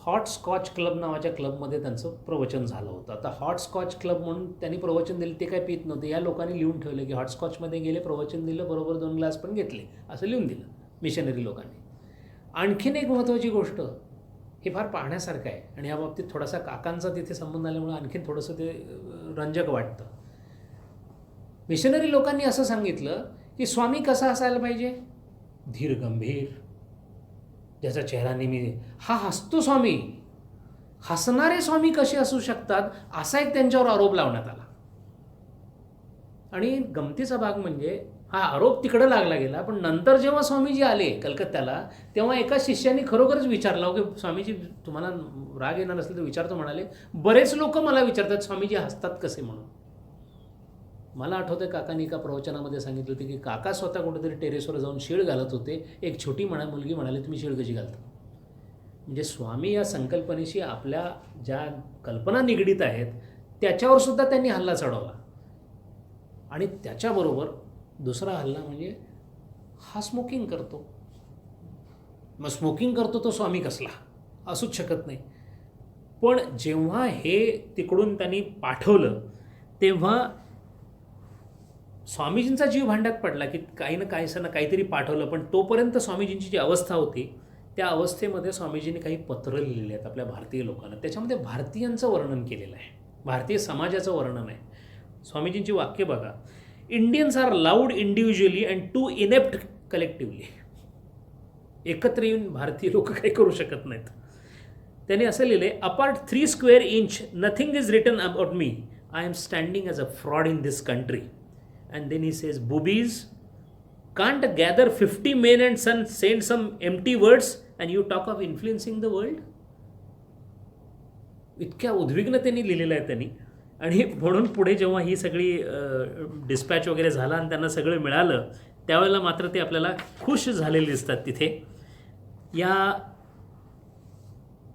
हॉट स्कॉच क्लब नावाच्या क्लबमध्ये त्यांचं प्रवचन झालं होतं. आता हॉट स्कॉच क्लब म्हणून त्यांनी प्रवचन दिलं, ते काय पित नव्हते. या लोकांनी लिहून ठेवलं की हॉट स्कॉचमध्ये गेले, प्रवचन दिलं, बरोबर 2 ग्लास पण घेतले, असं लिहून दिलं मिशनरी लोकांनी. आणखीन एक महत्त्वाची गोष्ट, हे फार पाहण्यासारखं आहे आणि या बाबतीत थोडासा काकांचा तिथे संबंध आल्यामुळे आणखीन थोडंसं ते रंजक वाटतं. मिशनरी लोकांनी असं सांगितलं की स्वामी कसा असायला पाहिजे, धीर गंभीर, ज्याचा चेहरा नेहमी, हा हसतो स्वामी, हसणारे स्वामी कसे असू शकतात असा एक त्यांच्यावर आरोप लावण्यात आला. आणि गमतीचा भाग म्हणजे हा आरोप तिकडं लागला गेला, पण नंतर जेव्हा स्वामीजी आले कलकत्त्याला तेव्हा एका शिष्याने खरोखरच विचारलं की स्वामीजी तुम्हाला राग येणार असेल तर विचारतो म्हणाले. बरेच लोक मला विचारतात स्वामीजी हसतात कसे म्हणून. मला आठवतं काकांनी एका प्रवचनामध्ये सांगितलं होतं की काका स्वतः कुठेतरी टेरेसवर जाऊन शीळ घालत होते. एक छोटी मुलगी म्हणाली तुम्ही शीळ कशी घालता. म्हणजे स्वामी या संकल्पनेशी आपल्या ज्या कल्पना निगडीत आहेत त्याच्यावर सुद्धा त्यांनी हल्ला चढवला. आणि त्याच्याबरोबर दुसरा हल्ला म्हणजे हा स्मोकिंग करतो. मग स्मोकिंग करतो तो स्वामी कसला, असूच शकत नाही. पण जेव्हा हे तिकडून त्यांनी पाठवलं तेव्हा स्वामीजींचा जीव भांड्यात पडला की काही ना काहीतरी पाठवलं. पण तोपर्यंत स्वामीजींची जी अवस्था होती त्या अवस्थेमध्ये स्वामीजींनी काही पत्र लिहिलेली आहेत आपल्या भारतीय लोकांना. त्याच्यामध्ये भारतीयांचं वर्णन केलेलं आहे, भारतीय समाजाचं वर्णन आहे. स्वामीजींची वाक्य बघा, Indians are loud individually and too inept collectively. एकत्र येऊन भारतीय लोक काही करू शकत नाहीत. त्यांनी असं लिहिले, apart 3 square inch nothing is written about me. I am standing as a fraud in this country. And then he says, boobies, can't gather 50 men and send some empty words and you talk of influencing the world. इतक्या उद्विग्नतेने लिहिलेलं आहे त्यांनी. आणि म्हणून पुढे जेव्हा ही सगळी dispatch वगैरे झाला आणि त्यांना सगळं मिळालं त्यावेळेला मात्र ते आपल्याला खुश झालेले दिसतात तिथे. या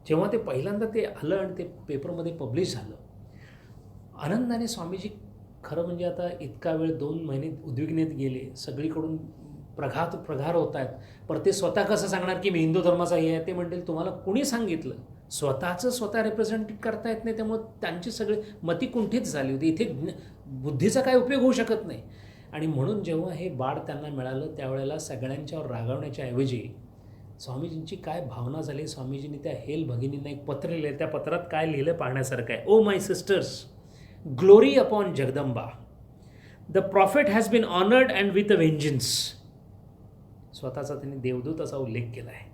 जेव्हा ते पहिल्यांदा ते आलं आणि ते पेपरमध्ये पब्लिश झालं, आनंदाने स्वामीजी खरं म्हणजे आता इतका वेळ 2 महिने उद्विग्नेत गेले, सगळीकडून प्रघार होत आहेत. पर ते स्वतः कसं सांगणार की मी हिंदू धर्माचा हे आहे. ते म्हणतील तुम्हाला कुणी सांगितलं, स्वतःचं स्वतः रिप्रेझेंट करता येत नाही, त्यामुळे त्यांची सगळी मती कुंठीत झाली होती. इथे बुद्धीचा काय उपयोग होऊ शकत नाही. आणि म्हणून जेव्हा हे बाळ त्यांना मिळालं त्यावेळेला सगळ्यांच्यावर रागावण्याच्या ऐवजी स्वामीजींची काय भावना झाली. स्वामीजींनी त्या हेल भगिनींना एक पत्र लिहिलं. त्या पत्रात काय लिहिलं पाहण्यासारखं आहे. O my sisters, glory upon Jagadamba. The prophet has been honoured and with a vengeance. स्वतःचा त्यांनी देवदूत असा उल्लेख केला आहे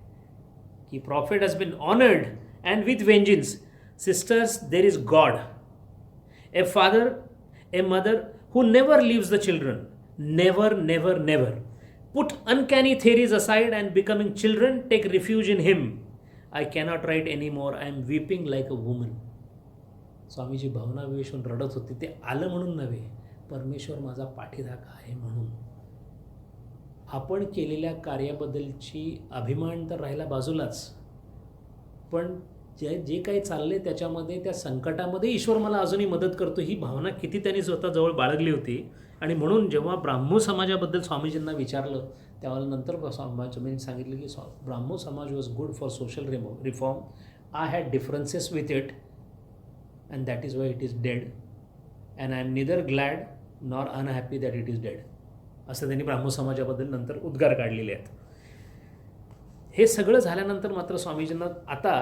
की prophet has been honoured and with vengeance. Sisters, there is God, a father, a mother who never leaves the children. Never, never, never. Put uncanny theories aside and becoming children, take refuge in him. I cannot write anymore. I am weeping like a woman. Swamiji भावना विवेशून रडत होते. ते आलं म्हणून नव्हे, परमेश्वर माझा पाठीराखा आहे म्हणून. आपण केलेल्या कार्याबद्दलची अभिमान तर राहिला बाजूलाच, पण जे काही चालले त्याच्यामध्ये, त्या संकटामध्ये ईश्वर मला अजूनही मदत करतो, ही भावना किती त्यांनी स्वतःजवळ बाळगली होती. आणि म्हणून जेव्हा ब्राह्मो समाजाबद्दल स्वामीजींना विचारलं त्यावेळेला नंतर स्वामीजींनी सांगितलं की Brahmo Samaj was good for social reform. I had differences with it and that is why it is dead and I am neither glad nor unhappy that it is dead. असं त्यांनी ब्राह्मो समाजाबद्दल नंतर उद्गार काढलेले आहेत. हे सगळं झाल्यानंतर मात्र स्वामीजींना आता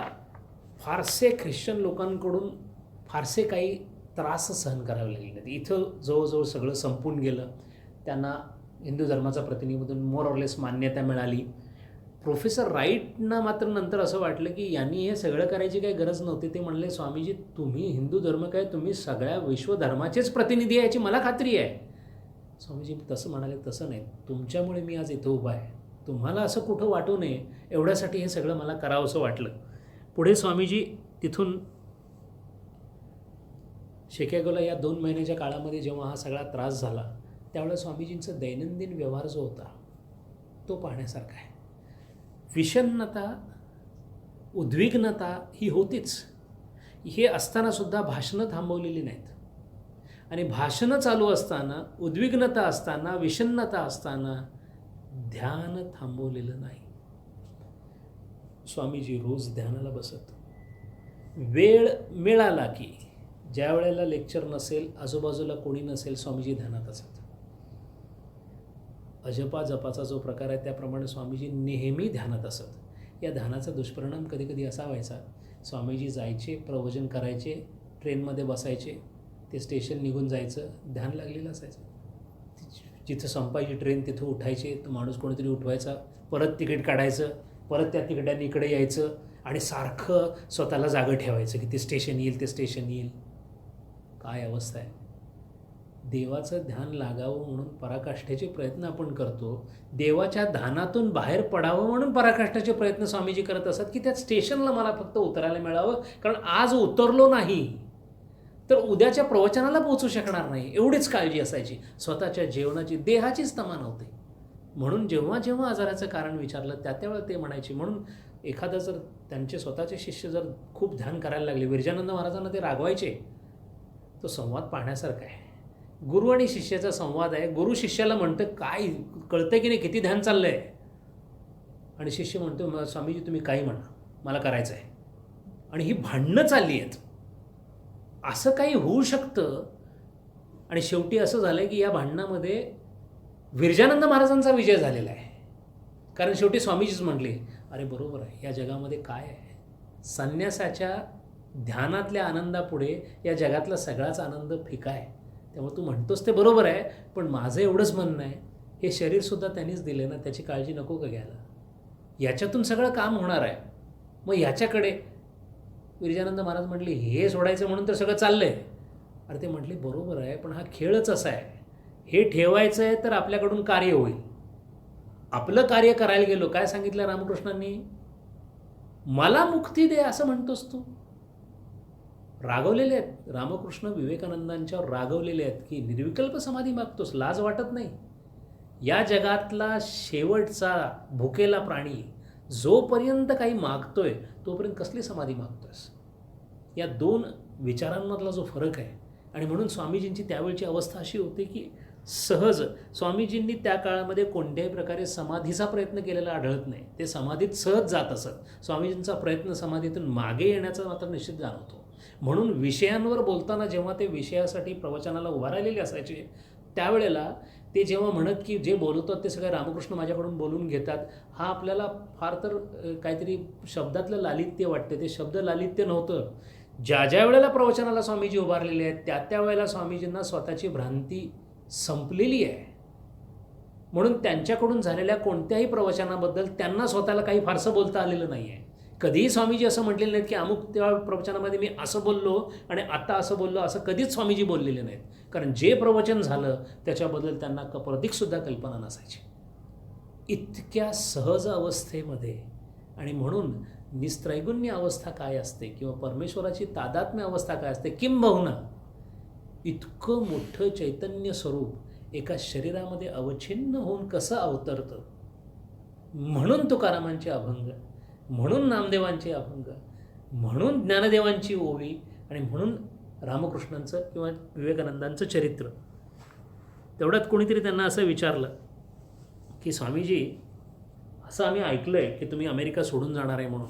फारसे ख्रिश्चन लोकांकडून फारसे काही त्रास सहन करावे लागले नाहीत. इथं जवळजवळ सगळं संपून गेलं. त्यांना हिंदू धर्माचा प्रतिनिधी मोर ऑरलेस मान्यता मिळाली. प्रोफेसर राईटना मात्र नंतर असं वाटलं की यांनी हे सगळं करायची काही गरज नव्हती. ते म्हणले, स्वामीजी तुम्ही हिंदू धर्म काय, तुम्ही सगळ्या विश्वधर्माचेच प्रतिनिधी आहे याची मला खात्री आहे. स्वामीजी तसं म्हणाले, तसं नाही, तुमच्यामुळे मी आज इथं उभा आहे, तुम्हाला असं कुठं वाटू नये एवढ्यासाठी हे सगळं मला करावंसं वाटलं. पुढे स्वामीजी तिथून शिकागोला या 2 महिन्याच्या काळामध्ये जेव्हा हा सगळा त्रास झाला त्यावेळेला स्वामीजींचा दैनंदिन व्यवहार जो होता तो पाहण्यासारखा आहे. विषण्णता, उद्विग्नता ही होतीच. हे असतानासुद्धा भाषणं थांबवलेली नाहीत. आणि भाषणं चालू असताना, उद्विग्नता असताना, विषण्णता असताना ध्यान थांबवलेलं नाही. स्वामीजी रोज ध्यानाला बसत. वेळ मिळाला की ज्या वेळेला लेक्चर नसेल, आजूबाजूला कोणी नसेल, स्वामीजी ध्यानात असत. अजपा जपाचा जो प्रकार आहे त्याप्रमाणे स्वामीजी नेहमी ध्यानात असत. या ध्यानाचा दुष्परिणाम कधी कधी असा व्हायचा, स्वामीजी जायचे, प्रवचन करायचे, ट्रेनमध्ये बसायचे, ते स्टेशन निघून जायचं, ध्यान लागलेलं असायचं. जिथं संपायची ट्रेन तिथं उठायचे, तो माणूस कोणीतरी उठवायचा, परत तिकीट काढायचं, परत त्या तिकिटाने इकडे यायचं आणि सारखं स्वतःला जागं ठेवायचं की ते स्टेशन येईल, ते स्टेशन येईल. काय अवस्था आहे. देवाचं ध्यान लागावं म्हणून पराकाष्ठेचे प्रयत्न आपण करतो, देवाच्या ध्यानातून बाहेर पडावं म्हणून पराकाष्ठेचे प्रयत्न स्वामीजी करत असतात की त्या स्टेशनला मला फक्त उतरायला मिळावं, कारण आज उतरलो नाही तर उद्याच्या प्रवचनाला पोहोचू शकणार नाही, एवढीच काळजी असायची. स्वतःच्या जेवणाची, देहाचीच तमा नव्हती. म्हणून जेव्हा जेव्हा आजाराचं कारण विचारलं त्यावेळेला ते म्हणायचे. म्हणून एखादा जर त्यांचे स्वतःचे शिष्य जर खूप ध्यान करायला लागले, विरजानंद महाराजांना ते रागवायचे. तो संवाद पाहण्यासारखा आहे. गुरु आणि शिष्याचा संवाद आहे. गुरु शिष्याला म्हणतं, काय कळतं की नाही किती ध्यान चाललं आहे, आणि शिष्य म्हणतो, स्वामीजी तुम्ही काही म्हणा, मला करायचं आहे. आणि ही भांडणं चालली आहेत. असं काही होऊ शकतं. आणि शेवटी असं झालं की या भांडणामध्ये विरजानंद महाराजांचा विजय झालेला आहे. कारण शेवटी स्वामीजीच म्हटले, अरे बरोबर आहे, या जगामध्ये काय आहे, संन्यासाच्या ध्यानातल्या आनंदापुढे या जगातला सगळाच आनंद फिका आहे. त्यामुळे तू म्हणतोस ते बरोबर आहे, पण माझं एवढंच म्हणणं आहे, हे शरीरसुद्धा त्यांनीच दिले ना, त्याची काळजी नको का घ्यायला, याच्यातून सगळं काम होणार आहे. मग याच्याकडे विरजानंद महाराज म्हटले, हे सोडायचं म्हणून तर सगळं चाललं आहे. अरे ते म्हटले बरोबर आहे, पण हा खेळच असा आहे, हे ठेवायचं आहे तर आपल्याकडून कार्य होईल. आपलं कार्य करायला गेलो, काय सांगितलं रामकृष्णांनी, मला मुक्ती दे असं म्हणतोस तू. रागवलेले आहेत रामकृष्ण विवेकानंदांच्यावर, रागवलेले आहेत की निर्विकल्प समाधी मागतोस, लाज वाटत नाही. या जगातला शेवटचा भुकेला प्राणी जोपर्यंत काही मागतोय तोपर्यंत कसली समाधी मागतोयस. या दोन विचारांमधला जो फरक आहे. आणि म्हणून स्वामीजींची त्यावेळची अवस्था अशी होती की सहज स्वामीजींनी त्या काळामध्ये कोणत्याही प्रकारे समाधीचा प्रयत्न केलेला आढळत नाही. ते समाधीत सहज जात असत. स्वामीजींचा प्रयत्न समाधीतून मागे येण्याचा मात्र निश्चित जाणवतो. म्हणून विषयांवर बोलताना जेव्हा ते विषयासाठी प्रवचनाला उभा राहिलेले असायचे, त्यावेळेला ते जेव्हा म्हणत की जे बोलवतात ते सगळे रामकृष्ण माझ्याकडून बोलून घेतात, हा आपल्याला फार तर काहीतरी शब्दातलं लालित्य वाटते. ते शब्द लालित्य नव्हतं. ज्या वेळेला प्रवचनाला स्वामीजी उभारलेले आहेत त्या वेळेला स्वामीजींना स्वतःची भ्रांती संपलेली आहे. म्हणून त्यांच्याकडून झालेल्या कोणत्याही प्रवचनाबद्दल त्यांना स्वतःला काही फारसं बोलता आलेलं नाही आहे. कधीही स्वामीजी असं म्हटलेलं नाहीत की अमुक त्या प्रवचनामध्ये मी असं बोललो आणि आता असं बोललो, असं कधीच स्वामीजी बोललेले नाहीत. कारण जे प्रवचन झालं त्याच्याबद्दल त्यांना कप्रदिकसुद्धा कल्पना नसायची. इतक्या सहज अवस्थेमध्ये. आणि म्हणून निस्त्रैगुण्य अवस्था काय असते किंवा परमेश्वराची तादात्म्य अवस्था काय असते, किंबहुना इतकं मोठं चैतन्य स्वरूप एका शरीरामध्ये अवच्छिन्न होऊन कसं अवतरतं. म्हणून तुकारामांचे अभंग, म्हणून नामदेवांचे अभंग, म्हणून ज्ञानदेवांची ओवी, आणि म्हणून रामकृष्णांचं किंवा विवेकानंदांचं चरित्र. तेवढ्यात कोणीतरी त्यांना असं विचारलं की स्वामीजी, असं आम्ही ऐकलं आहे की तुम्ही अमेरिका सोडून जाणार आहे म्हणून.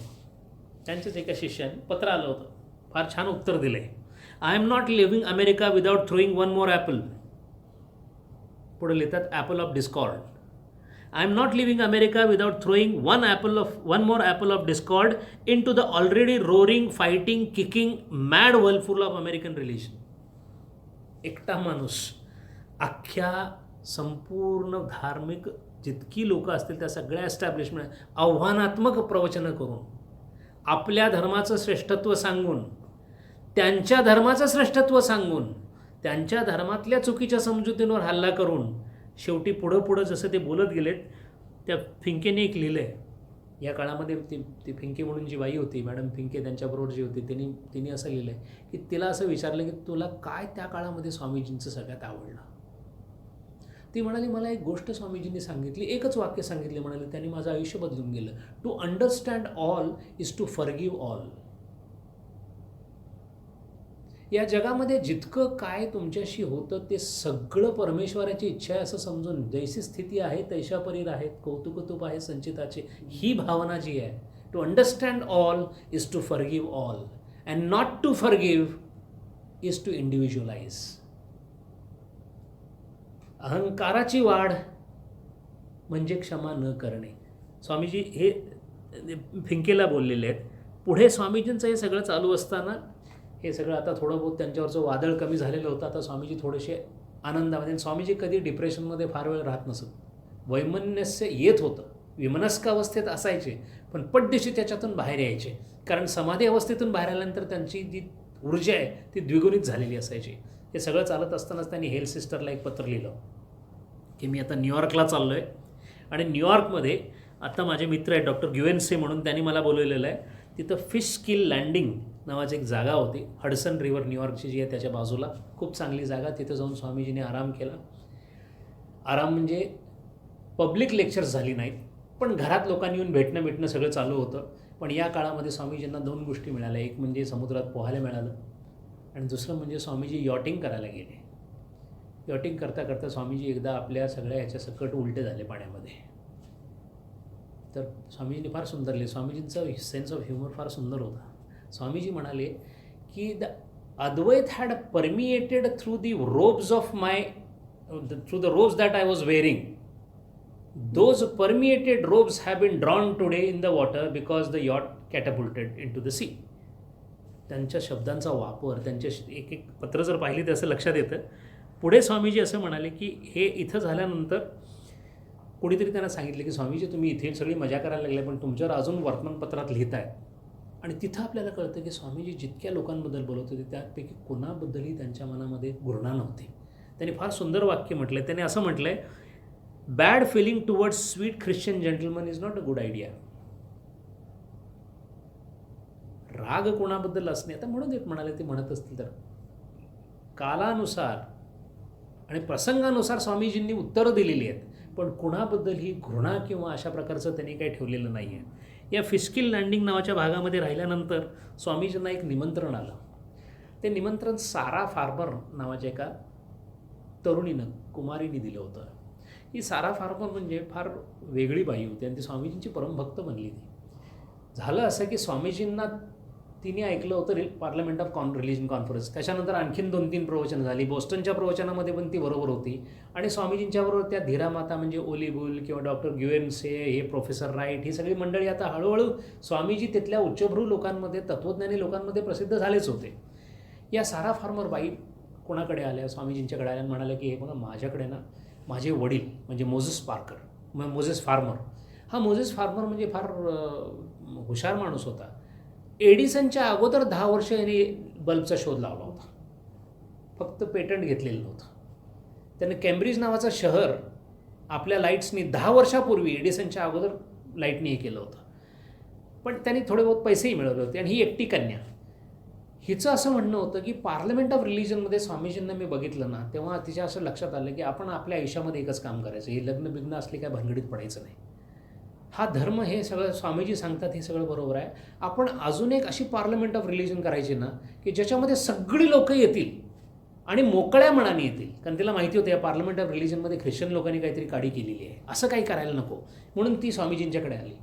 त्यांच्याच एका शिष्याने पत्र आलं होतं, फार छान उत्तर दिलं आहे. I am not living America without throwing one more Apple. पुढे लिहितात, Apple of Discord. I am not leaving America without throwing one more apple of discord into the already roaring, fighting, kicking, mad whirlpool of American religion. एकटा माणूस अख्ख्या संपूर्ण धार्मिक जितकी लोकं असतील त्या सगळ्या एस्टॅब्लिशमेंट आव्हानात्मक प्रवचनं करून, आपल्या धर्माचं श्रेष्ठत्व सांगून, त्यांच्या धर्माचं श्रेष्ठत्व सांगून, त्यांच्या धर्मातल्या चुकीच्या समजुतींवर हल्ला करून, शेवटी पुढं जसं ते बोलत गेलेत, त्या फिंकेने एक लिहिलं आहे. या काळामध्ये ती फिंके म्हणून जी बाई होती, मॅडम फिंके, त्यांच्याबरोबर जी होती, तिने असं लिहिलं आहे की तिला असं विचारलं की तुला काय त्या काळामध्ये स्वामीजींचं सगळ्यात आवडलं. ती म्हणाली, मला एक गोष्ट स्वामीजींनी सांगितली, एकच वाक्य सांगितले, म्हणाले, त्यांनी माझं आयुष्य बदलून गेलं. To understand all is to forgive all. या जगामध्ये जितकं काय तुमच्याशी होतं ते सगळं परमेश्वराची इच्छा आहे असं समजून, जैसी स्थिती आहे तैशा परीर आहेत, कौतुकतूप आहे संचिताचे, ही भावना जी आहे, to understand all is to forgive all. And not to forgive is to individualise. अहंकाराची वाढ म्हणजे क्षमा न करणे. स्वामीजी हे फिंकेला बोललेले आहेत. पुढे स्वामीजींचं हे सगळं चालू असताना हे सगळं आता थोडं बहुत त्यांच्यावरचं वादळ कमी झालेलं होतं. आता स्वामीजी थोडेसे आनंदामध्ये. स्वामीजी कधी डिप्रेशनमध्ये फार वेळ राहत नसत. वैमनस्य येत होतं, विमनस्क अवस्थेत असायचे, पण पटदिशी त्याच्यातून बाहेर यायचे. कारण समाधी अवस्थेतून बाहेर आल्यानंतर त्यांची जी ऊर्जा आहे ती द्विगुणित झालेली असायची. हे सगळं चालत असतानाच त्यांनी हेल्थ सिस्टरला एक पत्र लिहिलं की मी आता न्यूयॉर्कला चाललो आहे आणि न्यूयॉर्कमध्ये आता माझे मित्र आहेत डॉक्टर ग्युएनसे म्हणून, त्यांनी मला बोलवलेलं आहे. तिथं फिश किल लँडिंग नावाची एक जागा होती, हडसन रिव्हर न्यूयॉर्कची जी आहे त्याच्या बाजूला. खूप चांगली जागा. तिथं जाऊन स्वामीजीने आराम केला. आराम म्हणजे पब्लिक लेक्चर्स झाली नाहीत, पण घरात लोकांनी येऊन भेटणं सगळं चालू होतं. पण या काळामध्ये स्वामीजींना 2 गोष्टी मिळाल्या. एक म्हणजे समुद्रात पोहायला मिळालं आणि दुसरं म्हणजे स्वामीजी यॉटिंग करायला गेले. यॉटिंग करता करता स्वामीजी एकदा आपल्या सगळ्या ह्याच्या सकट उलटे झाले पाण्यामध्ये. तर स्वामीजींनी फार सुंदर लिहिले. स्वामीजींचा सेन्स ऑफ ह्युमर फार सुंदर होता. स्वामीजी म्हणाले की the Advaita had permeated through the robes of through the robes that I was wearing. Those permeated robes have been drawn today in the water because the yacht catapulted in to the sea. त्यांच्या शब्दांचा वापर, त्यांचे एक एक पत्र जर पाहिली तर असं लक्षात येतं. पुढे स्वामीजी असं म्हणाले की हे इथं झाल्यानंतर कोणीतरी त्यांना सांगितलं की स्वामीजी तुम्ही इथे सगळी मजा करायला लागले, पण तुमच्यावर अजून वर्तमानपत्रात लिहित आहे. आणि तिथं आपल्याला कळतं की स्वामीजी जितक्या लोकांबद्दल बोलत होते त्यापैकी कोणाबद्दलही त्यांच्या मनामध्ये घृणा नव्हती. त्यांनी फार सुंदर वाक्य म्हटलं आहे. त्यांनी असं म्हटलं आहे, bad feeling towards sweet Christian gentleman is not a good idea. राग कोणाबद्दल असणे, आता म्हणून देत म्हणाले ते म्हणत असतील तर कालानुसार आणि प्रसंगानुसार स्वामीजींनी उत्तरं दिलेली आहेत, पण कुणाबद्दल ही घृणा किंवा अशा प्रकारचं त्यांनी काही ठेवलेलं नाही आहे. या फिस्किल लँडिंग नावाच्या भागामध्ये राहिल्यानंतर स्वामीजींना एक निमंत्रण आलं. ते निमंत्रण सारा फार्मर नावाच्या एका तरुणीनं, कुमारीने दिलं होतं. ही सारा फार्मर म्हणजे फार वेगळी बाई होती आणि ती स्वामीजींची परमभक्त बनली. ती झालं असं की स्वामीजींना तिने ऐकलं होतं पार्लमेंट ऑफ रिलिजन कॉन्फरन्स. त्याच्यानंतर आणखीन 2-3 प्रवचनं झाली. बोस्टनच्या प्रवचनामध्ये पण ती बरोबर होती आणि स्वामीजींच्याबरोबर त्या धीरामाता म्हणजे ओलीबुल किंवा डॉक्टर ग्युएनसे, हे प्रोफेसर राईट, ही सगळी मंडळी आता हळूहळू स्वामीजी तिथल्या उच्चभ्रू लोकांमध्ये, तत्त्वज्ञानी लोकांमध्ये प्रसिद्ध झालेच होते. या सारा फार्मर बाई कोणाकडे आल्या, स्वामीजींच्याकडे आल्या आणि म्हणाल्या की हे बघा माझ्याकडे ना माझे वडील म्हणजे मोझेस फार्मर. हा मोझेस फार्मर म्हणजे फार हुशार माणूस होता. एडिसनच्या अगोदर 10 वर्ष यांनी बल्बचा शोध लावला होता, फक्त पेटंट घेतलेलं नव्हतं. त्याने केम्ब्रिज नावाचं शहर आपल्या लाईट्सनी 10 वर्षापूर्वी एडिसनच्या अगोदर लाईटनी हे केलं होतं, पण त्यांनी थोडे बहुत पैसेही मिळवले होते. आणि ही एकटी कन्या. हिचं असं म्हणणं होतं की पार्लमेंट ऑफ रिलिजनमध्ये स्वामीजींना मी बघितलं ना तेव्हा तिच्या असं लक्षात आलं की आपण आपल्या आयुष्यामध्ये एकच काम करायचं, हे लग्न बिग्न असली काय भानगडीत पडायचं नाही. हा धर्म हे सगळं स्वामीजी सांगतात हे सगळं बरोबर आहे. आपण अजून एक अशी पार्लमेंट ऑफ रिलिजन करायची ना की ज्याच्यामध्ये सगळी लोकं येतील आणि मोकळ्या मनाने येतील. कारण तिला माहिती होतं या पार्लमेंट ऑफ रिलिजनमध्ये ख्रिश्चन लोकांनी काहीतरी काडी केलेली आहे, असं काही करायला नको. म्हणून ती स्वामीजींच्याकडे आली.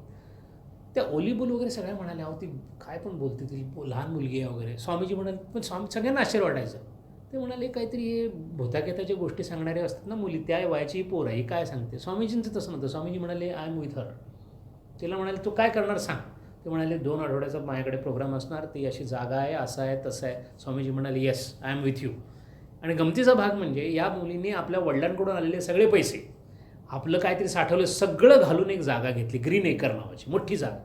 त्या ओलीबुल वगैरे सगळ्या म्हणाल्या, अहो ती काय पण बोलते, ती लहान मुलगी आहे वगैरे. स्वामीजी म्हणाले, पण सगळ्यांना आश्चर्य वाटायचं. ते म्हणाले काहीतरी हे भोताकेताच्या गोष्टी सांगणारे असतात ना मुली, त्या वयाची पोर आहे, काय सांगते. स्वामीजींचं तसं नव्हतं. स्वामीजी म्हणाले आय एम विथ हर. तिला म्हणाले तू काय करणार सांग. ते म्हणाले 2 आठवड्याचा माझ्याकडे प्रोग्राम असणार, ती अशी जागा आहे, असं आहे तसं आहे. स्वामीजी म्हणाले yes I am with you. आणि गमतीचा भाग म्हणजे या मुलीने आपल्या वडिलांकडून आलेले सगळे पैसे, आपलं काहीतरी साठवलं सगळं घालून एक जागा घेतली, ग्रीन एकर नावाची मोठी जागा.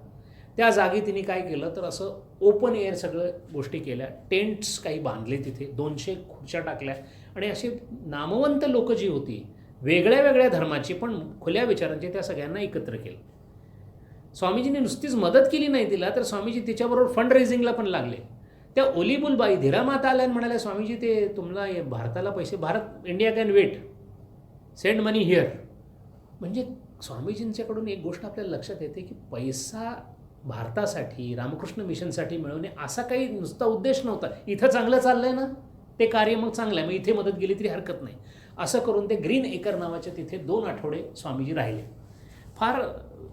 त्या जागी तिने काय केलं तर असं ओपन एअर सगळं गोष्टी केल्या. टेंट्स काही बांधले तिथे, 200 खुर्च्या टाकल्या आणि असे नामवंत लोकं जी होती वेगळ्या वेगळ्या धर्माची पण खुल्या विचारांची, त्या सगळ्यांना एकत्र केलं. स्वामीजींनी नुसतीच मदत केली नाही तिला, तर स्वामीजी तिच्याबरोबर फंड रेझिंगला पण लागले. त्या ओलीबुलबाई धीरामाता आल्या आणि म्हणाल्या स्वामीजी ते तुम्हाला भारताला पैसे, Bharat India can wait, send money here. म्हणजे स्वामीजींच्याकडून एक गोष्ट आपल्याला लक्षात येते की पैसा भारतासाठी, रामकृष्ण मिशनसाठी मिळवणे असा काही नुसता उद्देश नव्हता. इथं चांगलं चाललंय ना ते कार्य, मग चांगलं आहे, मग इथे मदत गेली तरी हरकत नाही. असं करून ते ग्रीन एकर नावाच्या तिथे 2 आठवडे स्वामीजी राहिले. फार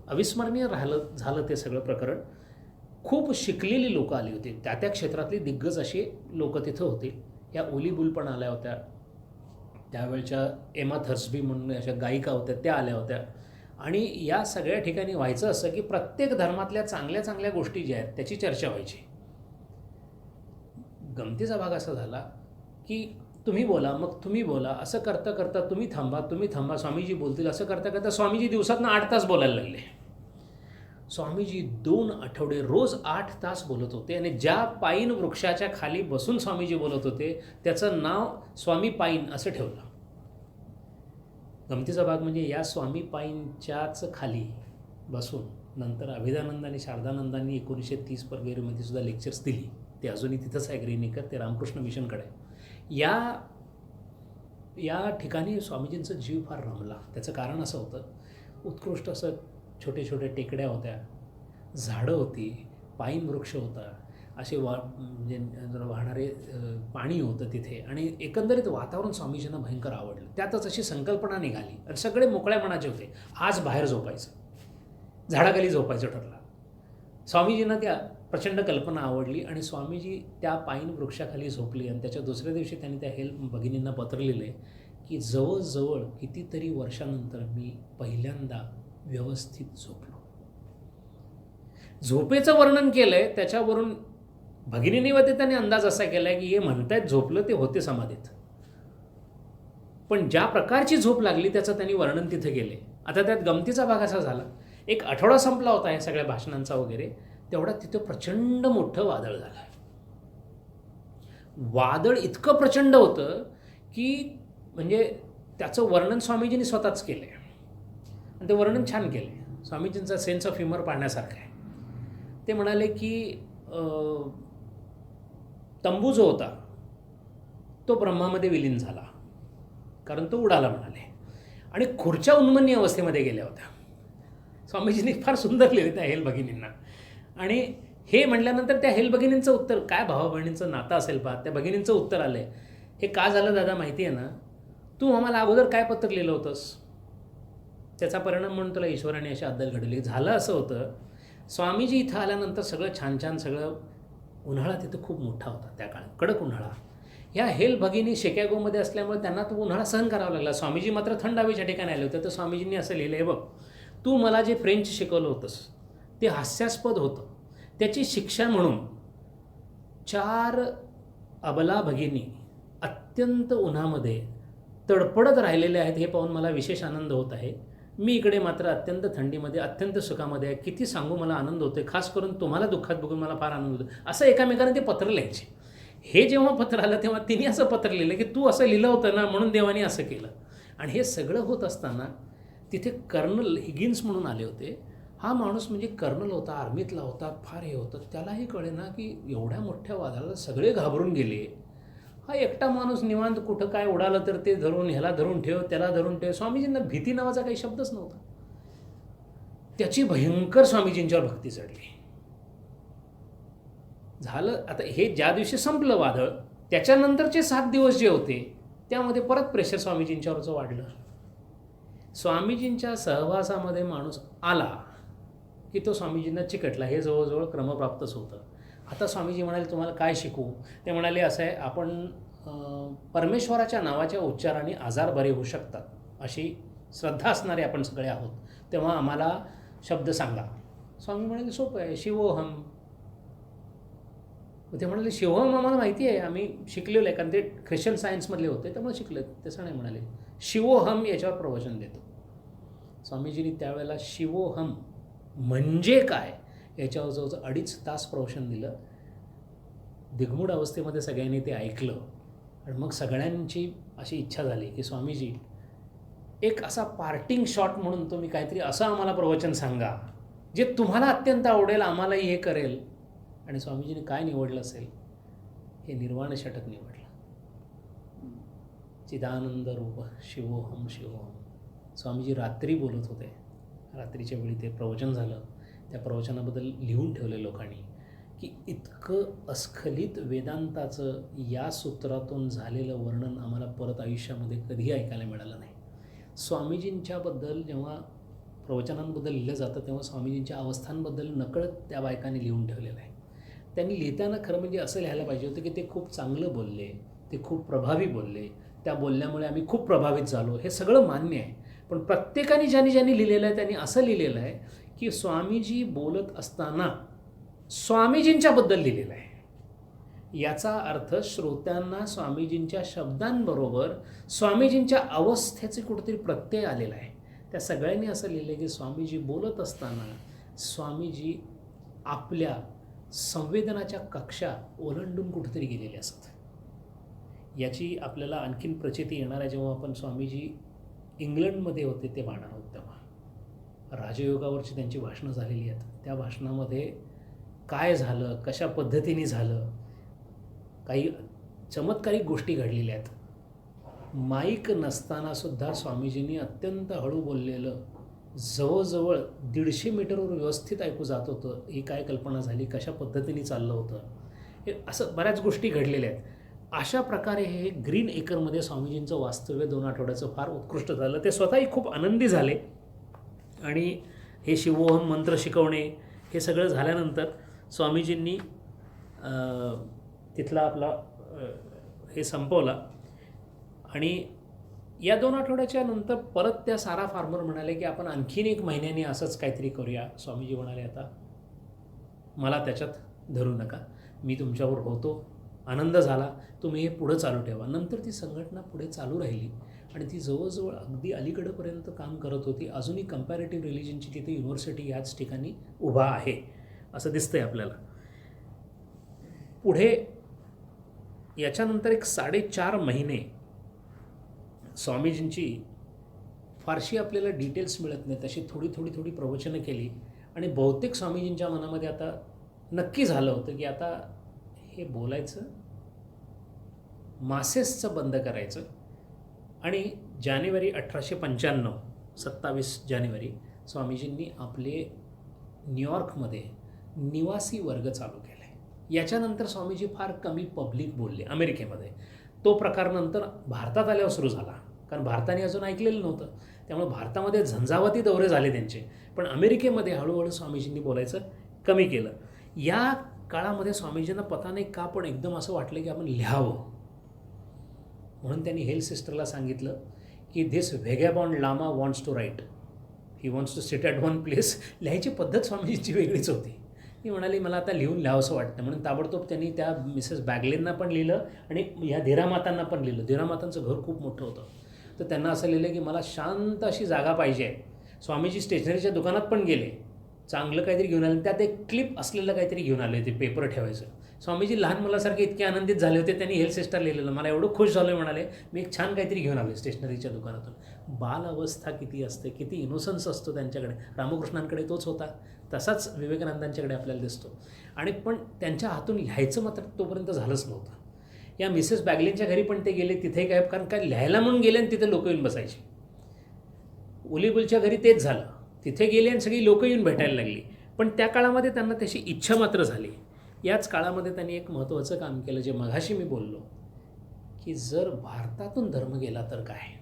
अविस्मरणीय झालं ते सगळं प्रकरण. खूप शिकलेली लोकं आली होती, त्या त्या क्षेत्रातली दिग्गज अशी लोकं तिथं होती. या ओली बुल पण आल्या होत्या, त्यावेळच्या एमा थर्स्बी म्हणून अशा गायिका होत्या त्या आल्या होत्या. आणि या सगळ्या ठिकाणी व्हायचं असं की प्रत्येक धर्मातल्या चांगल्या चांगल्या गोष्टी ज्या आहेत त्याची चर्चा व्हायची. गमतीचा भाग असा झाला की तुम्ही बोला, मग तुम्ही बोला, असं करता करता तुम्ही थांबा, स्वामीजी बोलतील, असं करता करता स्वामीजी दिवसातनं 8 तास बोलायला लागले. स्वामीजी 2 आठवडे रोज 8 तास बोलत होते. आणि ज्या पाईन वृक्षाच्या खाली बसून स्वामीजी बोलत होते त्याचं नाव स्वामी पाईन असं ठेवलं. गमतीचा भाग म्हणजे या स्वामी पाईनच्याच खाली बसून नंतर अभिदानंद आणि शारदानंदांनी 1930 वगैरेमध्ये सुद्धा लेक्चर्स दिली. ते अजूनही तिथंच आहे ग्रीनिकर, ते रामकृष्ण मिशनकडे. या ठिकाणी स्वामीजींचा जीव फार रमला. त्याचं कारण असं होतं, उत्कृष्ट असं छोटे छोटे टेकड्या होत्या, झाडं होती, पाईन वृक्ष होता, असे म्हणजे वाहणारे पाणी होतं तिथे. आणि एकंदरीत वातावरण स्वामीजींना भयंकर आवडलं. त्यातच अशी संकल्पना निघाली आणि सगळे मोकळ्या मनाचे होते. आज बाहेर झोपायचं, झाडाखाली झोपायचं ठरलं. स्वामीजींना त्या प्रचंड कल्पना आवडली आणि स्वामीजी त्या पाईन वृक्षाखाली झोपले. आणि त्याच्या दुसऱ्या दिवशी त्यांनी त्या हेल्प भगिनींना पत्र लिहिले की जवळजवळ कितीतरी वर्षानंतर मी पहिल्यांदा व्यवस्थित झोपलो. झोपेचं वर्णन केलं आहे, त्याच्यावरून भगिनींनी व त्यांनी अंदाज असा केला आहे की हे म्हणतायत झोपलं, ते होते समाधीत. पण ज्या प्रकारची झोप लागली त्याचं त्यांनी वर्णन तिथे केले. आता त्यात गमतीचा भाग असा झाला, एक आठवडा संपला होता या सगळ्या भाषणांचा वगैरे, तेवढा तिथं प्रचंड मोठं वादळ झालं. वादळ इतकं प्रचंड होतं की म्हणजे त्याचं वर्णन स्वामीजींनी स्वतःच केलं आहे. आणि ते वर्णन छान केलं आहे. स्वामीजींचा सेन्स ऑफ ह्युमर पाहण्यासारखं आहे. ते म्हणाले की तंबू जो होता तो ब्रह्मामध्ये विलीन झाला, कारण तो उडाला म्हणाले. आणि खुर्च्या उन्मन्य अवस्थेमध्ये गेल्या होत्या. स्वामीजींनी फार सुंदर लिहिले त्या हेल भगिनींना. आणि हे म्हटल्यानंतर त्या हेल भगिनींचं उत्तर, काय भावा बहिणींचं नातं असेल पहा, त्या भगिनींचं उत्तर आलं आहे, हे का झालं दादा माहिती आहे ना, तू आम्हाला अगोदर काय पत्र लिहिलं होतंस, त्याचा परिणाम म्हणून तुला ईश्वराने अशी अद्दल घडली. झालं असं होतं, स्वामीजी इथं आल्यानंतर सगळं छान छान सगळं, उन्हाळा तिथं खूप मोठा होता त्या काळात, कडक उन्हाळा. ह्या हेल भगिनी शिकागोमध्ये असल्यामुळे त्यांना तो उन्हाळा सहन करावा लागला. स्वामीजी मात्र थंड हवेच्या ठिकाणी आले होते. तर स्वामीजींनी असं लिहिलं आहे, बघ तू मला जे फ्रेंच शिकवलं होतंस ते हास्यास्पद होतं, त्याची शिक्षा म्हणून 4 अबला भगिनी अत्यंत उन्हामध्ये तडपडत राहिलेले आहेत. हे पाहून मला विशेष आनंद होत आहे. मी इकडे मात्र अत्यंत थंडीमध्ये अत्यंत सुखामध्ये आहे. किती सांगू, मला आनंद होतो. खास करून तुम्हाला दुःखात बघून मला फार आनंद होतो. असं एकामेकांना ते पत्र लिहायचे. हे जेव्हा पत्र आलं तेव्हा तिने असं पत्र लिहिलं की तू असं लिहिलं होतं ना, म्हणून देवाने असं केलं. आणि हे सगळं होत असताना तिथे कर्नल हिगिन्स म्हणून आले होते. हा माणूस म्हणजे कर्नल होता, आर्मीतला होता, फार हे होतं. त्यालाही कळे ना की एवढ्या मोठ्या वादळाला सगळे घाबरून गेले. हा एकटा माणूस निवांत कुठं काय उडालं तर ते धरून, ह्याला धरून ठेव, त्याला धरून ठेव. स्वामीजींना भीती नावाचा काही शब्दच नव्हता. त्याची भयंकर स्वामीजींच्यावर भक्ती चढली. झालं आता हे ज्या दिवशी संपलं वादळ, त्याच्यानंतरचे 7 दिवस जे होते त्यामध्ये परत प्रेशर स्वामीजींच्यावरचं वाढलं. स्वामीजींच्या सहवासामध्ये माणूस आला की तो स्वामीजींना चिकटला. हे जवळजवळ क्रमप्राप्तच होतं. आता स्वामीजी म्हणाले तुम्हाला काय शिकू. ते म्हणाले असं आहे, आपण परमेश्वराच्या नावाच्या उच्चाराने आजार बरे होऊ शकतात अशी श्रद्धा असणारे आपण सगळे आहोत, तेव्हा आम्हाला शब्द सांगा. स्वामी म्हणाले सोपं आहे, शिवोहम. ते म्हणाले शिवोहम आम्हाला माहिती आहे, आम्ही शिकलेलो आहे, कारण ते ख्रिश्चन सायन्समधले होते त्यामुळे शिकले. तसं नाही म्हणाले, शिवोहम याच्यावर प्रवचन देतो. स्वामीजींनी त्यावेळेला शिवोहम म्हणजे काय याच्यावर जवळजवळ 2.5 तास प्रवचन दिलं. दिग्मूढ अवस्थेमध्ये सगळ्यांनी ते ऐकलं. आणि मग सगळ्यांची अशी इच्छा झाली की स्वामीजी एक असा पार्टिंग शॉट म्हणून तुम्ही काहीतरी असं आम्हाला प्रवचन सांगा जे तुम्हाला अत्यंत आवडेल, आम्हालाही हे करेल. आणि स्वामीजीने काय निवडलं असेल, हे निर्वाण षटक निवडलं. चिदानंद रूप शिवोहम शिवोहम. स्वामीजी रात्री बोलत होते. रात्रीच्या वेळी ते प्रवचन झालं. त्या प्रवचनाबद्दल लिहून ठेवले लोकांनी की इतकं अस्खलित वेदांताचं या सूत्रातून झालेलं वर्णन आम्हाला परत आयुष्यामध्ये कधीही ऐकायला मिळालं नाही. स्वामीजींच्याबद्दल जेव्हा प्रवचनांबद्दल लिहिलं जातं तेव्हा स्वामीजींच्या अवस्थांबद्दल नकळत त्या बायकांनी लिहून ठेवलेलं आहे. त्यांनी लिहिताना खरं म्हणजे असं लिहायला पाहिजे होतं की ते खूप चांगलं बोलले, ते खूप प्रभावी बोलले, त्या बोलण्यामुळे आम्ही खूप प्रभावित झालो, हे सगळं मान्य आहे. पण प्रत्येकाने ज्यांनी लिहिलेलं आहे त्यांनी असं लिहिलेलं आहे की स्वामीजी बोलत असताना स्वामीजींच्याबद्दल लिहिलेलं आहे. याचा अर्थ श्रोत्यांना स्वामीजींच्या शब्दांबरोबर स्वामीजींच्या अवस्थेचे कुठेतरी प्रत्यय आलेला आहे. त्या सगळ्यांनी असं लिहिलं की स्वामीजी बोलत असताना स्वामीजी आपल्या संवेदनाच्या कक्षा ओलांडून कुठेतरी गेलेले असत. याची आपल्याला आणखीन प्रचिती येणार आहे जेव्हा आपण स्वामीजी इंग्लंडमध्ये होते ते पाहणार आहोत. तेव्हा राजयोगावरची त्यांची भाषणं झालेली आहेत. त्या भाषणामध्ये काय झालं, कशा पद्धतीने झालं, काही चमत्कारिक गोष्टी घडलेल्या आहेत. माईक नसतानासुद्धा स्वामीजींनी अत्यंत हळू बोललेलं जवळजवळ 150 मीटरवर व्यवस्थित ऐकू जात होतं. ही काय कल्पना झाली, कशा पद्धतीने चाललं होतं, हे असं बऱ्याच गोष्टी घडलेल्या आहेत. अशा प्रकारे हे ग्रीन एकरमध्ये स्वामीजींचं वास्तव्य 2 आठवड्याचं फार उत्कृष्ट झालं. ते स्वतःही खूप आनंदी झाले आणि हे शिवोहम मंत्र शिकवणे हे सगळं झाल्यानंतर स्वामीजींनी तिथला आपला हे संपवला आणि या 2 आठवड्याच्या नंतर परत त्या सारा फार्मर म्हणाले की आपण आणखीन 1 महिन्याने असंच काहीतरी करूया. स्वामीजी म्हणाले आता मला त्याच्यात धरू नका, मी तुमच्यावर होतो, आनंद झाला, तुम्ही हे पुढं चालू ठेवा. नंतर ती संघटना पुढे चालू राहिली आणि ती जवळजवळ अगदी अलीकडंपर्यंत काम करत होती. अजूनही कंपॅरेटिव्ह रिलिजनची तिथे युनिव्हर्सिटी याच ठिकाणी उभा आहे असं दिसतंय आपल्याला. पुढे याच्यानंतर 4.5 महिने स्वामीजींची फारशी आपल्याला डिटेल्स मिळत नाहीत, अशी थोडी प्रवचनं केली आणि बहुतेक स्वामीजींच्या मनामध्ये आता नक्की झालं होतं की आता हे बोलायचं, मासेसचं बंद करायचं. आणि जानेवारी 1895 27 जानेवारी स्वामीजींनी आपले न्यूयॉर्कमध्ये निवासी वर्ग चालू केले. याच्यानंतर स्वामीजी फार कमी पब्लिक बोलले अमेरिकेमध्ये. तो प्रकार नंतर भारतात आल्यावर सुरू झाला, कारण भारताने अजून ऐकलेलं नव्हतं, त्यामुळे भारतामध्ये झंझावाती दौरे झाले त्यांचे. पण अमेरिकेमध्ये हळूहळू स्वामीजींनी बोलायचं कमी केलं. या काळामध्ये स्वामीजींना पता नाही का पण एकदम असं वाटलं की आपण लिहावं, म्हणून त्यांनी हेल सिस्टरला सांगितलं की this vagabond lama wants to write, he wants to sit at one place. लिहायची पद्धत स्वामीजींची वेगळीच होती. ती म्हणाली मला आता लिहून लिहावंसं वाटतं, म्हणून ताबडतोब त्यांनी त्या मिसेस बॅगलेंना पण लिहिलं आणि ह्या धीरामातांना पण लिहिलं. धीरामातांचं घर खूप मोठं होतं, तर त्यांना असं लिहिलं की मला शांत अशी जागा पाहिजे आहे. स्वामीजी स्टेशनरीच्या दुकानात पण गेले, चांगलं काहीतरी घेऊन आले, त्यात एक क्लिप असलेलं काहीतरी घेऊन आले, ते पेपर ठेवायचं. स्वामीजी लहान मुलासारखे इतके आनंदित झाले होते, त्यांनी हेल्थ सिस्टर लिहिलेलं, मला एवढं खुश झालं म्हणाले मी एक छान काहीतरी घेऊन आलो स्टेशनरीच्या दुकानातून. बाल अवस्था किती असते, किती इनोसन्स असतो त्यांच्याकडे. रामकृष्णांकडे तोच होता, तसाच विवेकानंदांच्याकडे आपल्याला दिसतो. आणि पण त्यांच्या हातून लिहायचं मात्र तोपर्यंत झालंच नव्हतं. या मिसेस बॅगलेंच्या घरी पण ते गेले, तिथे काय कारण काय लिहायला म्हणून गेले आणि तिथे लोक येऊन बसायचे. उलीबुलच्या घरी तेच झालं, तिथे गेले आणि सगळी लोकं येऊन भेटायला लागली. पण त्या काळामध्ये त्यांना त्याची इच्छा मात्र झाली. याच काळामध्ये त्यांनी एक महत्त्वाचं काम केलं, जे मघाशी मी बोललो की जर भारतातून धर्म गेला तर काय,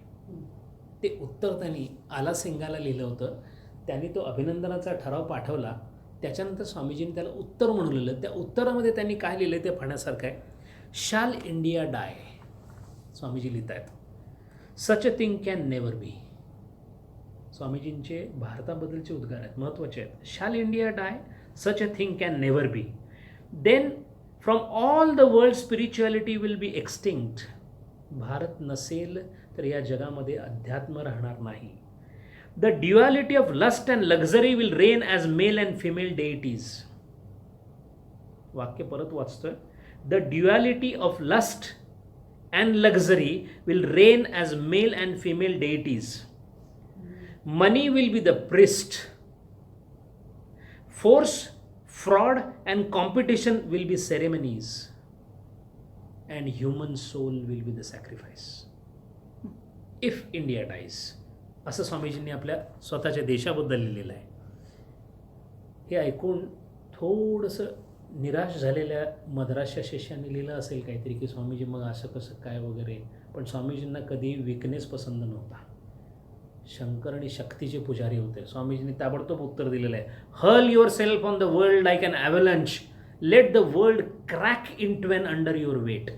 ते उत्तर त्यांनी आला सिंगाला लिहिलं होतं. त्यांनी तो अभिनंदनाचा ठराव पाठवला, त्याच्यानंतर स्वामीजींनी त्याला उत्तर म्हणून लिहिलं. त्या उत्तरामध्ये त्यांनी काय लिहिलं ते पाहण्यासारखं आहे. शॅल इंडिया डाय, स्वामीजी लिहित आहेत, such a thing can never be. स्वामीजींचे भारताबद्दलचे उद्गार आहेत, महत्त्वाचे आहेत. Shall India die, such a thing can never be. Then from all the world spirituality will be extinct. Bharat नसेल तर या जगामध्ये अध्यात्म राहणार नाही. The duality of lust and luxury will reign as male and female deities. वाक्य परत वाचतोय. The duality of lust and luxury will reign as male and female डेइटीज. Money will be the priest. Force, fraud and competition will be ceremonies. And human soul will be the sacrifice. If India dies. असं स्वामीजींनी आपल्या स्वतःच्या देशाबद्दल लिहिलेलं आहे. हे ऐकून थोडंसं निराश झालेल्या मद्रासच्या शिष्यांनी लिहिलं असेल काहीतरी की स्वामीजी मग असं कसं काय वगैरे. पण स्वामीजींना कधी विकनेस पसंत नव्हता. शंकर आणि शक्तीचे पुजारी होते. स्वामीजींनी ताबडतोब उत्तर दिलेलं आहे, hurl yourself on the world like an avalanche, let the world crack in twain under your weight.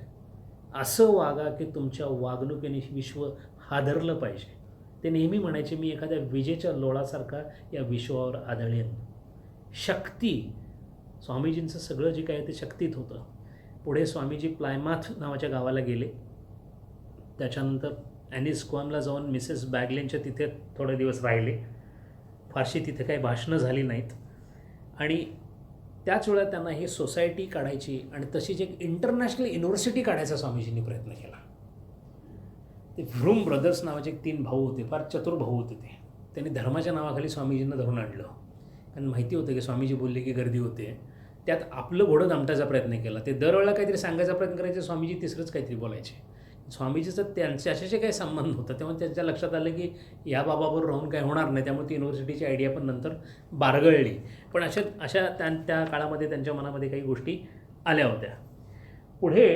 असं वागा की तुमच्या वागणुकीने विश्व हादरलं पाहिजे. ते नेहमी म्हणायचे, मी एखाद्या विजेच्या लोळासारखा या विश्वावर आदळेन. शक्ती, स्वामीजींचं सगळं जे काय ते शक्तीत होतं. पुढे स्वामीजी प्लायमाथ नावाच्या गावाला गेले. त्याच्यानंतर ॲनिस्क्वामला जाऊन मिसेस बॅगलेनच्या तिथे थोडे दिवस राहिले. फारशी तिथे काही भाषणं झाली नाहीत. आणि त्याच वेळा त्यांना ही सोसायटी काढायची आणि तशीच एक इंटरनॅशनल युनिव्हर्सिटी काढायचा स्वामीजींनी प्रयत्न केला. ते व्रूम ब्रदर्स नावाचे 3 भाऊ होते, फार चतुर भाऊ होते ते. त्यांनी धर्माच्या नावाखाली स्वामीजींना धरून आणलं. कारण माहिती होतं की स्वामीजी बोलले की गर्दी होते. त्यात आपलं घोडं दामटायचा प्रयत्न केला. ते दरवेळेला काहीतरी सांगायचा प्रयत्न करायचे, स्वामीजी तिसरंच काहीतरी बोलायचे. स्वामीजीचं त्यांच्याशी काही संबंध होता. तेव्हा त्यांच्या लक्षात आलं की या बाबाबरोबर राहून काय होणार नाही. त्यामुळे ती युनिव्हर्सिटीची आयडिया पण नंतर बारगळली. पण अशा त्या काळामध्ये त्यांच्या मनामध्ये काही गोष्टी आल्या होत्या. पुढे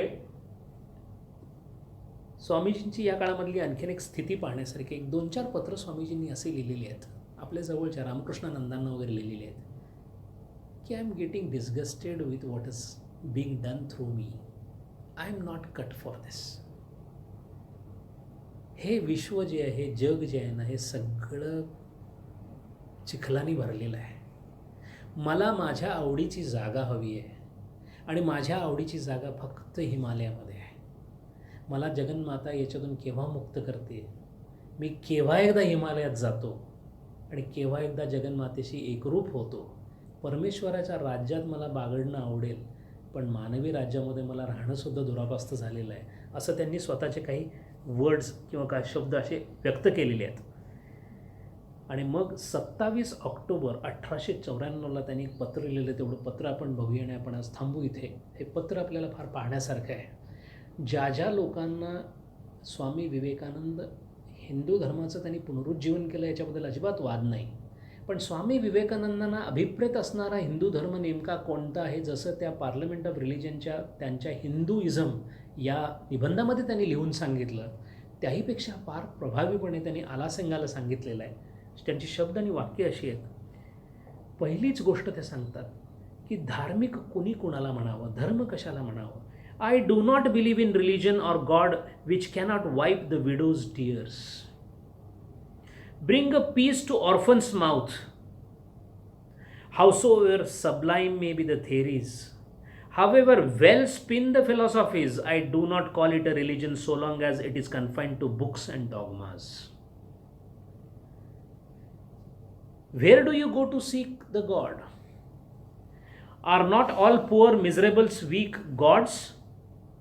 स्वामीजींची या काळामधली आणखीन एक स्थिती पाहण्यासारखी 1-2-4 पत्र स्वामीजींनी असे लिहिलेली आहेत. आपल्या जवळच्या रामकृष्णानंदांना वगैरे लिहिलेली आहेत की I am getting disgusted with what is being done through me. I am not cut for this. हे विश्व जे आहे, जग जे आहे ना, हे सगळं चिखलानी भरलेलं आहे. मला माझ्या आवडीची जागा हवी आहे आणि माझ्या आवडीची जागा फक्त हिमालयामध्ये आहे. मला जगन्माता याच्यातून केव्हा मुक्त करते, मी केव्हा एकदा हिमालयात जातो आणि केव्हा एकदा जगन्मातेशी एकरूप होतो. परमेश्वराच्या राज्यात मला बागडणं आवडेल, पण मानवी राज्यामध्ये मला राहणंसुद्धा दुरापास्त झालेलं आहे. असं त्यांनी स्वतःचे काही वर्ड्स किंवा काय शब्द असे व्यक्त केलेले आहेत. आणि मग 27 ऑक्टोबर 1894ला त्यांनी एक पत्र लिहिलं. तेवढं पत्र आपण बघूया आणि आपण आज थांबू इथे. हे पत्र आपल्याला फार पाहण्यासारखं आहे. ज्या लोकांना स्वामी विवेकानंद हिंदू धर्माचं त्यांनी पुनरुज्जीवन केलं याच्याबद्दल अजिबात वाद नाही, पण स्वामी विवेकानंदांना अभिप्रेत असणारा हिंदू धर्म नेमका कोणता आहे, जसं त्या पार्लमेंट ऑफ रिलिजनच्या त्यांच्या हिंदुइझम या निबंधामध्ये त्यांनी लिहून सांगितलं, त्याहीपेक्षा फार प्रभावीपणे त्यांनी आलासिंगाला सांगितलेलं आहे. त्यांची शब्द आणि वाक्य अशी आहेत. पहिलीच गोष्ट ते सांगतात की धार्मिक कुणी कुणाला म्हणावं, धर्म कशाला म्हणावं. I do not believe in religion or God which cannot wipe the widow's tears. Bring a peace to orphan's mouth. Howsoever sublime may be the theories, however well spin the philosophies, I do not call it a religion so long as it is confined to books and dogmas. Where do you go to seek the God? Are not all poor, miserables, weak gods?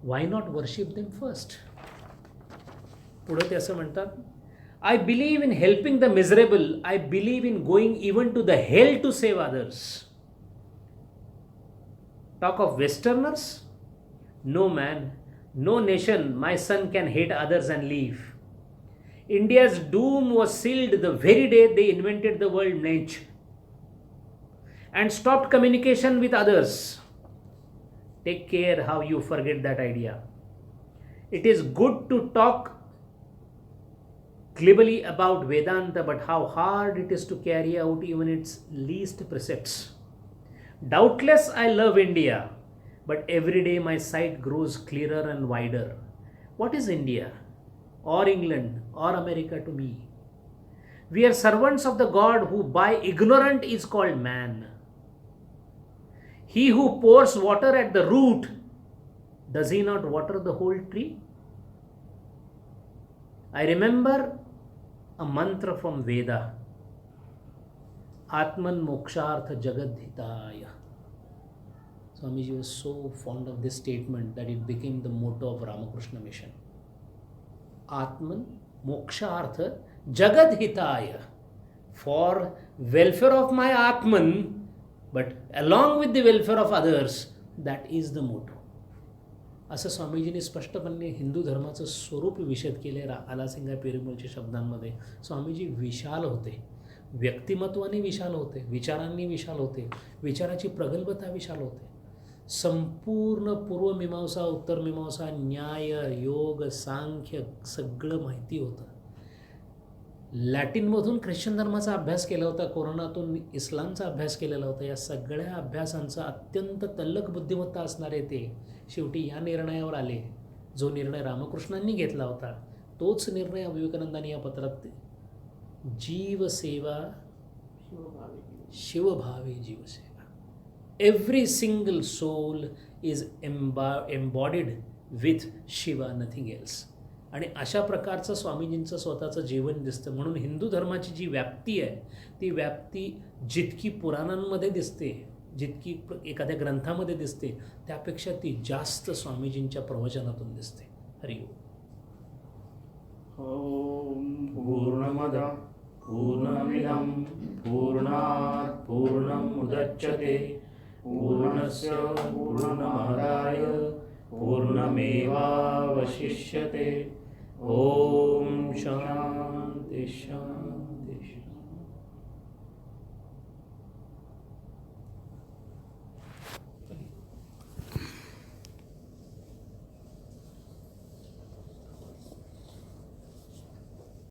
Why not worship them first? पुढे ते असं म्हणतात, I believe in helping the miserable. I believe in going even to the hell to save others. Talk of Westerners? No man, no nation, my son can hate others and leave. India's doom was sealed the very day they invented the word nature and stopped communication with others. Take care how you forget that idea. It is good to talk glibly about Vedanta, but how hard it is to carry out even its least precepts. Doubtless I love India, but every day my sight grows clearer and wider. What is India or England or America to me? We are servants of the God who by ignorant is called man. He who pours water at the root, does he not water the whole tree? I remember a mantra from Veda, Atman Mokshartha Jagadhitaya. Swamiji was so fond of this statement that it became the motto of Ramakrishna Mission. Atman Mokshartha Jagadhitaya. For welfare of my Atman, but along with the welfare of others, that is the motto. असं स्वामीजींनी स्पष्टपणे हिंदू धर्माचं स्वरूप विशद केले आलासिंगा पेरुमलच्या शब्दांमध्ये. स्वामीजी विशाल होते, व्यक्तिमत्वाने विशाल होते, विचारांनी विशाल होते, विचाराची प्रगल्भता विशाल होते. संपूर्ण पूर्वमीमांसा, उत्तरमीमांसा, न्याय, योग, सांख्य सगळं माहिती होतं. लॅटिनमधून ख्रिश्चन धर्माचा अभ्यास केला होता, कोरोनातून इस्लामचा अभ्यास केलेला होता. या सगळ्या अभ्यासांचा अत्यंत तल्लख बुद्धिमत्ता असणारे ते शेवटी या निर्णयावर आले, जो निर्णय रामकृष्णांनी घेतला होता तोच निर्णय विवेकानंदांनी या पत्रात, जीवसेवा शिवभावी जीवसेवा. Every single soul is embodied with Shiva, nothing else. आणि अशा प्रकारचं स्वामीजींचं स्वतःचं जीवन दिसतं. म्हणून हिंदू धर्माची जी व्याप्ती आहे ती व्याप्ती जितकी पुराणांमध्ये दिसते, जितकी एखाद्या ग्रंथामध्ये दिसते, त्यापेक्षा ती जास्त स्वामीजींच्या प्रवचनातून दिसते. हरिओम. ॐ पूर्णमद पूर्णमिदं पूर्णात् पूर्णमुदच्यते पूर्णस्य पूर्णमादाय पूर्णमेवावशिष्यते. ॐ शान्ति शान्ति.